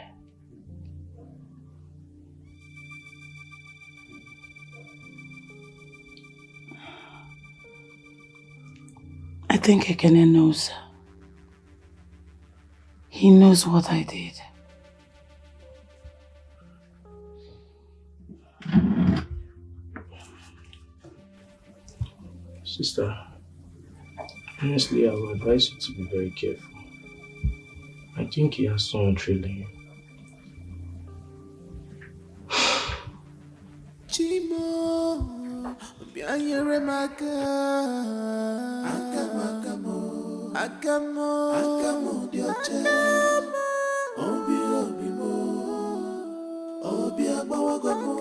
I think Ekene knows. He knows what I did. Sister, honestly, I would advise you to be very careful. I think he has someone trailing you. Chimo, bianyere maka. Akamo, dioche. Obi mo, obi abawagomo.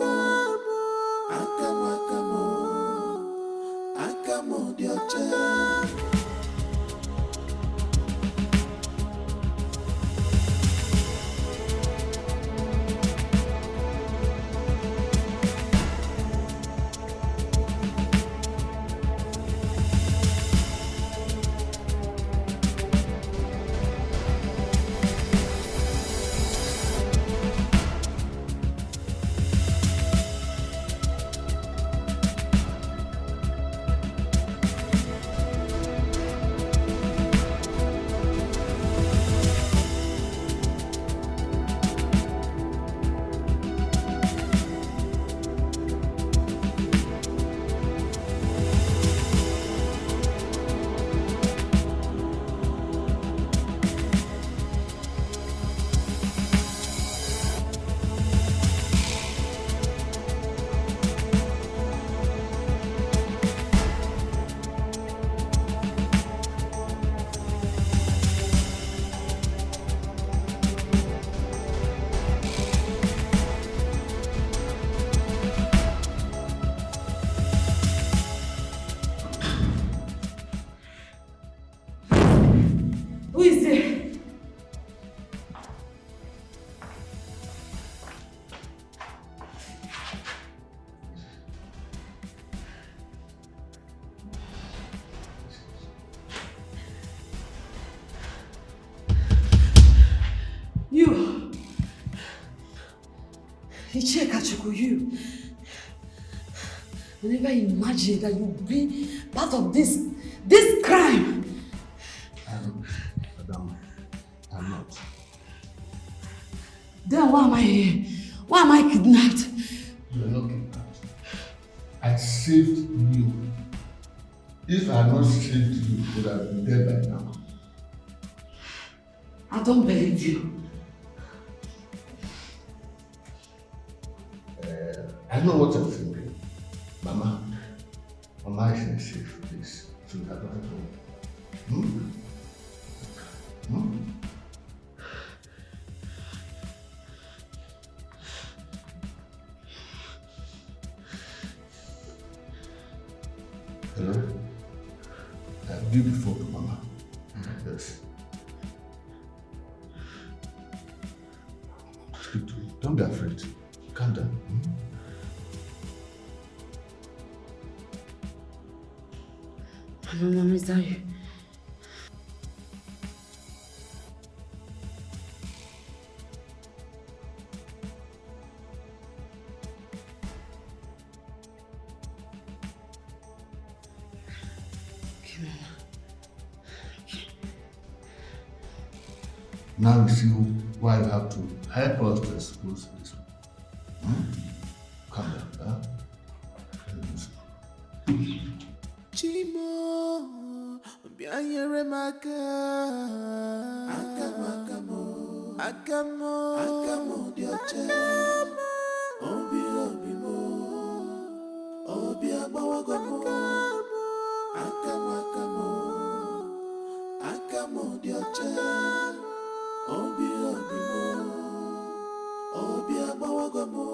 Akamo, dioche. You. I never imagined that you'd be part of this crime. Madam, I'm not. Then why am I here? Why am I kidnapped? You're not kidnapped. I saved you. If I had not saved you, you would have been dead by now. I don't believe you. I know what I'm thinking. Mama is in a safe place. So that doesn't go. Hello? Give the phone to Mama. Yes. Speak to me. Don't be afraid. Calm down. Hello, Mama, is that you? Now you see why you have to help us to expose this one. Calm down, Chimo, bianyere maka. Akamo, dioche. Obi mo, obi abawagomo. Akamo, dioche. Obi abawagomo.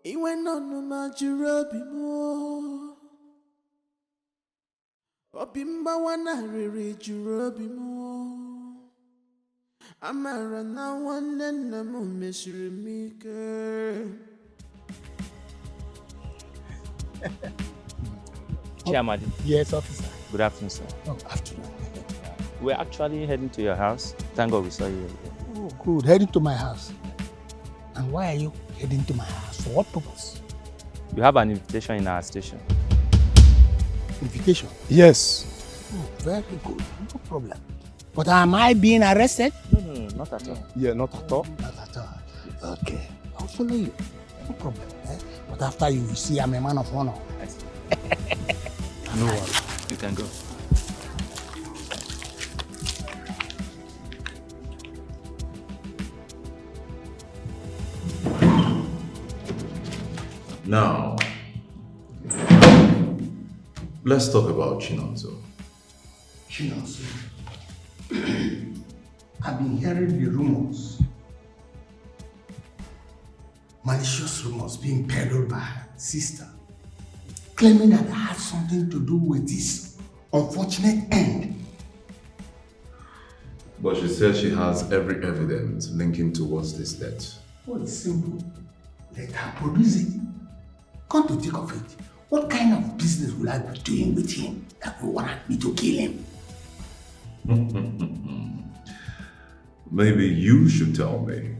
Iwe nonu majurobi mo. Obi mbawana riri jurobi mo. Amara na wane na mo meshirimike. Chairman. Yes, officer. Good afternoon, sir. Oh, afternoon. We're actually heading to your house. Thank God we saw you. Oh, good. Heading to my house. And why are you heading to my house? For what purpose? You have an invitation in our station. Invitation? Yes. Oh, very good. No problem. But am I being arrested? No, not at all. Yeah, not at all? Not at all. Yes. Okay. I'll follow you. No problem. But after you see I'm a man of honor. I see. No worry. You can go. Now, let's talk about Chinonso. Chinonso. I've been hearing the rumors. Malicious rumors being peddled by her sister, claiming that it had something to do with this unfortunate end. But she says she has every evidence linking towards this death. Well, it's simple. Let her produce it. Come to think of it, what kind of business will I be doing with him that will warrant me to kill him? Maybe you should tell me.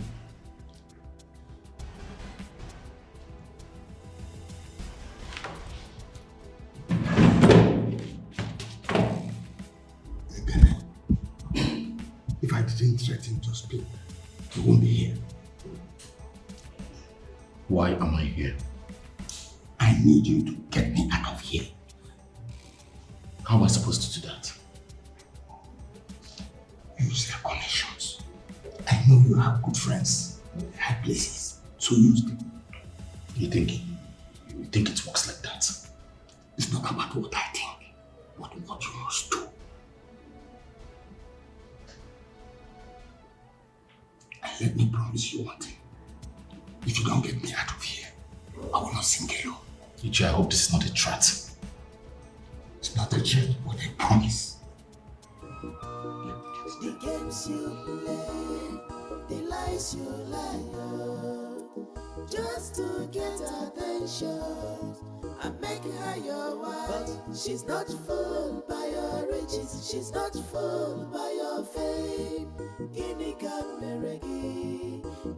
If I didn't threaten to speak, you won't be here. Why am I here? I need you to get me out of here. How am I supposed to do that? Use your connections. I know you have good friends in high places, so use them. You think it works like that? It's not about what I think, but what you must do. And let me promise you one thing. If you don't get me out of here, I will not sing alone. Ichi, I hope this is not a threat. It's not a threat, but a promise. The games you play, the lies you lie, just to get attention and make her your wife. But she's not fooled by your riches, she's not fooled by your fame. Ini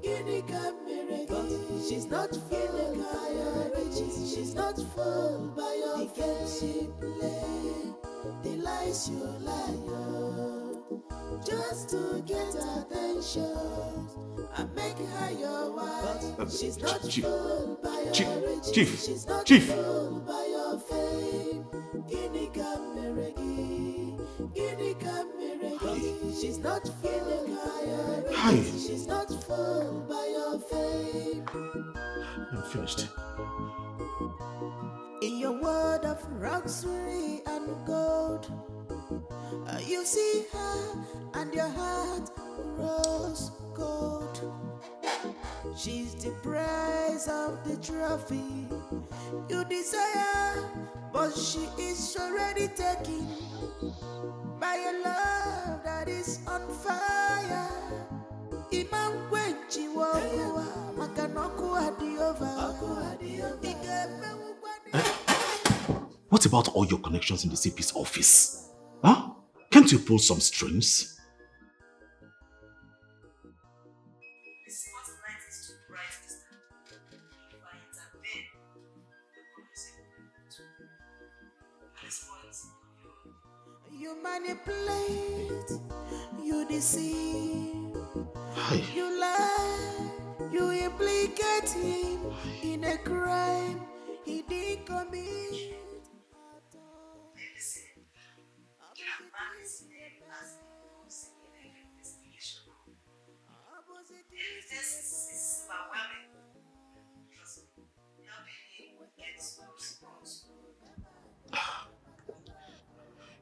Edo, but she's not fooled by your riches, she's not fooled by your fame. The games you play, the lies you lie, just to get attention and make her your wife. She's not fooled by your riches, she's not fooled by She's not fooled by your Hi. riches. She's not fooled by your fame. I'm finished. In your world of luxury and gold, you see her and your heart grows cold. She's the prize of the trophy you desire, but she is already taken by a love that is on fire. Imam Kwenchi Wawa, Makanoku Adiova. What about all your connections in the CP's office? Huh? Can't you pull some strings? You manipulate, you deceive, you lie, you implicate him in a crime he didn't commit.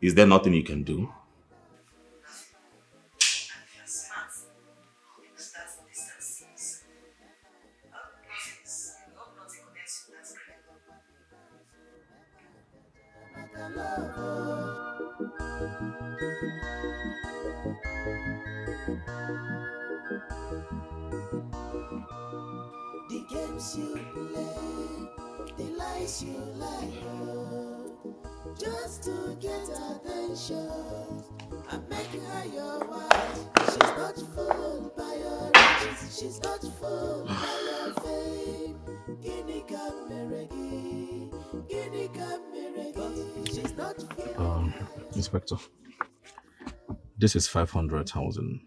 Is there nothing you can do? The games you play, the lies you lie, just to get attention and make her your wife. She's not fooled by your riches, she's not fooled by your fame. Guinea Cameregi, Guinea Cameregi, she's not fooled. Inspector, this is 500,000.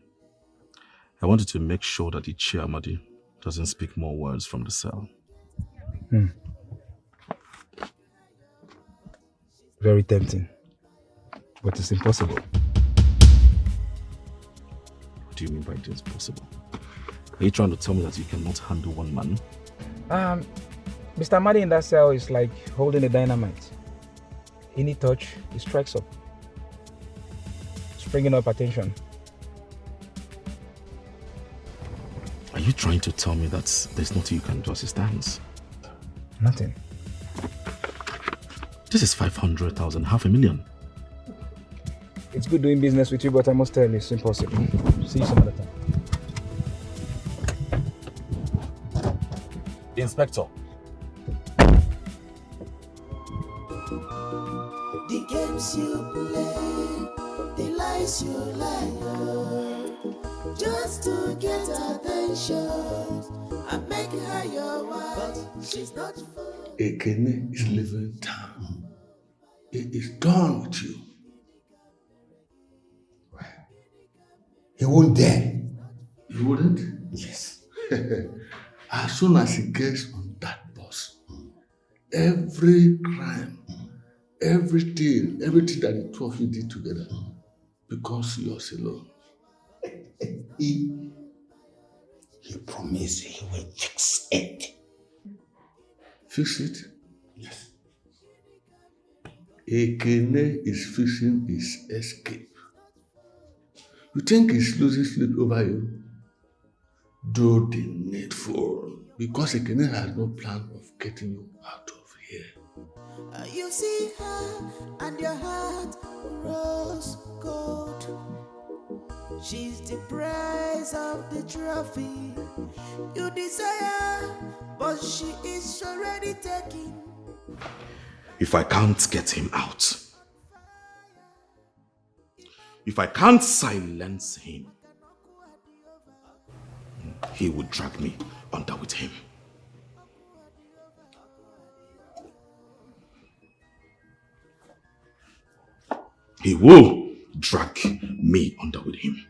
I wanted to make sure that the Chiamadi doesn't speak more words from the cell. Very tempting, but it's impossible. What do you mean by it is possible? Are you trying to tell me that you cannot handle one man? Mr. Amadi in that cell is like holding a dynamite. Any touch, it strikes up. It's bringing up attention. Are you trying to tell me that there's nothing you can do as it stands? Nothing. This is 500,000, 500,000. It's good doing business with you, but I must tell you, it's impossible. See you some other time. Inspector. The games you play, the lies you lie, just to get attention and make her your wife. She's not fooled. Ekene is leaving town. He is done with you. He won't dare. You wouldn't? Yes. As soon as he gets on that bus, every crime, everything that the two of you did together, because yours alone. He promised he will fix it. Fix it? Yes. Ekene is fixing his escape. You think he's losing sleep over you? Do the needful, because Ekene has no plan of getting you out of here. You see her and your heart grows cold. She's the prize of the trophy you desire, but she is already taken. If I can't get him out, if I can't silence him, he would drag me under with him. He will drag me under with him.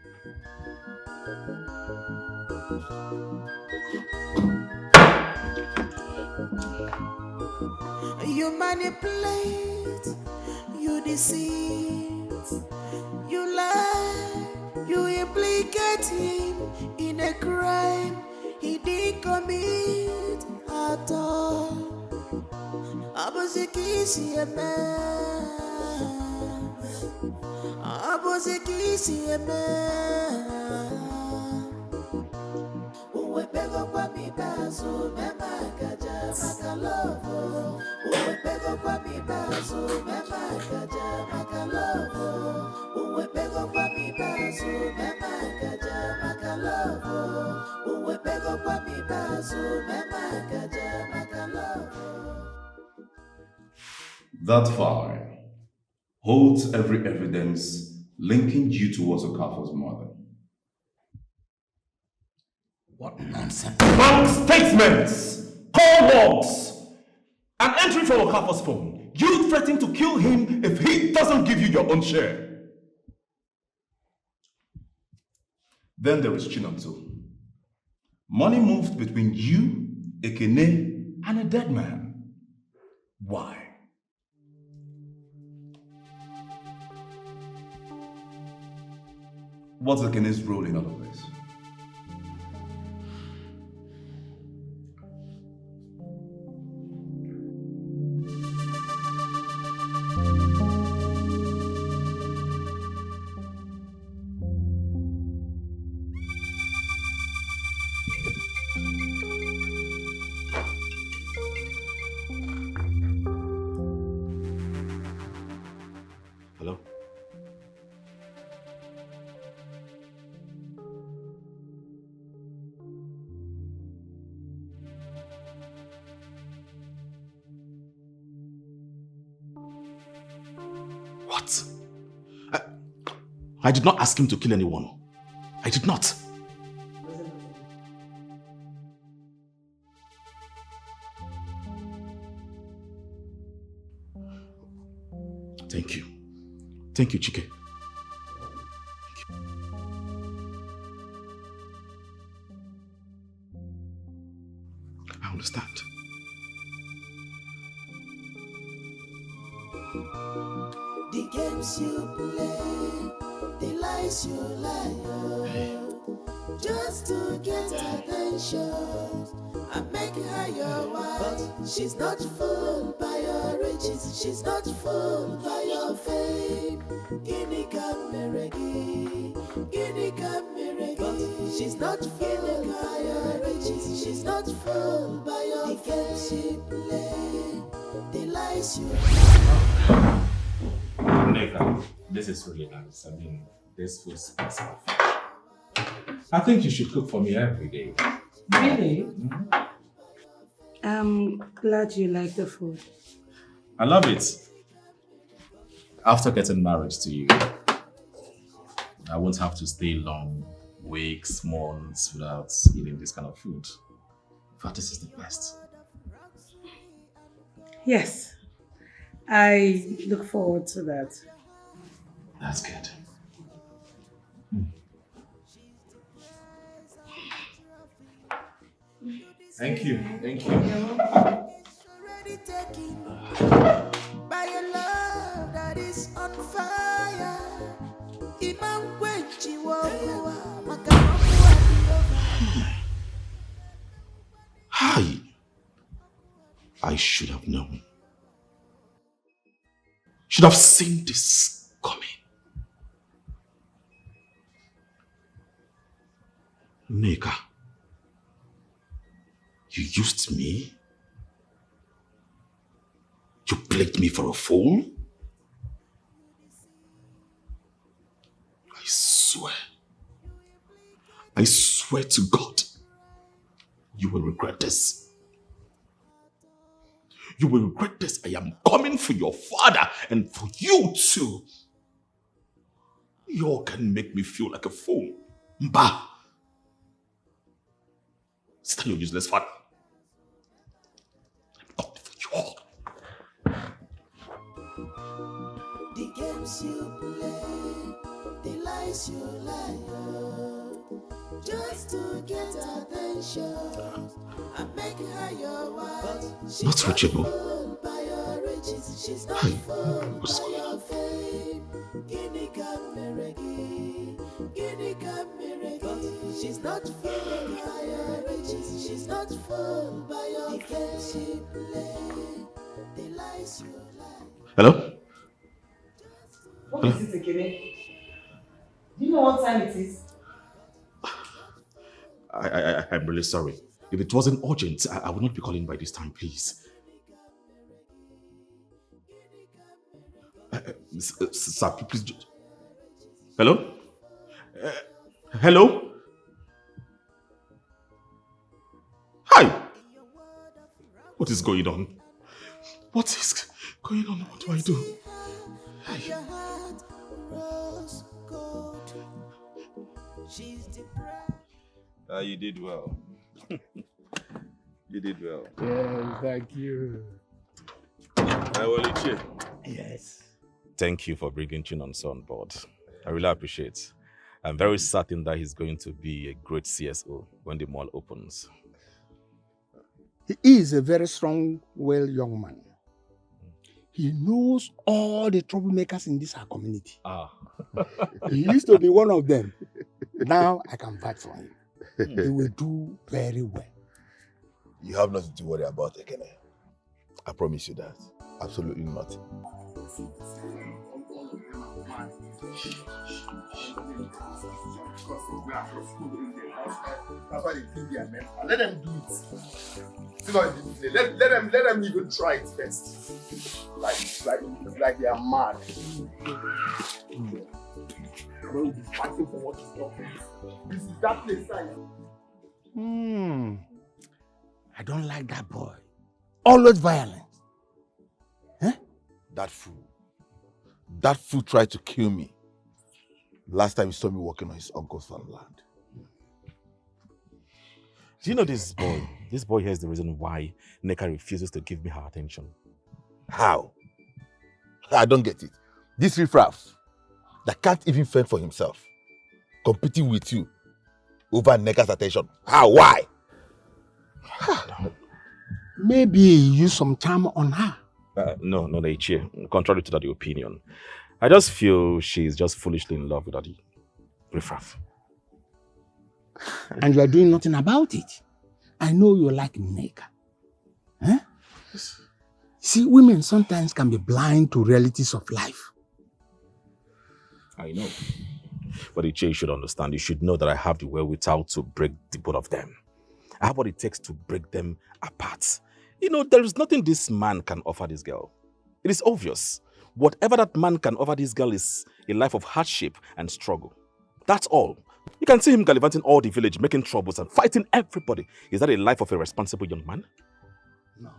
You manipulate, you deceive, you lie, you implicate him in a crime he didn't commit at all. Abozekisi eme, abozekisi eme. Uwe pego kwa mibazo, mema kaja makalovo. Uwe pego kwa mibazo, mema kaja makalovo. Uwe pego kwa mibazo, mema kaja makalovo. Uwe pego kwa mibazo, mema kaja makalovo. That file holds every evidence linking you towards Okafor's mother. What nonsense? Bank statements! Call logs! An entry from Okafor's phone. You threaten to kill him if he doesn't give you your own share. Then there is Chinonso. Money moved between you, Ekene, and a dead man. Why? What's Ekene's role in all of this? Hello? What? I did not ask him to kill anyone. I did not. Thank you. Thank you, Chike. I understand. The games you play, the lies you lie, just to get attention and make her your wife. She's not fooled by your riches, she's not fooled by your fame. Guinea Cameregi, Guinea Cameregi. She's not fooled by your riches, she's not fooled by your games you play, the lies you lie. Neka, this is really nice. I mean, this food speaks of you. I think you should cook for me every day. Really? I'm glad you like the food. I love it. After getting married to you, I won't have to stay long, weeks, months without eating this kind of food. In fact, this is the best. Yes, I look forward to that. That's good. Thank you. Thank you. By a love that is on fire. Hi. I should have known. Should have seen this coming. Neka, you used me? You played me for a fool? I swear to God, you will regret this. You will regret this. I am coming for your father and for you too. You all can make me feel like a fool. Mba. Still your useless father. I'm coming for you all. The games you play, the lies you lie, just to get attention and make her your wife. She's not reachable. Fooled by your riches, she's not fooled by your fame. Guinea Cameregi, Guinea Cameregi. She's not fooled by your riches. She's not fooled by your fame. She play the lies you like. Hello? What is it, Dikeh? Do you know what time it is? I'm really sorry. If it wasn't urgent, I would not be calling by this time, please. Sir, please. Hello? Hello? Hi! What is going on? What is going on? What do I do? You did well. You did well. Yes, thank you. Yes. Thank you for bringing Chinonso on board. I really appreciate it. I'm very certain that he's going to be a great CSO when the mall opens. He is a very strong, well young man. He knows all the troublemakers in this our community. He used to be one of them. Now I can fight for him. He will do very well. You have nothing to worry about, Ekene. I promise you that. Absolutely nothing. That's why they think they are men. Let them do it. Let them even try it first. Like they are mad. We'll be fighting for what is not. This is that place time. I don't like that boy. Always violent. That fool. That fool tried to kill me. Last time he saw me walking on his uncle's farmland. Do you know this boy? This boy here is the reason why Neka refuses to give me her attention. How? I don't get it. This riffraff that can't even fend for himself, competing with you over Neka's attention. How? Why? Maybe he used some charm on her. No, Ichie. Contrary to that opinion. I just feel she's just foolishly in love with that riffraff. And you are doing nothing about it. I know you like Neka. See, women sometimes can be blind to realities of life. I know. But Ichie, you should understand. You should know that I have the wherewithal to break the both of them. I have what it takes to break them apart. You know, there is nothing this man can offer this girl. It is obvious. Whatever that man can offer this girl is a life of hardship and struggle. That's all. You can see him gallivanting all the village, making troubles and fighting everybody. Is that a life of a responsible young man? No.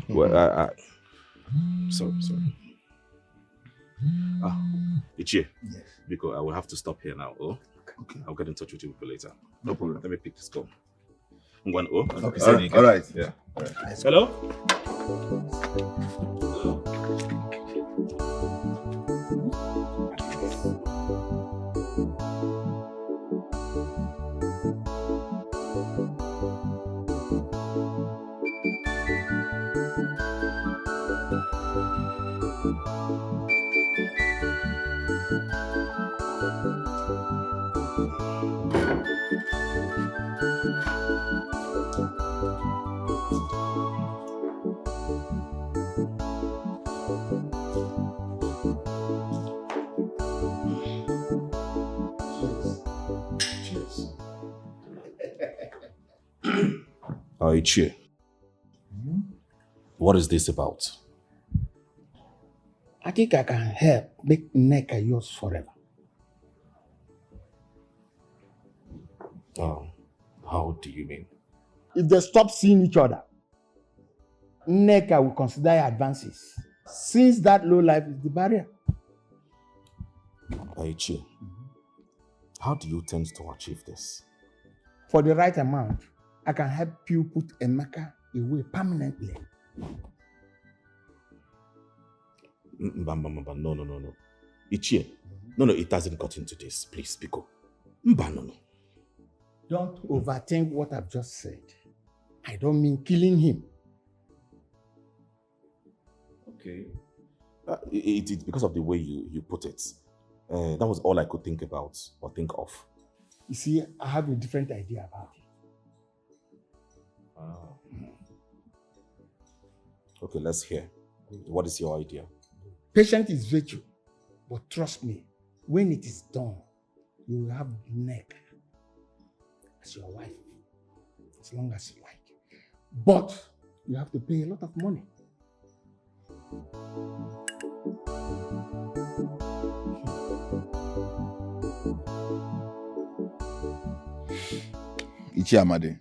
Well, sorry. Ichie. Yes. Because I will have to stop here now. Okay. I'll get in touch with you later. No problem. Let me pick this call. One O. Okay. All right. Yeah. All right. Hello? Ichie, what is this about? I think I can help make Neka yours forever. How do you mean? If they stop seeing each other, Neka will consider advances, since that low life is the barrier. Ichie, how do you tend to achieve this? For the right amount, I can help you put Emeka away permanently. No. Ichie, no, it hasn't got into this. Please, Biko. No. Don't overthink what I've just said. I don't mean killing him. Okay. It's because of the way you put it. That was all I could think about or think of. You see, I have a different idea about it. Okay, let's hear. What is your idea? Patience is virtue, but trust me, when it is done, you will have neck as your wife, as long as you like. But you have to pay a lot of money. Ichiamade.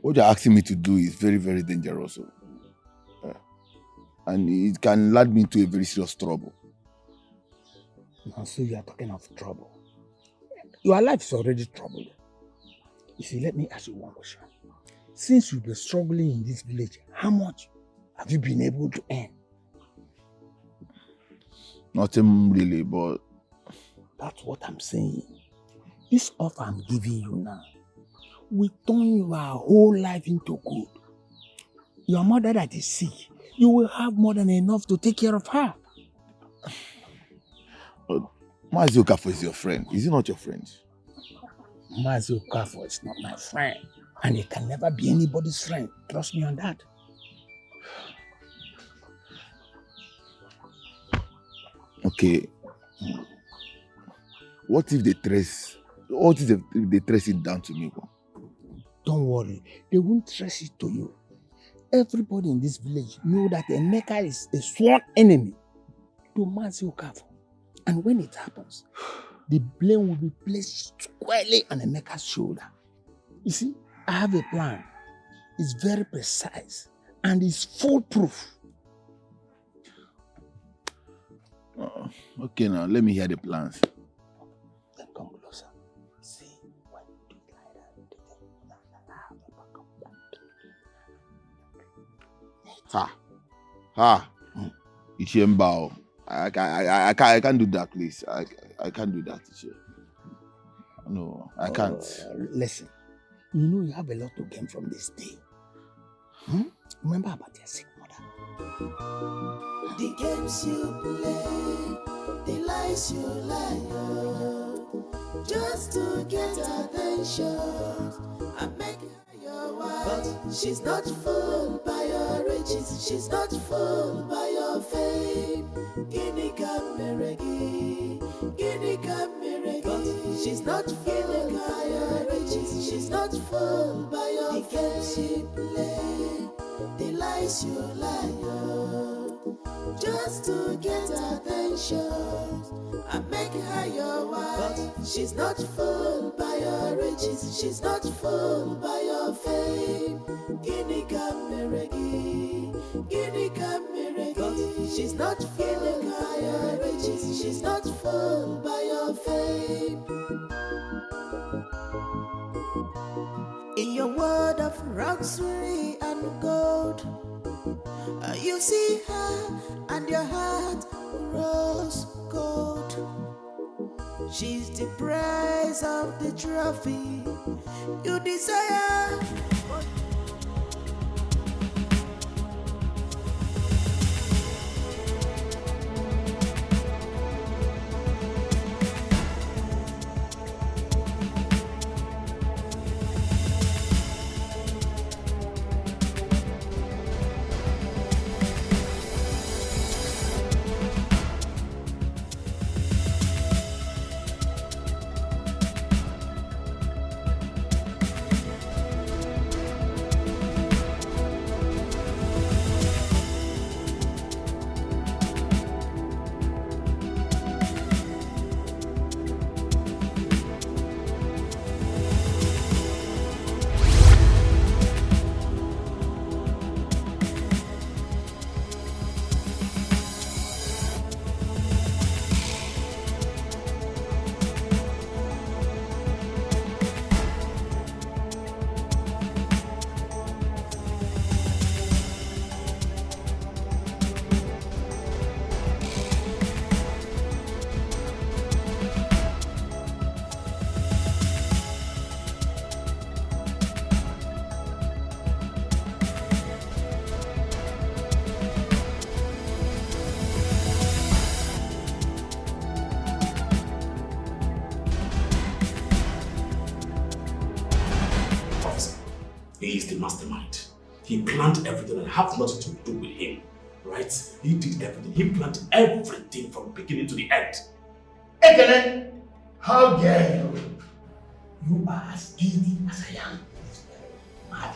What you're asking me to do is very, very dangerous. And it can lead me into a very serious trouble. Now, so you are talking of trouble. Your life is already troubled. You see, let me ask you one question. Since you've been struggling in this village, how much have you been able to earn? Nothing really, but... That's what I'm saying. This offer I'm giving you now will turn your whole life into good. Your mother that is sick, you will have more than enough to take care of her. Mazi Okafor is your friend. Is he not your friend? Mazi Okafor is not my friend. And he can never be anybody's friend. Trust me on that. Okay. What if they trace it down to me? Don't worry. They won't trace it to you. Everybody in this village know that Emeka is a sworn enemy to Mazi Okafor. And when it happens, the blame will be placed squarely on Emeka's shoulder. You see, I have a plan. It's very precise and it's foolproof. Okay, now let me hear the plans. Then come closer. See, when you do it like that, Ha. Ichembao. I can't do that, please. I can't do that, Iche. No, I can't. Listen, you know you have a lot to gain from this day. Remember about your sick mother. The games you play, the lies you lie, just to get attention and make her your wife. But she's not fooled by your riches, she's not fooled by your fame. Guinea Cameregi, Guinea Cameregi. She's not fooled by your riches, she's not fooled by your fame. The games you play, the lies you lie, just to get attention and make her your wife. But she's not fooled by your riches, she's not fooled by your fame. Guinea Cameregi, Guinea Cameregi. She's not fooled by your riches, she's not fooled by your fame. In your world of luxury and gold, you see her and your heart grows cold. She's the prize of the trophy you desire. a mastermind. He planned everything and I have nothing to do with him. Right? He did everything. He planned everything from beginning to the end. Ekene, how dare you? You are as guilty as I am. Mad.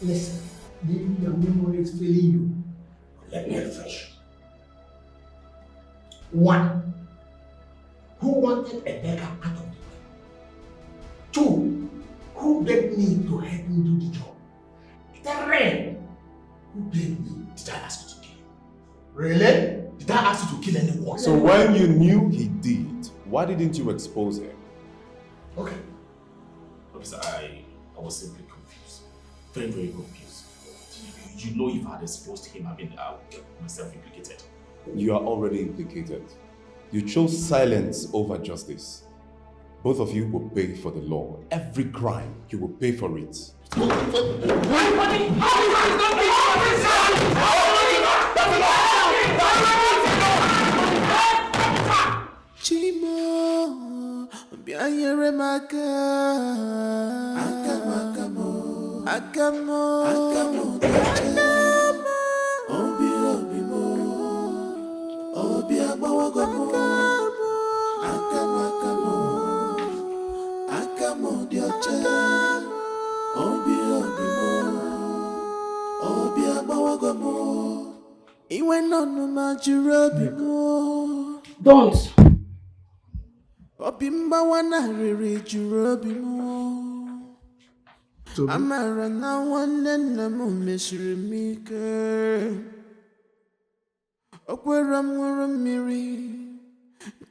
Listen, maybe your memory is failing you. Let me refresh. 1. Who wanted a beggar out of the way? 2. Who begged me to help him do the job? 3. Who begged me? Did I ask you to kill him? Really? Did I ask you to kill anyone? So when you knew he did, why didn't you expose him? Okay. Officer, I was simply confused. Very, very confused. You know if I had exposed him, I would get myself implicated. You are already implicated. You chose silence over justice. Both of you will pay for the law. Every crime, you will pay for it. Chimo, bianyere maka. Akamo, akamo, akamo, obi obi mo, obi abawagomo. Akamo, akamo, akamo dioche, obi obi mo, obi abawagomo. Iwe nonu majurobi mo. Don't. Obimba wana riri jurobi mo. Amara na wane na mo meshirimike. Okwera mwara miri.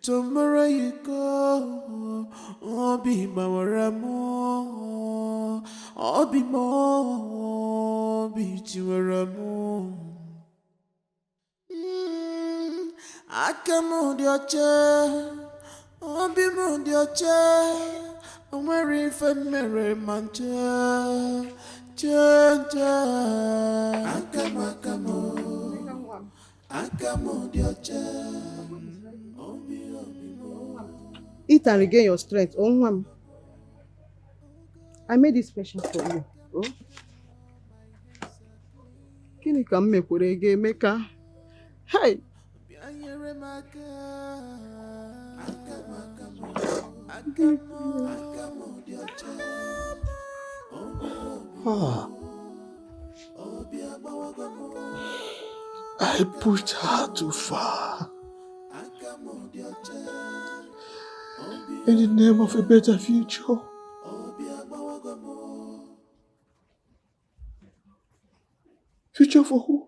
Tomorrow you go. Obi bawara mo. Obi mo. Obi chiwara mo. Akamo dioche. Obi mo dioche. Omari femere mancha. Chanta. Akamo akamo. Akamo dioche. Obi obi mo. Eat and regain your strength. Oh, I made this special for you. Oh. Kini ka mmekwere ga emeka. Hey. I pushed her too far. In the name of a better future. Future for who?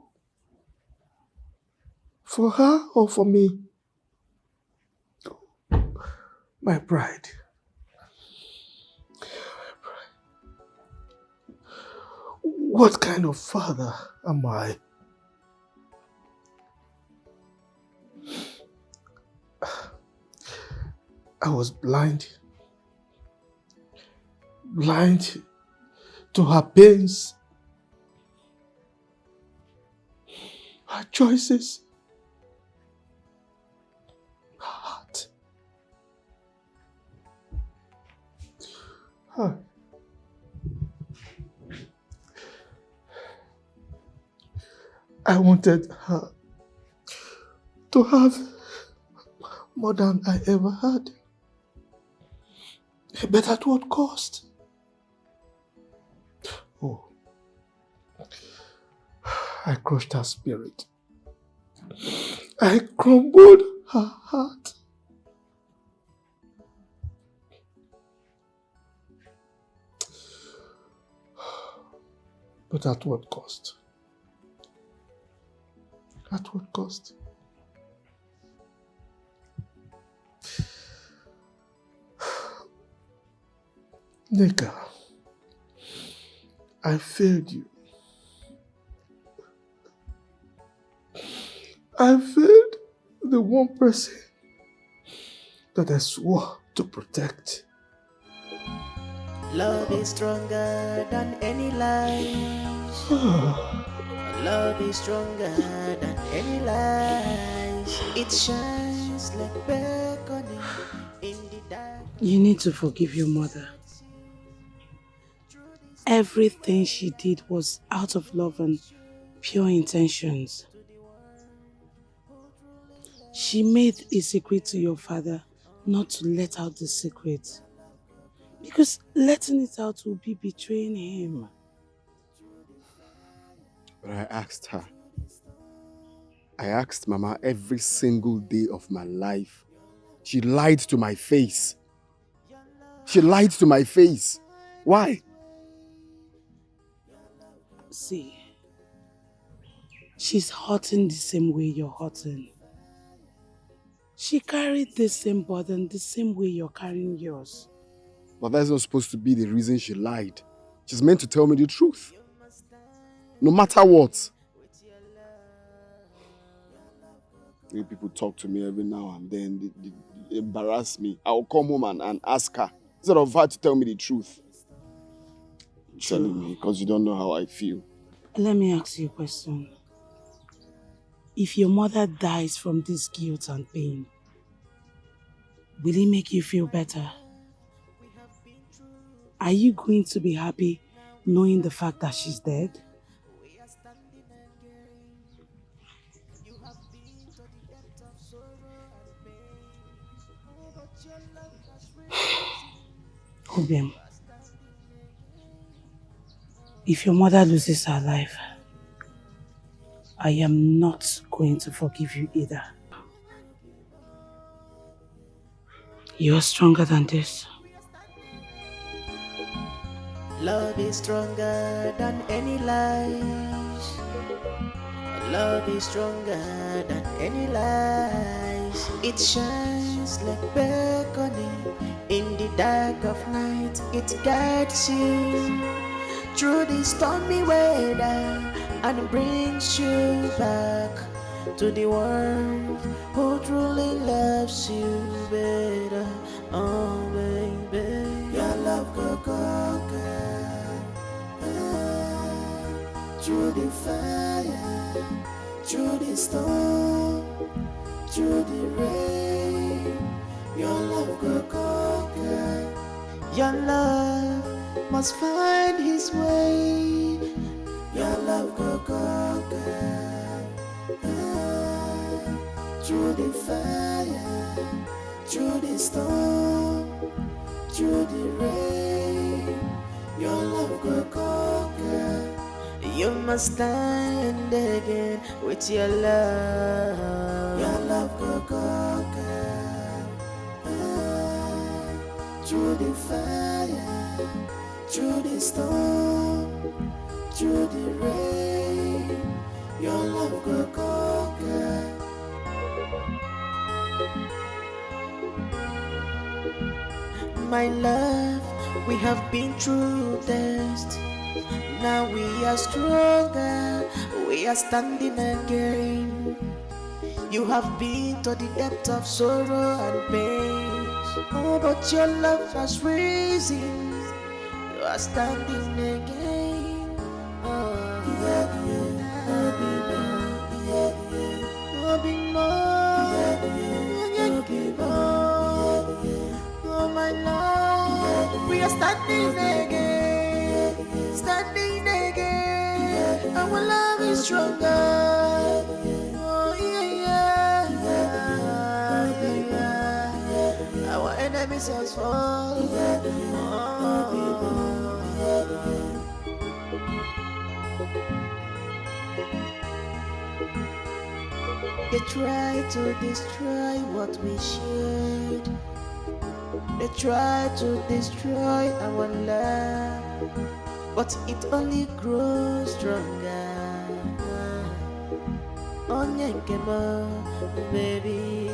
For her or for me? My pride. What kind of father am I? I was blind to her pains, her choices, her heart. I wanted her to have more than I ever had. But at what cost? Oh, I crushed her spirit. I crumbled her heart. But at what cost? At what cost? Nika, I failed you. I failed the one person that I swore to protect. Love is stronger than any lies. Love is stronger than any lies. It shines like beckoning in the dark. You need to forgive your mother. Everything she did was out of love and pure intentions. She made a secret to your father not to let out the secret. Because letting it out will be betraying him. But I asked Mama every single day of my life. She lied to my face. She lied to my face. Why? See, she's hurting the same way you're hurting. She carried the same burden the same way you're carrying yours. But that's not supposed to be the reason she lied. She's meant to tell me the truth. No matter what. When people talk to me every now and then, they embarrass me. I'll come home and ask her, instead of her to tell me the truth. You're telling me because you don't know how I feel. Let me ask you a question. If your mother dies from this guilt and pain, will it make you feel better? Are you going to be happy knowing the fact that she's dead? Obim, if your mother loses her life, I am not going to forgive you either. You're stronger than this. Love is stronger than any lies. Love is stronger than any lies. It shines like beckoning in the dark of night. It guides you through the stormy weather and brings you back to the one who truly loves you better. Oh baby, your love go conquer through the fire, through the storm, through the rain. Your love go conquer. Your love must find his way. Your love go conquer through the fire, through the storm, through the rain. Your love go conquer. You must stand again with your love. Your love go conquer through the fire, through the storm, through the rain. Your love go conquer. My love, we have been through this. Now we are stronger, we are standing again. You have been to the depth of sorrow and pain. Oh, but your love has risen. You are standing again. Oh, yeah, yeah, oh, my love, we are standing again. Standing again, our love is stronger. Oh yeah, yeah. Our enemies has fallen. They try to destroy what we shared. They try to destroy our love, but it only grows stronger. Onyekema, baby,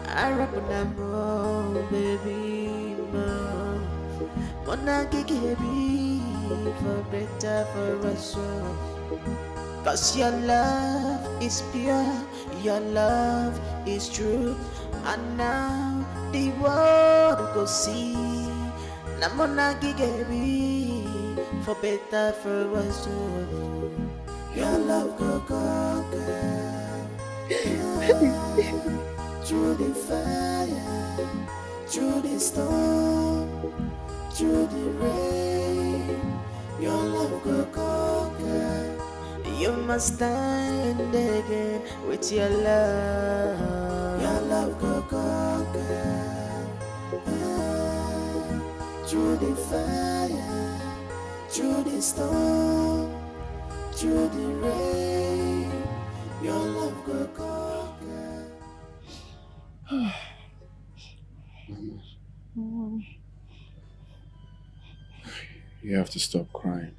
Arabunamo, baby, Monagigi, for better for us all. 'Cause your love is pure, your love is true, and now the world go see. Namona gigebi for better for us all. Your love go conquer through the fire, through the storm, through the rain, your love go conquer. You must stand again with your love. Your love go conquer. Through the fire, through the storm, through the rain, your love go conquer. You have to stop crying.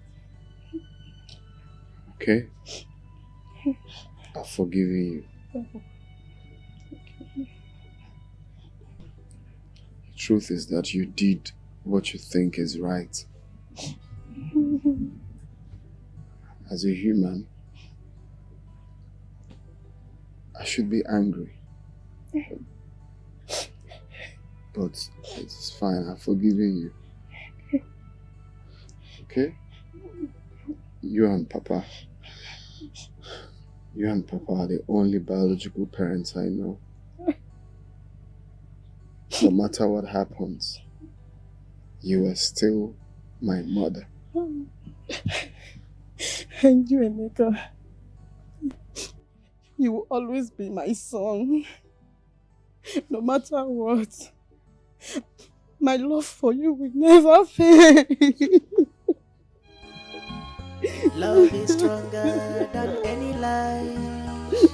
Okay? I've forgiven you. The truth is that you did what you think is right. As a human, I should be angry. But it's fine, I've forgiven you. Okay? You and Papa are the only biological parents I know. No matter what happens, you are still my mother. And you, Emeka, you will always be my son. No matter what, my love for you will never fade. Love is stronger than any lies.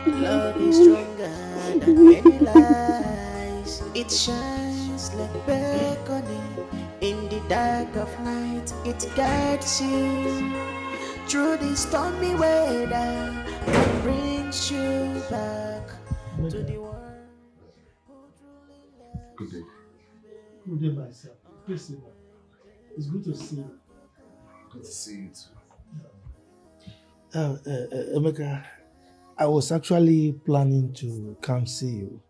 Love is stronger than any lies. It shines like beckoning in the dark of night. It guides you through the stormy weather and brings you back to the world. Good day. Good day, myself. Please sit down. It's good to see you. Good to see you too. Emeka, I was actually planning to come see you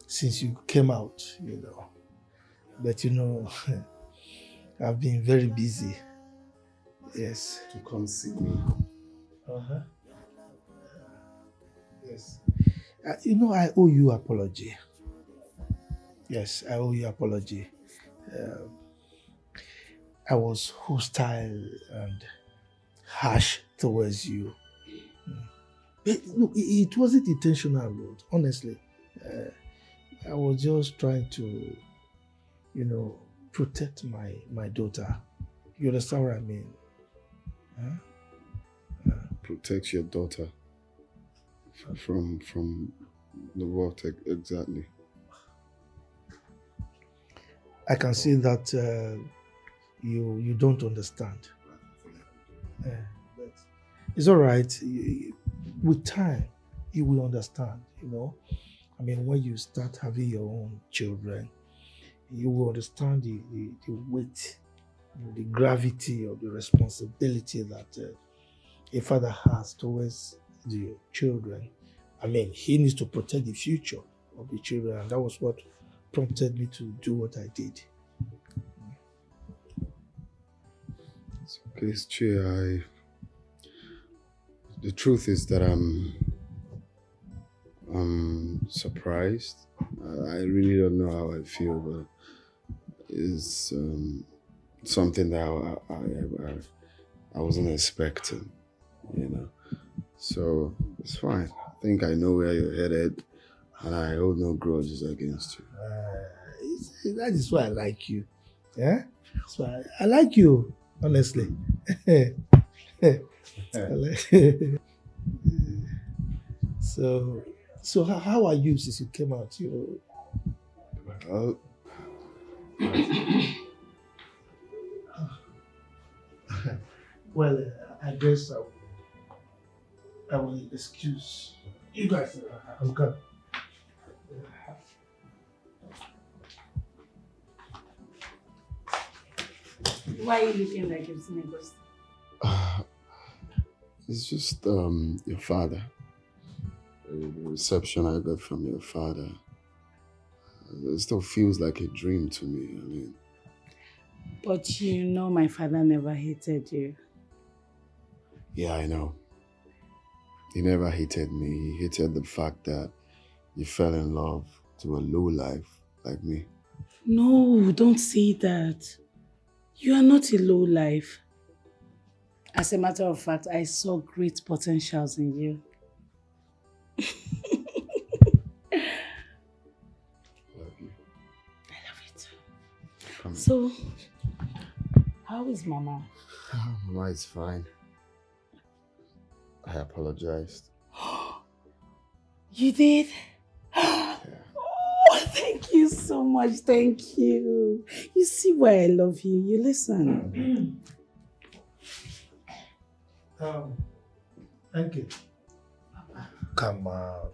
since you came out, you know. But you know, I've been very busy. Yes. To come see me. Uh-huh. Yes. You know, I owe you apology. Yes, I owe you apology. I was hostile and harsh towards you. But look, it wasn't intentional, Lord, honestly. I was just trying to, you know, protect my daughter. You understand what I mean? Huh? Protect your daughter from the what exactly? I can see that you don't understand. But it's all right. With time, you will understand, you know. I mean, when you start having your own children, you will understand the weight, the gravity of the responsibility that a father has towards the children. I mean, he needs to protect the future of the children, and that was what prompted me to do what I did. Please, Chi, the truth is that I'm surprised. I really don't know how I feel, but it's something that I wasn't expecting, you know. So it's fine. I think I know where you're headed, and I hold no grudges against you. That is why I like you. Yeah? That's why I like you, honestly. So how are you since you came out? Well, I guess I will excuse you guys. I'm coming. Why are you looking like you've seen a ghost? It's just your father. The reception I got from your father. It still feels like a dream to me. I mean. But you know my father never hated you. Yeah, I know. He never hated me. He hated the fact that you fell in love to a low life like me. No, don't say that. You are not a low life. As a matter of fact, I saw great potentials in you. So, how is Mama? Mama is fine. I apologized. You did? Oh, thank you so much. Thank you. You see why I love you. You listen. Thank you. Come on.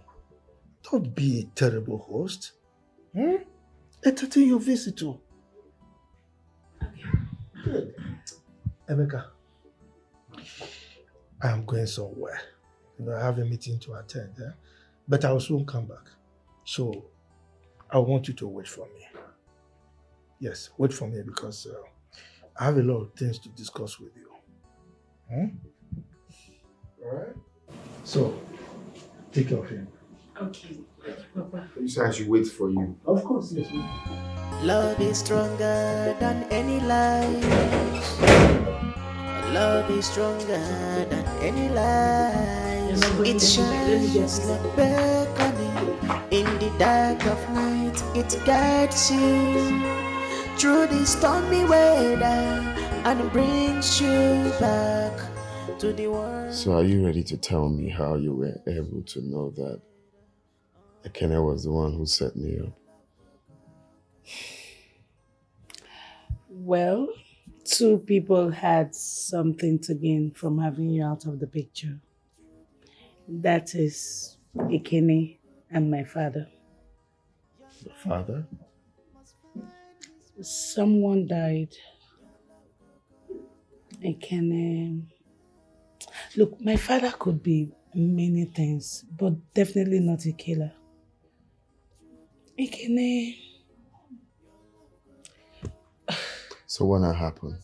Don't be a terrible host. Entertain your visitor. Good. Emeka, I am going somewhere. I have a meeting to attend, but I will soon come back. So, I want you to wait for me. Yes, wait for me because I have a lot of things to discuss with you. Alright? So, take care of him. Okay. Papa. You said I should wait for you. Of course, yes. Love is stronger than any lies. Love is stronger than any lies. It shines like beckoning in the dark of night. It guides you through the stormy weather and brings you back to the world. So are you ready to tell me how you were able to know that Ekene was the one who set me up? Well, two people had something to gain from having you out of the picture. That is Ekene and my father. Your father? Someone died. Ekene. Look, my father could be many things, but definitely not a killer. Ekene. So what had happened?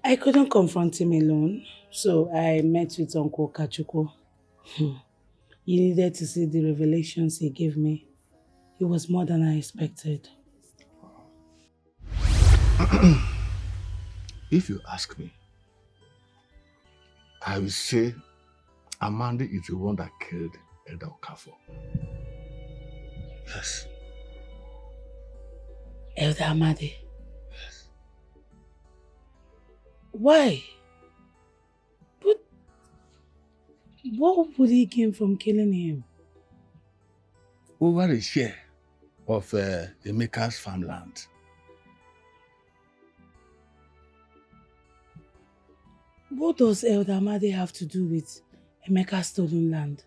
I couldn't confront him alone, so I met with Uncle Kachuko. He needed to see the revelations he gave me. It was more than I expected. If you ask me, I will say Amanda is the one that killed Elder Okafor. Yes. Elder Amadi? Yes. Why? But what would he gain from killing him? Over a share of Emeka's farmland. What does Elder Amadi have to do with Emeka's stolen land?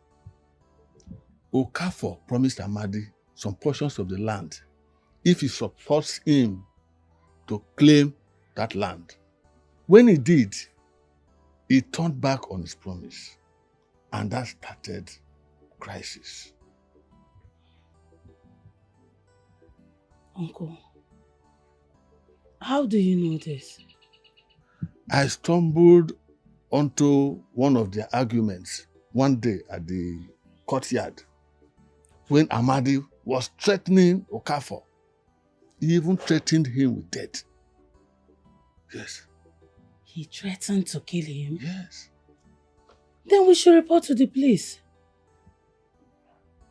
Okafor promised Amadi some portions of the land if he supports him to claim that land. When he did, he turned back on his promise, and that started crisis. Uncle, how do you know this? I stumbled onto one of their arguments one day at the courtyard when Amadi was threatening Okafor. He even threatened him with death. Yes. He threatened to kill him? Yes. Then we should report to the police.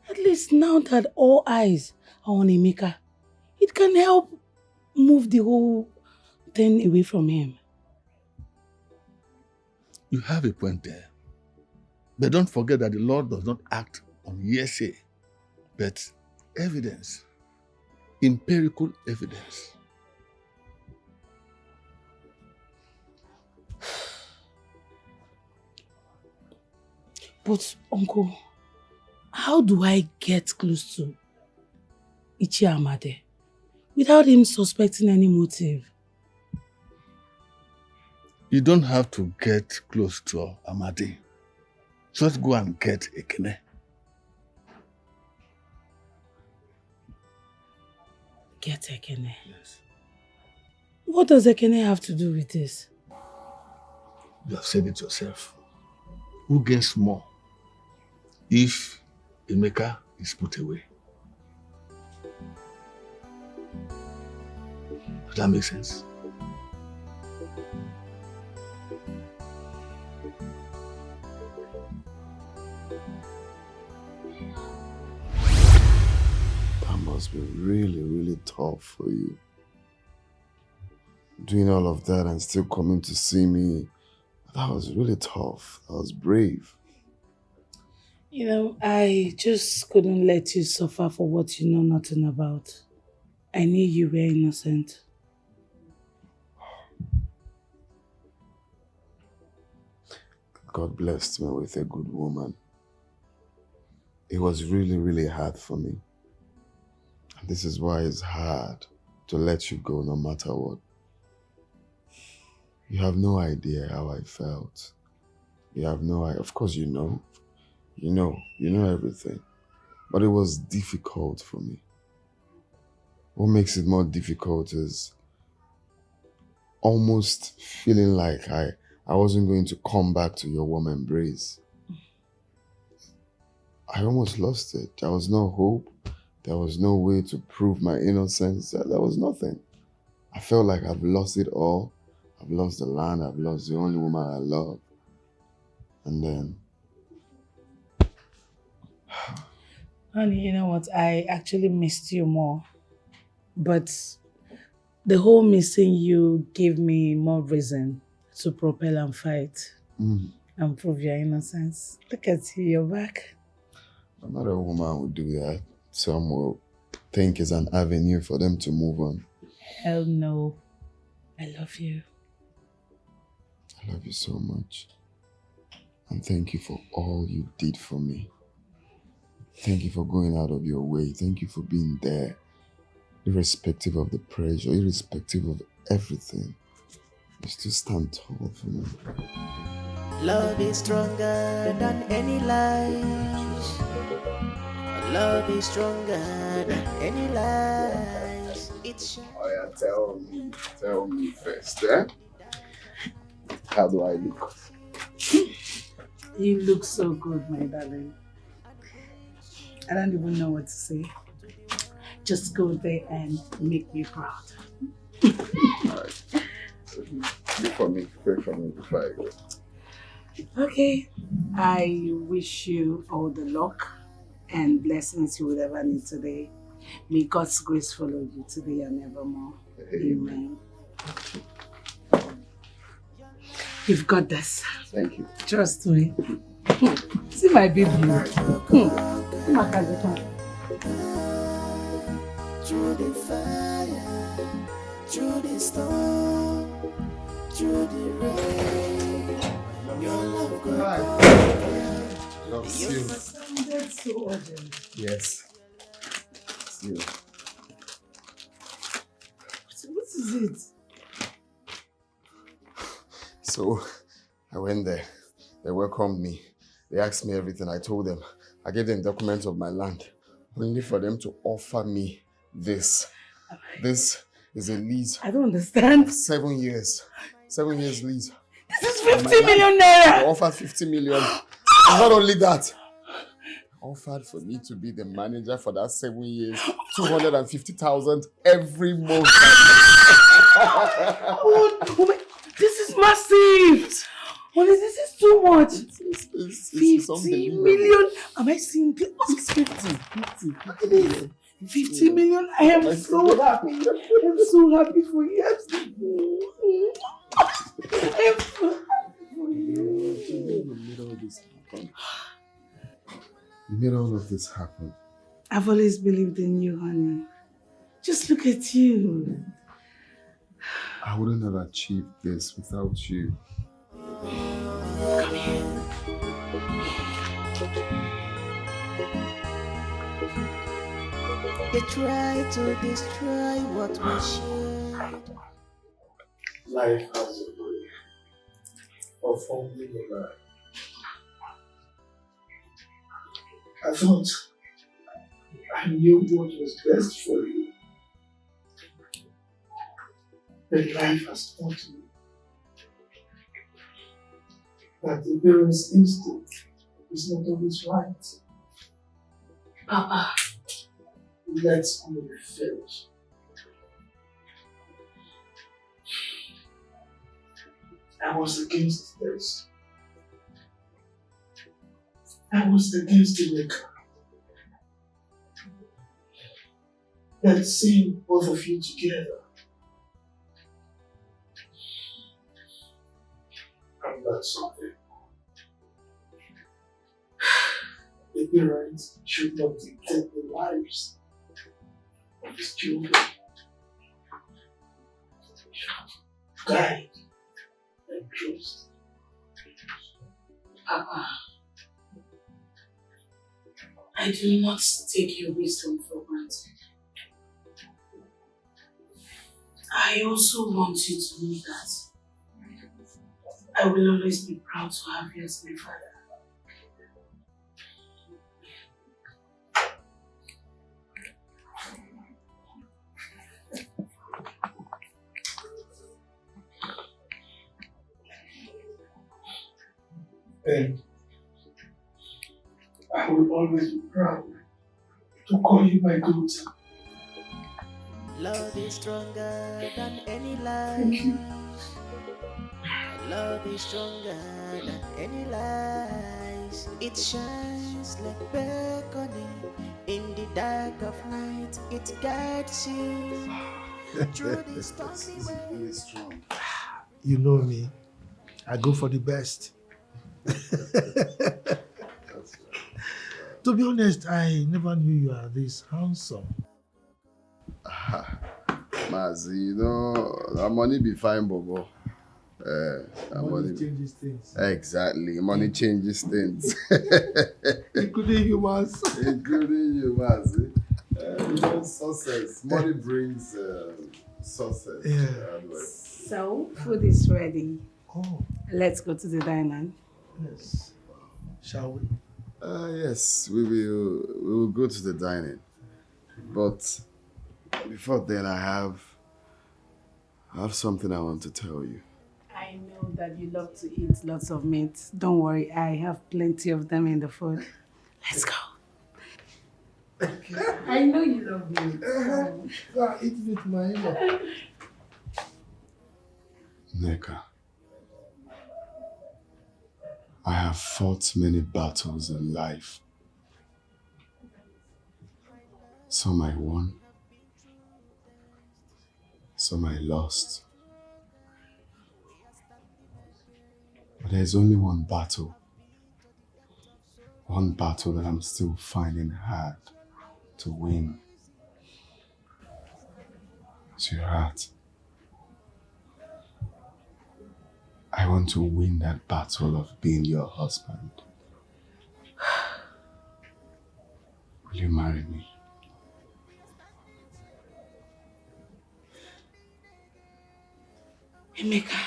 At least now that all eyes are on Emeka, it can help move the whole thing away from him. You have a point there. But don't forget that the Lord does not act on hearsay, but evidence, empirical evidence. But, Uncle, how do I get close to Ichie Amade without him suspecting any motive? You don't have to get close to Amadi. Just go and get Ekene. Get Ekene? Yes. What does Ekene have to do with this? You have said it yourself. Who gains more if Emeka is put away? Does that make sense? That must be really, really tough for you. Doing all of that and still coming to see me. That was really tough. That was brave. You know, I just couldn't let you suffer for what you know nothing about. I knew you were innocent. God blessed me with a good woman. It was really, really hard for me. And this is why it's hard to let you go no matter what. You have no idea how I felt. You have no idea. Of course you know. You know everything. But it was difficult for me. What makes it more difficult is almost feeling like I wasn't going to come back to your warm embrace. I almost lost it. There was no hope. There was no way to prove my innocence. There was nothing. I felt like I've lost it all. I've lost the land. I've lost the only woman I love. And then... Honey, you know what? I actually missed you more. But the whole missing you gave me more reason to propel and fight and prove your innocence. Look at you, you're back. I'm not a woman who would do that. Some will think it's an avenue for them to move on. Hell no. I love you. I love you so much. And thank you for all you did for me. Thank you for going out of your way. Thank you for being there. Irrespective of the pressure, irrespective of everything. You still stand tall for me. Love is stronger than any lies. Love is stronger than any lies. It's Oh yeah, tell me first, eh? How do I look? You look so good, my darling. I don't even know what to say. Just go there and make me proud. Alright. Pray for me before I go. Okay. I wish you all the luck and blessings you would ever need today. May God's grace follow you today and evermore. Amen. You've got this. Thank you. Trust me. See my baby. See my cousin. through the fire, through the storm, through the rain. Your love God. Love you. That's so urgent. Yes. See you. What is it? So, I went there. They welcomed me. They asked me everything. I told them. I gave them documents of my land, only for them to offer me this. This is a lease. I don't understand. 7 years. 7 years lease. This is 50 million naira. They offered 50 million. And not only that, they offered for me to be the manager for that 7 years. 250,000 every month. Oh my, this is massive. Honestly, this is too much. It's 50 million. Am I seeing? What's 50? 50. Look at this. 50 million. I am so happy. I'm so happy for you. I'm so happy for you. You made all of this happen. I've always believed in you, honey. Just look at you. I wouldn't have achieved this without you. Come here. They try to destroy what we share. Life has a way of fumbling around. I thought I knew what was best for you. But life has taught me that the parent's instinct is not always right. Papa, let's go finish. I was against this. I was against the maker. But seeing both of you together, I'm not something. The parents should not dictate the lives of his children. Guide and trust. Papa, I do not take your wisdom for granted. I also want you to know that I will always be proud to have you as my father. And I will always be proud to call you my daughter. Love is stronger than any lie. Thank you. Love is stronger than any lies. It shines like beckoning in the dark of night. It guides you through the stormy ways. You know me. I go for the best. To be honest, I never knew you are this handsome. Mazi, you know, that money be fine, Bobo. Money changes things. Exactly, money changes things. Including humans. Including humans. Success. Money brings success. Yeah. So, food is ready. Oh. Let's go to the diner. Yes. Shall we? Yes, we will go to the dining. But before then, I have something I want to tell you. I know that you love to eat lots of meat. Don't worry, I have plenty of them in the food. Let's go. I know you love meat. Eat with my hand. Neka, I have fought many battles in life. Some I won, some I lost. But there's only one battle that I'm still finding hard to win. Sweetheart, I want to win that battle of being your husband. Will you marry me? Emeka.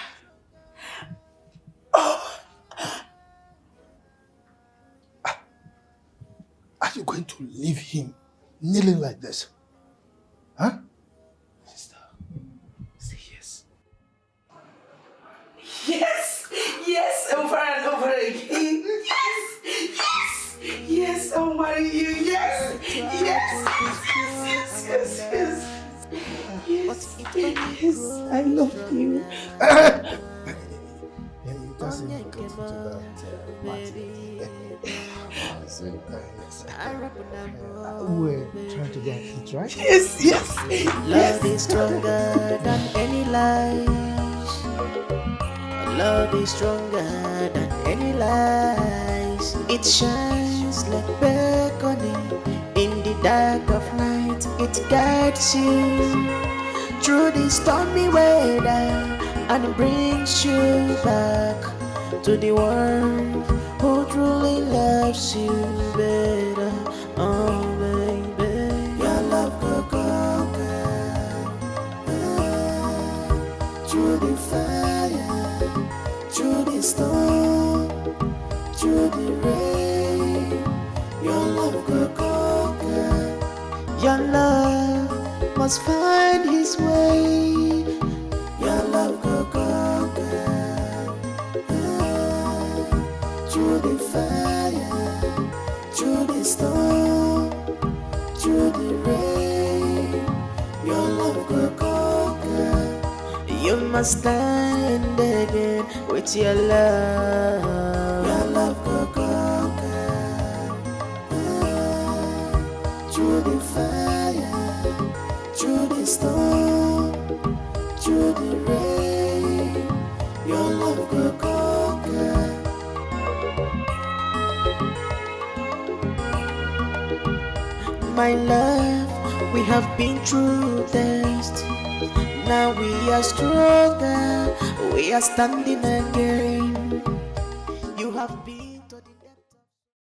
Are you going to leave him kneeling like this? Huh? Sister, say yes. Yes! Yes! Over and over again. Yes! Yes! Yes, I'll marry you. Yes! Yes! Yes! Yes! Yes! Yes! Yes! I love you. You just need to go to that party. We're trying to get it right? Yes, yes. Love is stronger than any lies. Love is stronger than any lies. It shines like beckoning in the dark of night. It guides you through the stormy weather and brings you back to the one who truly loves you better. Oh baby, your love will conquer through the fire, through the storm, through the rain. Your love will conquer. Your love must find his way. Your love will conquer through the fire, through the storm, through the rain. Your love will conquer. You must stand again with your love. Your love go conquer. Through the fire, through the storm, through the rain, your love go conquer. My love, we have been through this. Now we are stronger. We are standing again.